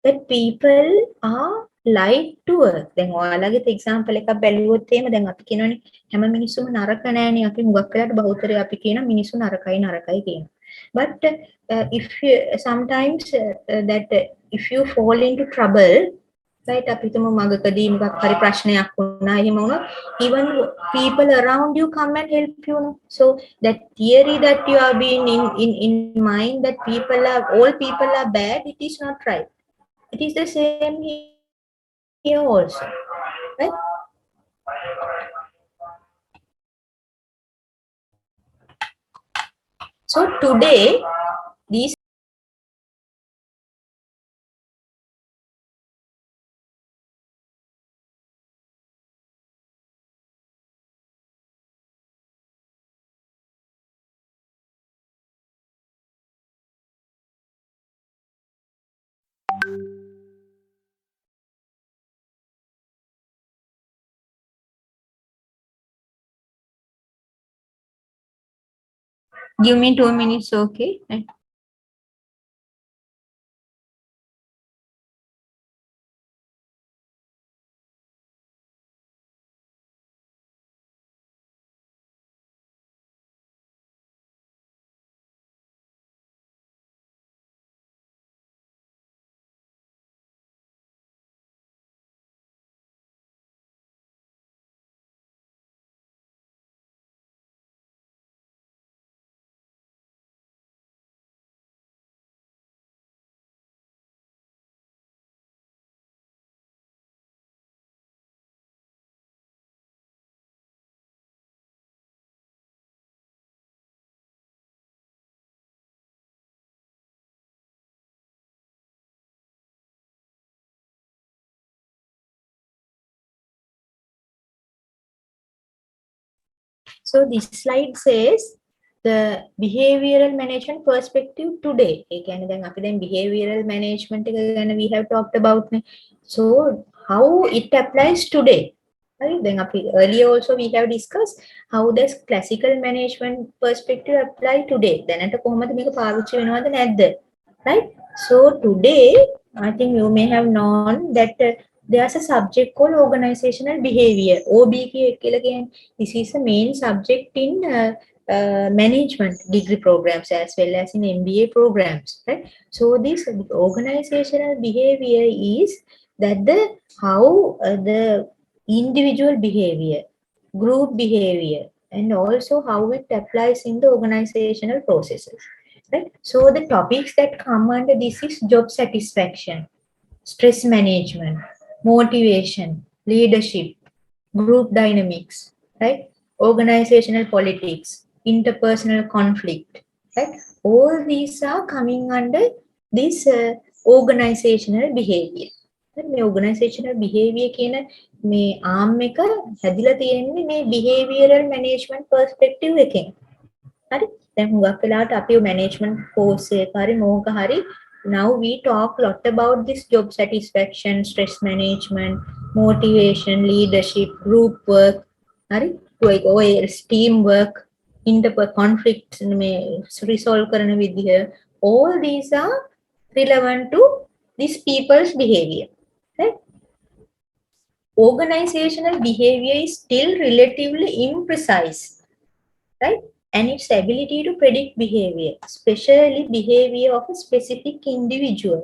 that people are like to work. දැන් ඔයාලගේ example එකක් බැලුවොත් එහෙම දැන් අපි කියනවනේ හැම මිනිස්සුම නරක නෑනේ. අපි හුඟක් වෙලාවට බහුතරය අපි කියන මිනිස්සු නරකයි නරකයි කියන. But if you, sometimes that if you fall into trouble, right, අපි හිතමු මගකදී මොකක් හරි ප්‍රශ්නයක් වුණා එහෙම වුණොත් even people around you come and help you. So that theory that you are being in mind that people are all people are bad, it is not right. It is the same here also, right? So today these give me 2 minutes, okay? So this slide says the behavioral management perspective today. ඒ කියන්නේ දැන් අපි දැන් behavioral management එක ගැන we have talked about නේ. So how it applies today. Right? Then earlier also we have discussed how does classical management perspective apply today. දැනට කොහොමද මේක පාවිච්චි වෙනවද නැද්ද? Right? So today I think you may have known that there's a subject called organizational behavior. OB කියලා කියන්නේ. This is the main subject in management degree programs as well as in MBA programs. Right? So this organizational behavior is that how the individual behavior, group behavior, and also how it applies in the organizational processes. Right? So the topics that come under this is job satisfaction, stress management, motivation, leadership, group dynamics, right? Organizational politics, interpersonal conflict, right? All these are coming under this organizational behavior. මේ organizational behavior කියන මේ arm එක හැදිලා තියෙන්නේ මේ behavioral management perspective එකෙන්. හරි? දැන් හුඟක් වෙලාවට අපි management course එක හරි මොකක් හරි now we talk a lot about this job satisfaction, stress management, motivation, leadership, group work, හරි? ඔය team work, interpersonal conflicts මේ resolve කරන විදිහ, all these are relevant to these people's behavior. Right? Organizational behavior is still relatively imprecise, right? And its ability to predict behavior, especially behavior of a specific individual.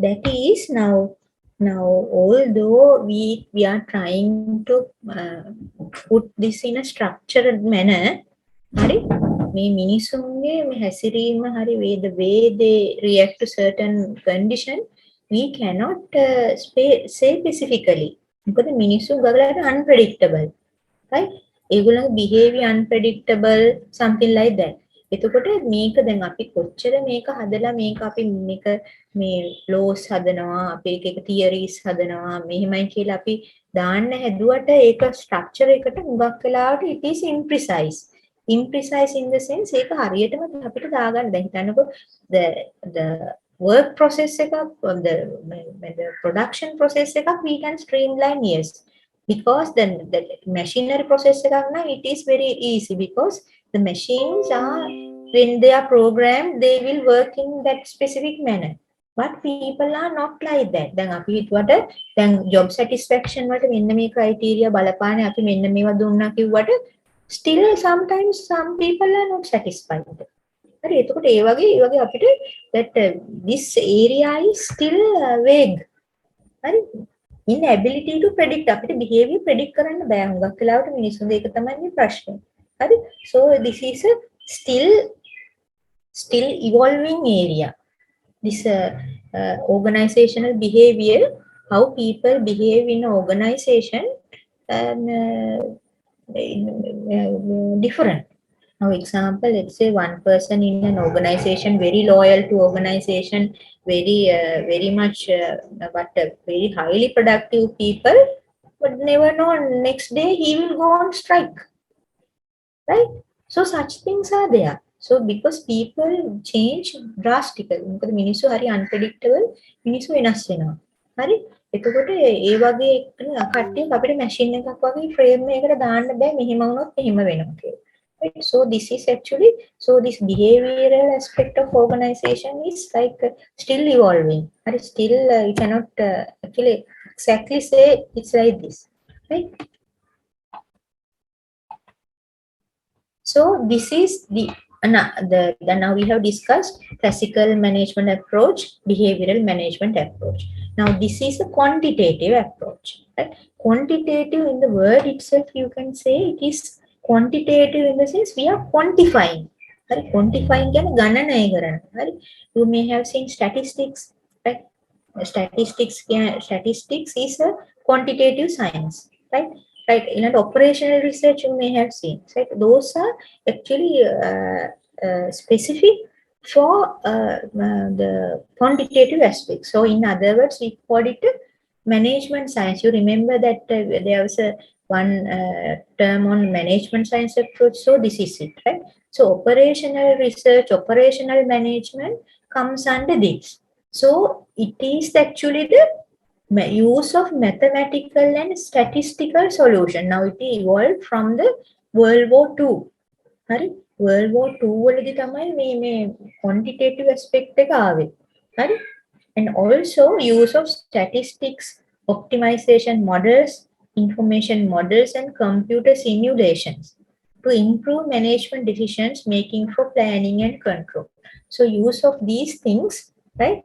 That is now although we are trying to put this in a structured manner, hari මේ මිනිසුන්ගේ මේ හැසිරීම hari the way they react to certain condition, we cannot say specifically. මොකද මිනිස්සු ගලට unpredictable, right? ඒගොල්ලන්ගේ behavior unpredictable, something like that. එතකොට මේක දැන් අපි කොච්චර මේක හදලා මේක අපි මේක මේ laws හදනවා, අපි එක theories හදනවා, මෙහෙමයි කියලා අපි දාන්න හැදුවට ඒක structure එකට හුඟක් වෙලාවට it is imprecise. Imprecise in the sense ඒක හරියටම අපිට දාගන්න දැන් හිතන්නකෝ the work process එකක්, the production process එකක් we can streamline, yes. Because then the machinery process it is very easy because the machines are, when they are programmed, they will work in that specific manner. But people are not like that. Then අපි හිතුවට දැන් job satisfaction වලට මෙන්න මේ criteria බලපානේ අපි මෙන්න මේවා දුන්නා කිව්වට still sometimes some people are not satisfied. හරි එතකොට ඒ වගේ අපිට that this area is still vague. හරි inability to predict, අපිට behavior predict කරන්න බෑ හුඟක් වෙලාවට මිනිස්සුන්ගේ ඒක තමයි මේ ප්‍රශ්නේ. හරි so this is a still evolving area, this organizational behavior, how people behave in an organization different. Now example, let's say one person in an organization very loyal to organization, very much very highly productive people, but never know next day he will go on strike, right? So such things are there. So because people change drastically, මොකද මිනිස්සු හරි unpredictable, මිනිස්සු වෙනස් වෙනවා. හරි එතකොට ඒ වගේ කට්ටිය අපිට මැෂින් එකක් වගේ ෆ්‍රේම් එකකට දාන්න බෑ මෙහෙම වුණොත් එහෙම වෙනවා කියලා. Right? So this is actually, so this behavioral aspect of organization is like still evolving. Or still you cannot actually exactly say it's like this, right? So this is the now we have discussed classical management approach, behavioral management approach. Now this is a quantitative approach. Right? Quantitative in the word itself, you can say it is quantitative in the sense we are quantifying. Right? Quantifying කියන්නේ ගණනය කරන. Right? You may have seen statistics. Right? Statistics is a quantitative science. Right? Right? In an operational research, you may have seen. Right? Those are actually specific for the quantitative aspects. So in other words, we call it management science. You remember that there was one term on management science approach. So this is it, right? So operational research, operational management comes under this. So it is actually the use of mathematical and statistical solution. Now it evolved from the World War II. හරි World War II වලදී තමයි මේ quantitative aspect එක ආවේ. හරි and also use of statistics, optimization models, information models and computer simulations to improve management decisions making for planning and control. So use of these things, right?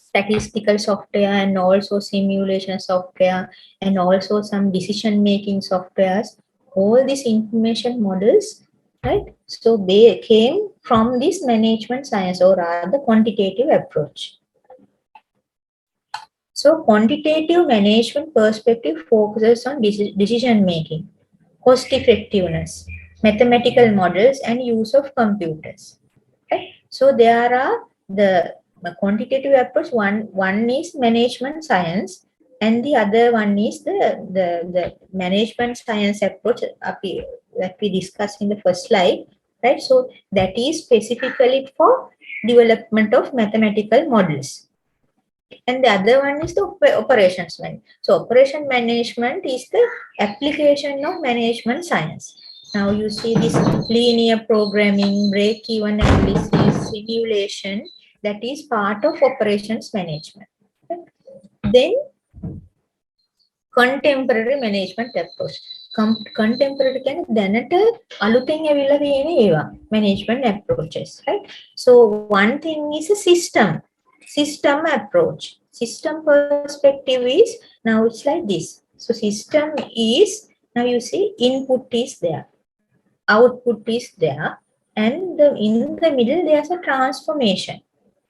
Statistical software and also simulation software and also some decision making softwares, all these information models, right? So they came from this management science or rather quantitative approach. So quantitative management perspective focuses on decision making, cost effectiveness, mathematical models and use of computers, right? So there are the quantitative approach, one is management science and the other one is the management science approach that we discussed in the first slide, right? So that is specifically for development of mathematical models. And the other one is the operations management. So operation management is the application of management science. Now you see this linear programming, break-even analysis, simulation, that is part of operations management. Then contemporary management approach. Contemporary can දැනට අලුතෙන් ඇවිල්ලා තියෙන ඒවා management approaches, right? So one thing is a system approach. System perspective is now it's like this. So system is, now you see input is there, output is there, and in the middle there's a transformation,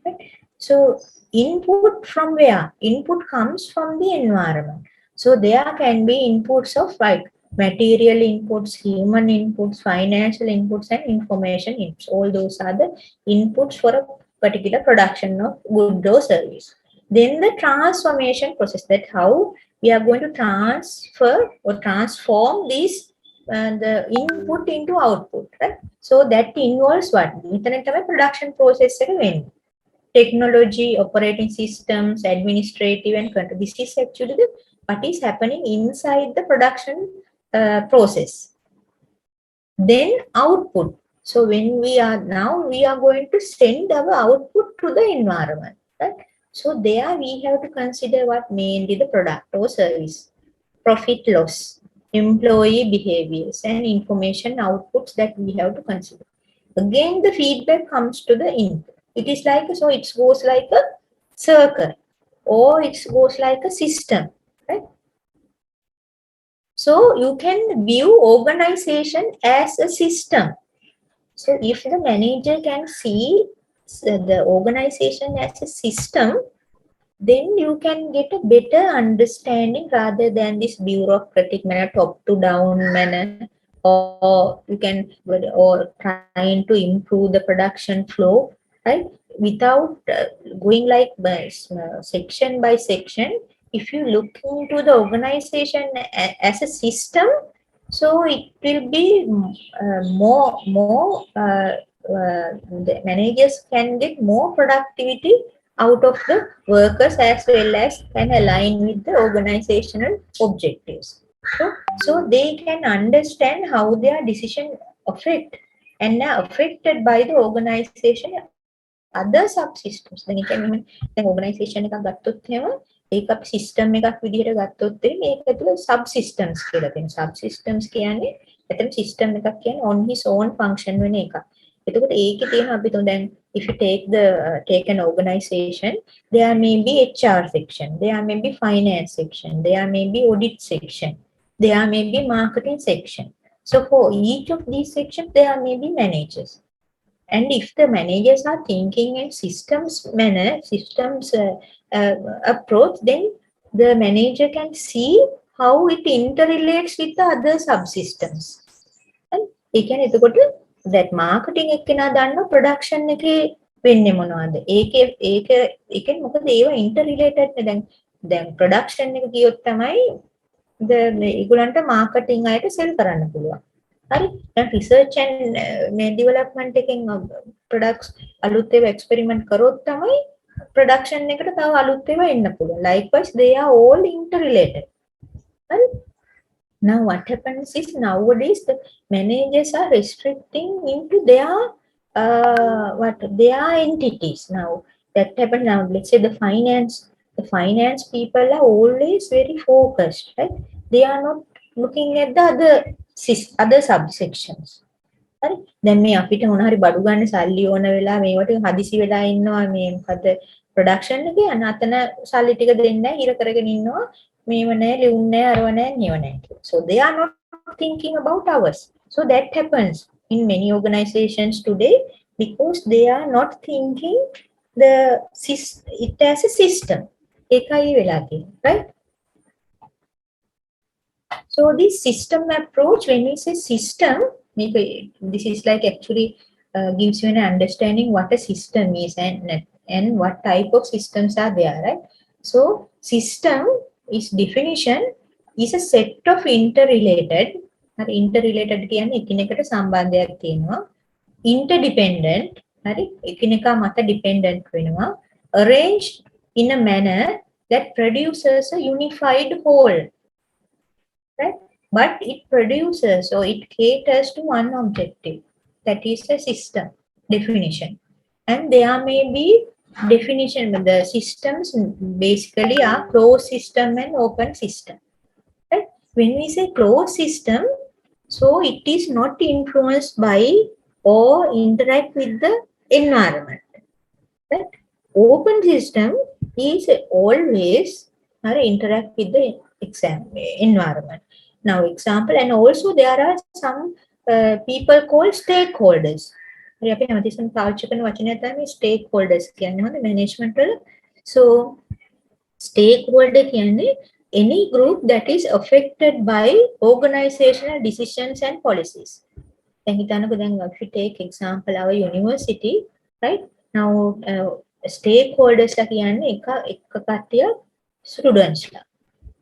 right? So input from where? Input comes from the environment. So there can be inputs of like material inputs, human inputs, financial inputs and information inputs. All those are the inputs for a particular production of good or service. Then the transformation process, that how we are going to transfer or transform these the input into output, right? So that involves what? Production process එක වෙන්නේ. Technology, operating systems, administrative and control. This is actually what is happening inside the production process. Then output. So when we are going to send our output to the environment, right? So there we have to consider what mainly the product or service, profit loss, employee behaviors and information outputs that we have to consider. Again, the feedback comes to the input. It is like, so it goes like a circle or it goes like a system, right? So you can view organization as a system. So if the manager can see the organization as a system, then you can get a better understanding rather than this bureaucratic manner, top to down manner, or you can, or trying to improve the production flow, right? Without going like section by section. If you look into the organization as a system, so it will be the managers can get more productivity out of the workers as well as can align with the organizational objectives. So they can understand how their decision affect and are affected by the organization other subsystems. Then you can the organization එකක් ගත්තොත් එහෙම ඒක අපි system එකක් විදිහට ගත්තොත් මේක ඇතුළේ subsystems කියලා තියෙනවා. Subsystems කියන්නේ එතන system එකක් කියන්නේ on his own function වෙන එකක්. එතකොට ඒකේ තියෙන අපි දැන් if you take an organization, there may be HR section, there may be finance section, there may be audit section, there may be marketing section. So for each of these sections, there may be managers. And if the managers are thinking in systems approach, then the manager can see how it interrelates with the other subsystems. And he can that marketing එක්කෙනා දන්න production එකේ වෙන්නේ මොනවද? ඒකෙන් මොකද ඒවා interrelated නේ. දැන් production එක කියොත් තමයි ඒගොල්ලන්ට marketing අයට sell කරන්න පුළුවන්. හරි. දැන් research and මේ development එකෙන් products අලුත් ඒවා experiment කරොත් තමයි production එකට තව අලුත් ඒවා එන්න පුළුවන්. Likewise they are all interrelated. Right? Now what happens is nowadays the managers are restricting into their their entities. Now that happens now. Let's say the finance people are always very focused, right? They are not looking at the other subsections. හරි දැන් මේ අපිට මොන හරි බඩු ගන්න සල්ලි ඕන වෙලා මේවට හදිසි වෙලා ඉන්නවා මේ මොකද ප්‍රොඩක්ෂන් එකේ අනතන සල්ලි ටික දෙන්නේ නැහැ ඉර කරගෙන ඉන්නවා මේව නැහැ ලියුන්නේ නැහැ අරව නැහැ නියව නැහැ so they are not thinking about ours so that happens in many organizations today because they are not thinking it as a system ඒකයි වෙලා තියෙන්නේ right so this system approach when we say system this is like actually gives you an understanding what a system is and what type of systems are there, right? So system is definition is a set of interrelated කියන්නේ එකිනෙකට සම්බන්ධයක් තියෙනවා interdependent හරි එකිනෙකා මත dependent වෙනවා arranged in a manner that produces a unified whole, right? But it produces or it caters to one objective, that is a system definition. And there may be definition, but the systems basically are closed system and open system. Right? When we say closed system, so it is not influenced by or interact with the environment. Right? Open system is always interact with the environment. Now example and also there are some people called stakeholders. හරි අපි හැමතිස්සෙම පාවිච්චි කරන වචනය තමයි stakeholders කියන්නේ හොඳ management වල. So stakeholder කියන්නේ any group that is affected by organizational decisions and policies. දැන් හිතන්නකෝ දැන් if you take example our university, right? Now stakeholders ලා කියන්නේ එක කට්ටිය students ලා.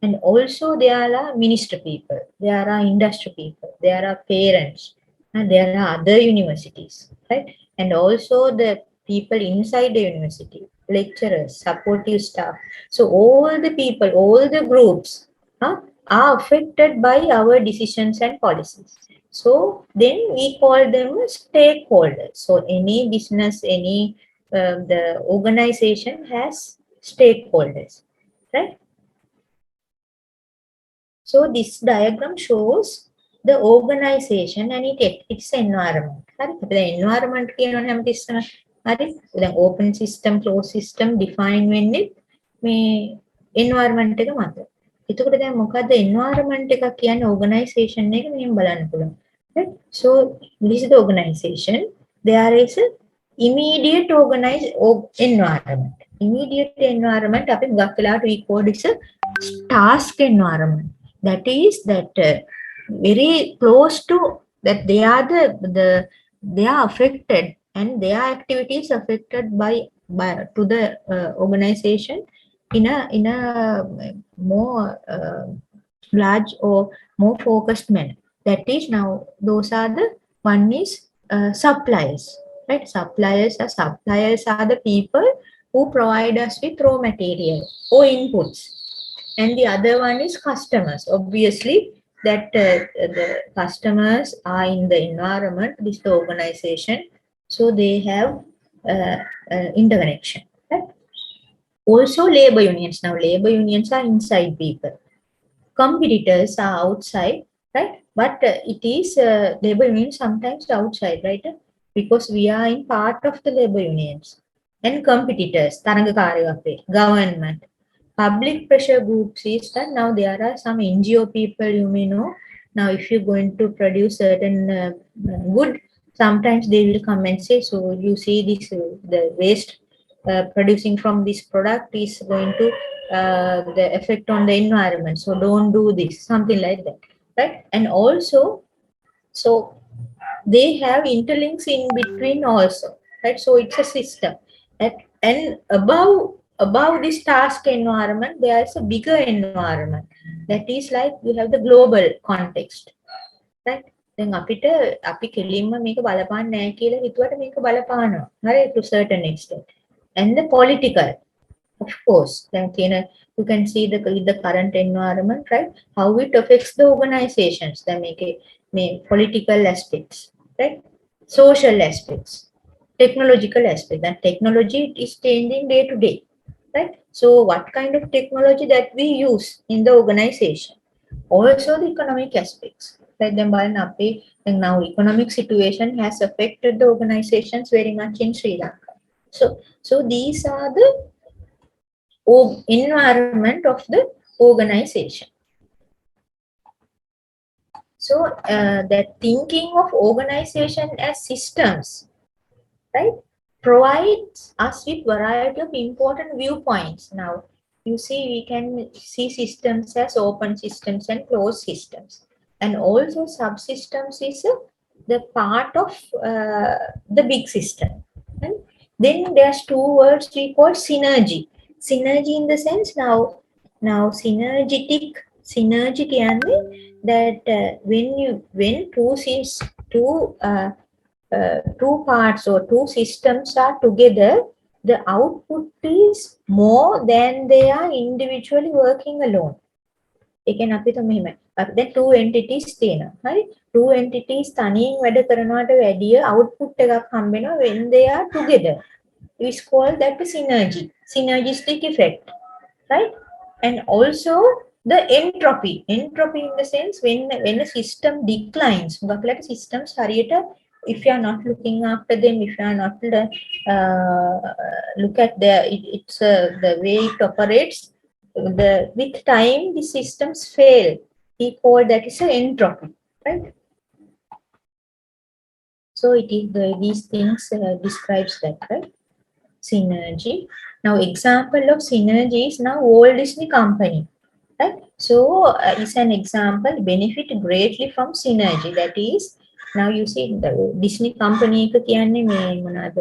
And also there are minister people, there are industry people, there are parents, and there are other universities, right? And also the people inside the university, lecturers, supportive staff. So all the people, all the groups are affected by our decisions and policies. So then we call them stakeholders. So any business, the organization has stakeholders, right? So this diagram shows the organization and its environment. හරි අපි දැන් environment කියනවනේ හැමතිස්සම. හරි දැන් open system closed system define වෙන්නේ මේ environment එක මත. එතකොට දැන් මොකද්ද environment එකක් කියන්නේ organization එක මෙහෙම බලන්න පුළුවන්. Right? So this is the organization. There is a immediate environment. Immediate environment අපි ගොඩක් වෙලාවට we call this a task environment. That is that very close to that they are they are affected and their activities affected by to the organization in a more large or more focused manner. That is now those are the one is suppliers, right? Suppliers are the people who provide us with raw material or inputs. And the other one is customers. Obviously, that the customers are in the environment, this is the organization, so they have interconnection. Right? Also, labor unions. Now, labor unions are inside people. Competitors are outside, right? But it is labor unions sometimes outside, right? Because we are in part of the labor unions. And competitors, government. Public pressure groups is that now there are some NGO people you may know. Now if you're going to produce certain good, sometimes they will come and say, so you see this the waste producing from this product is going to the effect on the environment. So don't do this, something like that, right? And also, so they have interlinks in between also, right? So it's a system. And above above this task environment, there is a bigger environment. That is like you have the global context, right? දැන් අපිට අපි කෙලින්ම මේක බලපාන්නේ නැහැ කියලා හිතුවට මේක බලපානවා. හරි, to certain extent. And the political, of course. දැන් තියෙන you can see the current environment, right? How it affects the organizations. දැන් මේකේ මේ political aspects, right? Social aspects, technological aspects. That technology is changing day to day, right? So what kind of technology that we use in the organization? Also the economic aspects. Like then now economic situation has affected the organizations very much in Sri Lanka. So these are the environment of the organization. So that thinking of organization as systems, right, provides us with variety of important viewpoints. Now you see, we can see systems as open systems and closed systems, and also subsystems is the part of the big system. And then there's two words we call synergy. Synergy in the sense now synergy කියන්නේ that when two parts or two systems are together, the output is more than they are individually working alone. Again, then two entities තියෙනවා. හරි? Two entities තනියෙන් වැඩ කරනවට වැඩිය output එකක් හම්බ වෙනවා when they are together. It's called that synergy, synergistic effect, right? And also the entropy in the sense when a system declines, like systems හරියට if you are not looking after them, if you are not look at the way it operates, with time the systems fail. We call that is an entropy, right? So it is these things describes that, right? Synergy. Now example of synergy is now Walt Disney Company, right? So is an example, benefit greatly from synergy. That is, now you see the Disney company එක කියන්නේ මේ මොනවාද,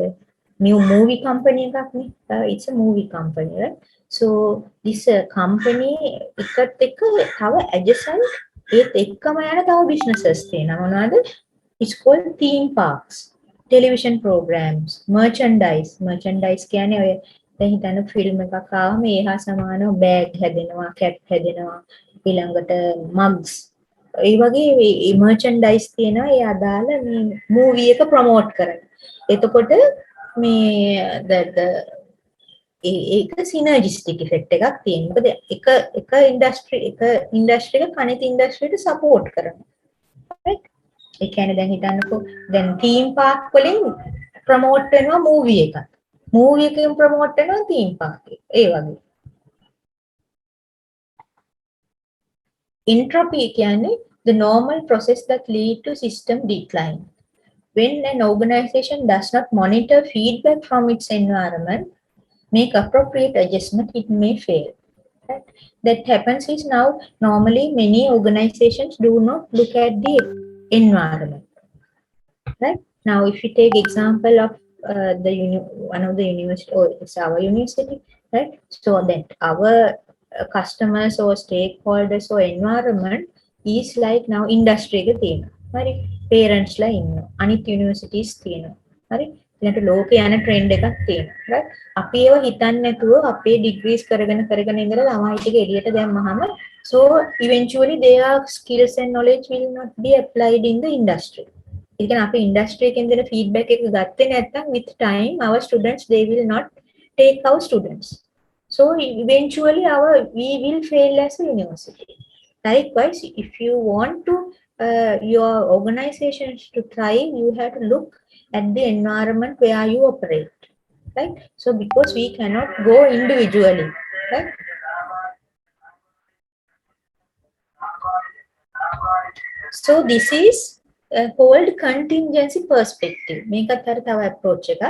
new movie company එකක් නේ. It's a movie company, right? So this company එකත් එක්ක තව adjacent ඒත් එක්කම යන තව businesses තියෙනවා. මොනවාද? It's called theme parks, television programs, merchandise කියන්නේ ඔය දැන් හිතන්න ෆිල්ම් එකක් ආවම ඒ හා සමානව බෑග් හැදෙනවා, කැප් හැදෙනවා, ඊළඟට mugs, ඒ වගේ merchandise තියෙනවා ඒ අදාළ මේ movie එක promote කරන. එතකොට මේ ඒක synergistic effect එකක් තියෙනවා. මොකද එක industry එක අනිත් industry ට support කරනවා. right? ඒ කියන්නේ දැන් හිතන්නකෝ දැන් theme park වලින් promote වෙනවා movie එකක්. movie එකෙන් promote වෙනවා theme park එක. ඒ වගේ. Entropy කියන්නේ the normal process that lead to system decline. When an organization does not monitor feedback from its environment, make appropriate adjustment, it may fail. Right? That happens is now normally many organizations do not look at the environment. Right? Now if you take example of one of the university, or it's our university, right? So that our customers or stakeholders or environment is like now industry එක තියෙනවා. හරි? parents ලා ඉන්නවා. අනිත් universities තියෙනවා. හරි? ඊළඟට ලෝකේ යන trend එකක් තියෙනවා. right? අපි ඒව හිතන්නේ නැතුව අපේ degrees කරගෙන ඉඳලා ළමයි ටික එළියට දැම්මහම so eventually their skills and knowledge will not be applied in the industry. ඒ කියන්නේ අපි industry එකෙන් දෙන feedback එක ගත්තේ නැත්නම් with time our students they will not take our students. So eventually we will fail as a university. Likewise, if you want to your organizations to thrive, you have to look at the environment where you operate, right? So because we cannot go individually, right? So this is called contingency perspective. මේකත් හරි තව approach එකක්,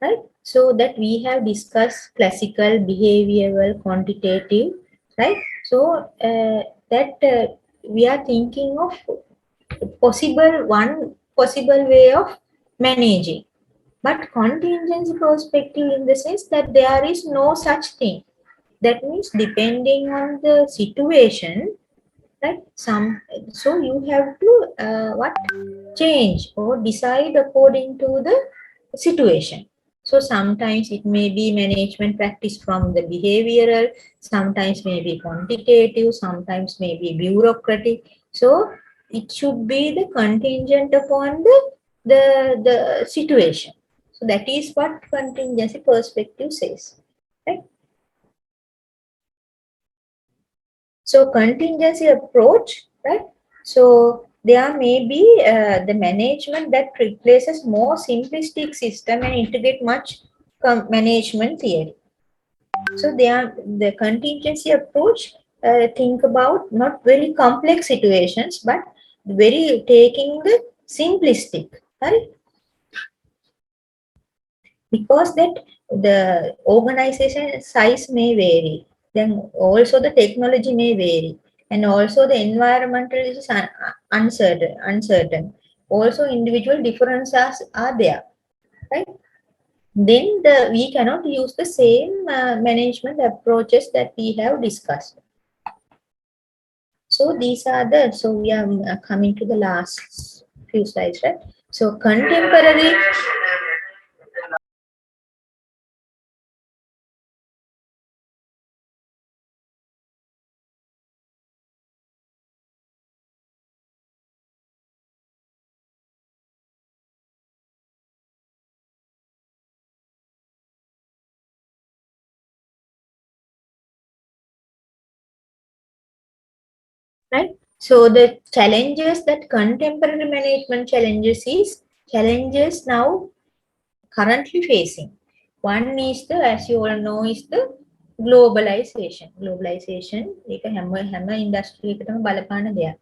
right? So that we have discussed classical, behavioral, quantitative, right? So that we are thinking of one possible way of managing, But contingency perspective in the sense that there is no such thing. That means depending on the situation, right? So you have to what change or decide according to the situation. So sometimes it may be management practice from the behavioral, sometimes maybe quantitative, sometimes maybe bureaucratic. So it should be the contingent upon the situation. So that is what contingency perspective says. Right? So contingency approach, right? So there may be the management that replaces more simplistic system and integrate much management theory. So the contingency approach think about not very complex situations, but very taking the simplistic, right? Because that the organization size may vary, then also the technology may vary, and also the environmental is uncertain, also individual differences are there, right? Then we cannot use the same management approaches that we have discussed. So these are so we are coming to the last few slides, right? So contemporary. Right? So the challenges that contemporary management challenges now currently facing. One is as you all know, is the globalization. Globalization, ඒක හැම industry එකටම බලපාන දෙයක්.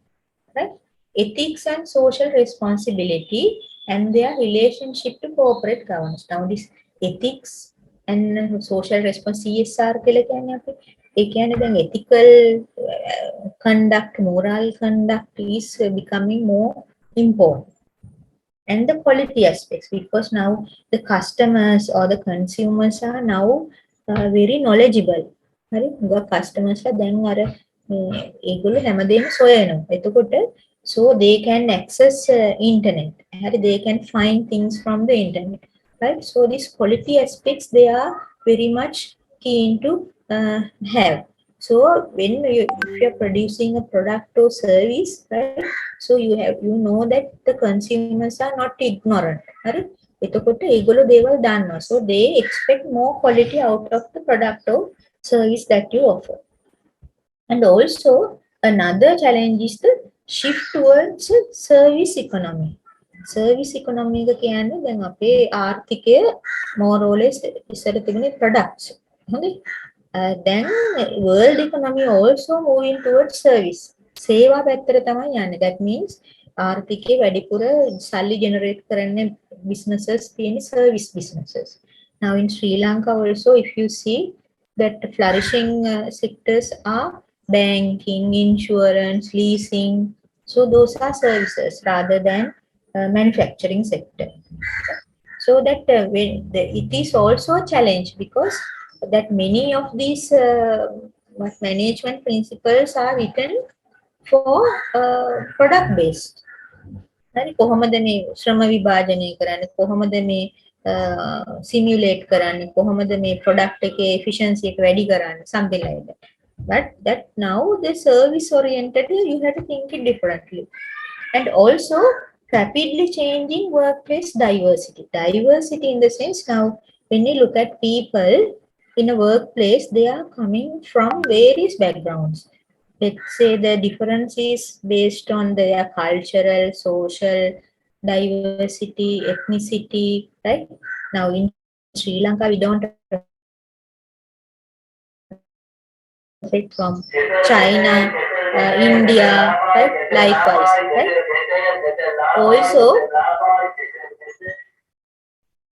Right? Ethics and social responsibility and their relationship to corporate governance. Now this ethics and social responsibility CSR කියලා කියන්නේ අපි ඒ කියන්නේ දැන් ethical conduct, moral conduct is becoming more important. And the quality aspects, because now the customers or the consumers are now very knowledgeable. හරි ගොඩක් customers දැන් අර ඒගොල්ලෝ හැමදේම සොයනවා. එතකොට so they can access internet. හරි they can find things from the internet. Right? So these quality aspects they are very much keen to have. So when if you're producing a product or service, right? So you know that the consumers are not ignorant. Right? එතකොට ඒගොල්ලෝ දේවල් දන්නවා. So they expect more quality out of the product or service that you offer. And also another challenge is the shift towards service economy. Service economy එක කියන්නේ දැන් අපේ ආර්ථිකය more or less ඉස්සර තිබුණේ products. හරි? Then world economy also moving towards service. සේවා පැත්තට තමයි යන්නේ. That means ආර්ථිකේ වැඩිපුර සල්ලි generate කරන්නේ businesses තියෙන service businesses. Now in Sri Lanka also, if you see that flourishing sectors are banking, insurance, leasing. So those are services rather than manufacturing sector. So that it is also a challenge because that many of these management principles are written for product based. හරි කොහොමද මේ ශ්‍රම විභාජනය කරන්නේ කොහොමද මේ simulate කරන්නේ කොහොමද මේ product එකේ efficiency එක වැඩි කරන්නේ something like that. But that now the service oriented you have to think it differently. And also rapidly changing workplace diversity. Diversity in the sense now when you look at people in a workplace, they are coming from various backgrounds. Let's say the difference is based on their cultural, social diversity, ethnicity, right? Now in Sri Lanka, we don't affect from China, India, right? Likewise, right?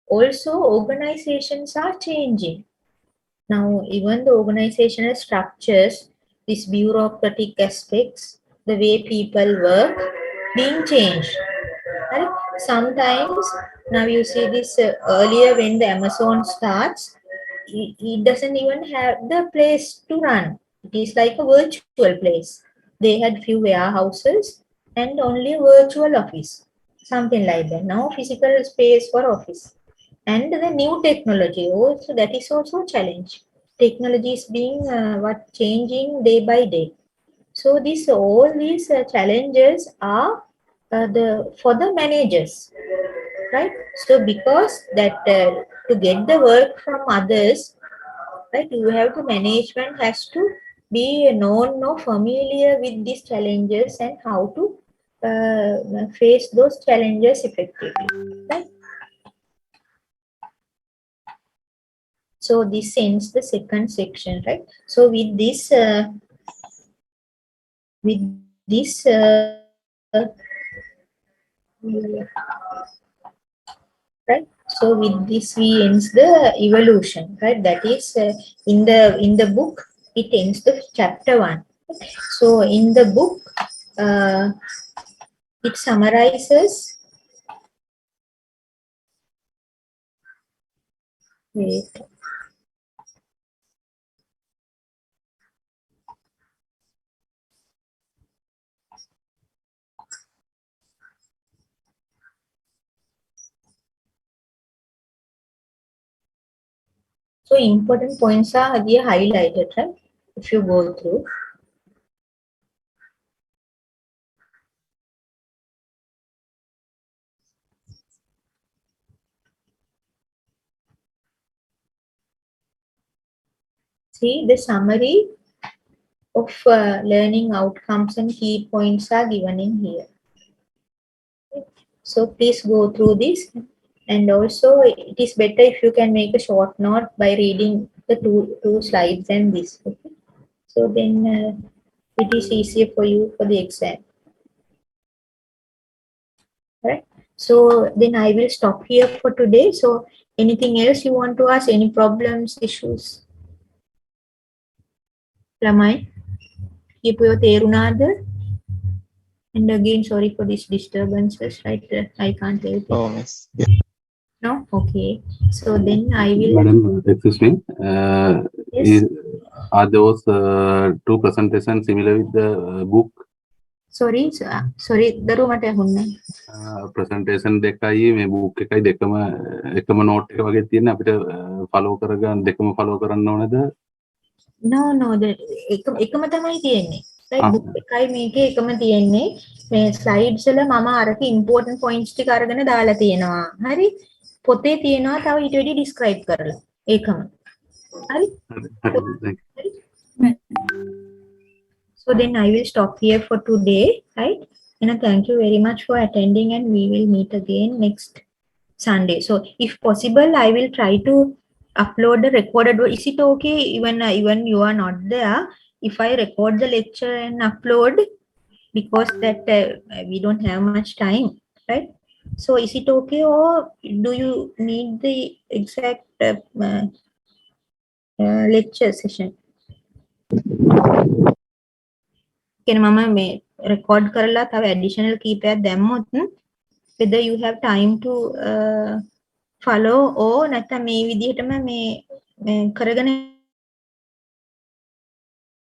Also organizations are changing. Now, even the organizational structures, these bureaucratic aspects, the way people work, being changed. Right? Sometimes Now you see this earlier when the Amazon starts, it doesn't even have the place to run. It is like a virtual place. They had few warehouses and only a virtual office, something like that. Now physical space for office. And the new technology also, that is also a challenge. Technology is being changing day by day. So this all these challenges are the for the managers, right? So because that to get the work from others, right, you have to management has to be known or familiar with these challenges and how to face those challenges effectively, right? So this ends the second section, right? So with this right, so with this we ends the evolution, right? That is in the book it ends the chapter 1. So in the book it summarizes, wait, so important points are here highlighted, right? If you go through, see the summary of learning outcomes and key points are given in here. So please go through this, and also it is better if you can make a short note by reading the two slides and this. Okay? So then it is easier for you for the exam. Right? So then I will stop here for today. So anything else you want to ask? Any problems, issues? Lamai, Kipuyo Terunada? And again, sorry for these disturbances, right? I can't help it. Oh, miss. No? Okay. So then I will. Madam, excuse me. Yes. Are those two presentations similar with the book? Sorry, sorry. Daru mata hunna. Presentation දෙකයි මේ book එකයි දෙකම එකම note එක වගේ තියෙන අපිට follow කරගන්න දෙකම ෆලෝ කරන්න ඕනද? No, එකම තමයි තියෙන්නේ. Right, book එකයි මේකේ එකම තියෙන්නේ. මේ slides වල මම අරක important points ටික අරගෙන දාලා තියෙනවා. හරි? පොතේ තියෙනවා තව ඊට වැඩි describe කරලා. ඒකම. හරි? So then I will stop here for today, right? And thank you very much for attending, and we will meet again next Sunday. So if possible, I will try to upload the recorded. Is it okay even you are not there? If I record the lecture and upload, because that we don't have much time, right? So is it okay, or do you need the exact lecture session? Can mama may record කරලා තව additional කීපයක් දැම්මොත් whether you have time to follow or නැත්නම් මේ විදිහටම මේ කරගෙන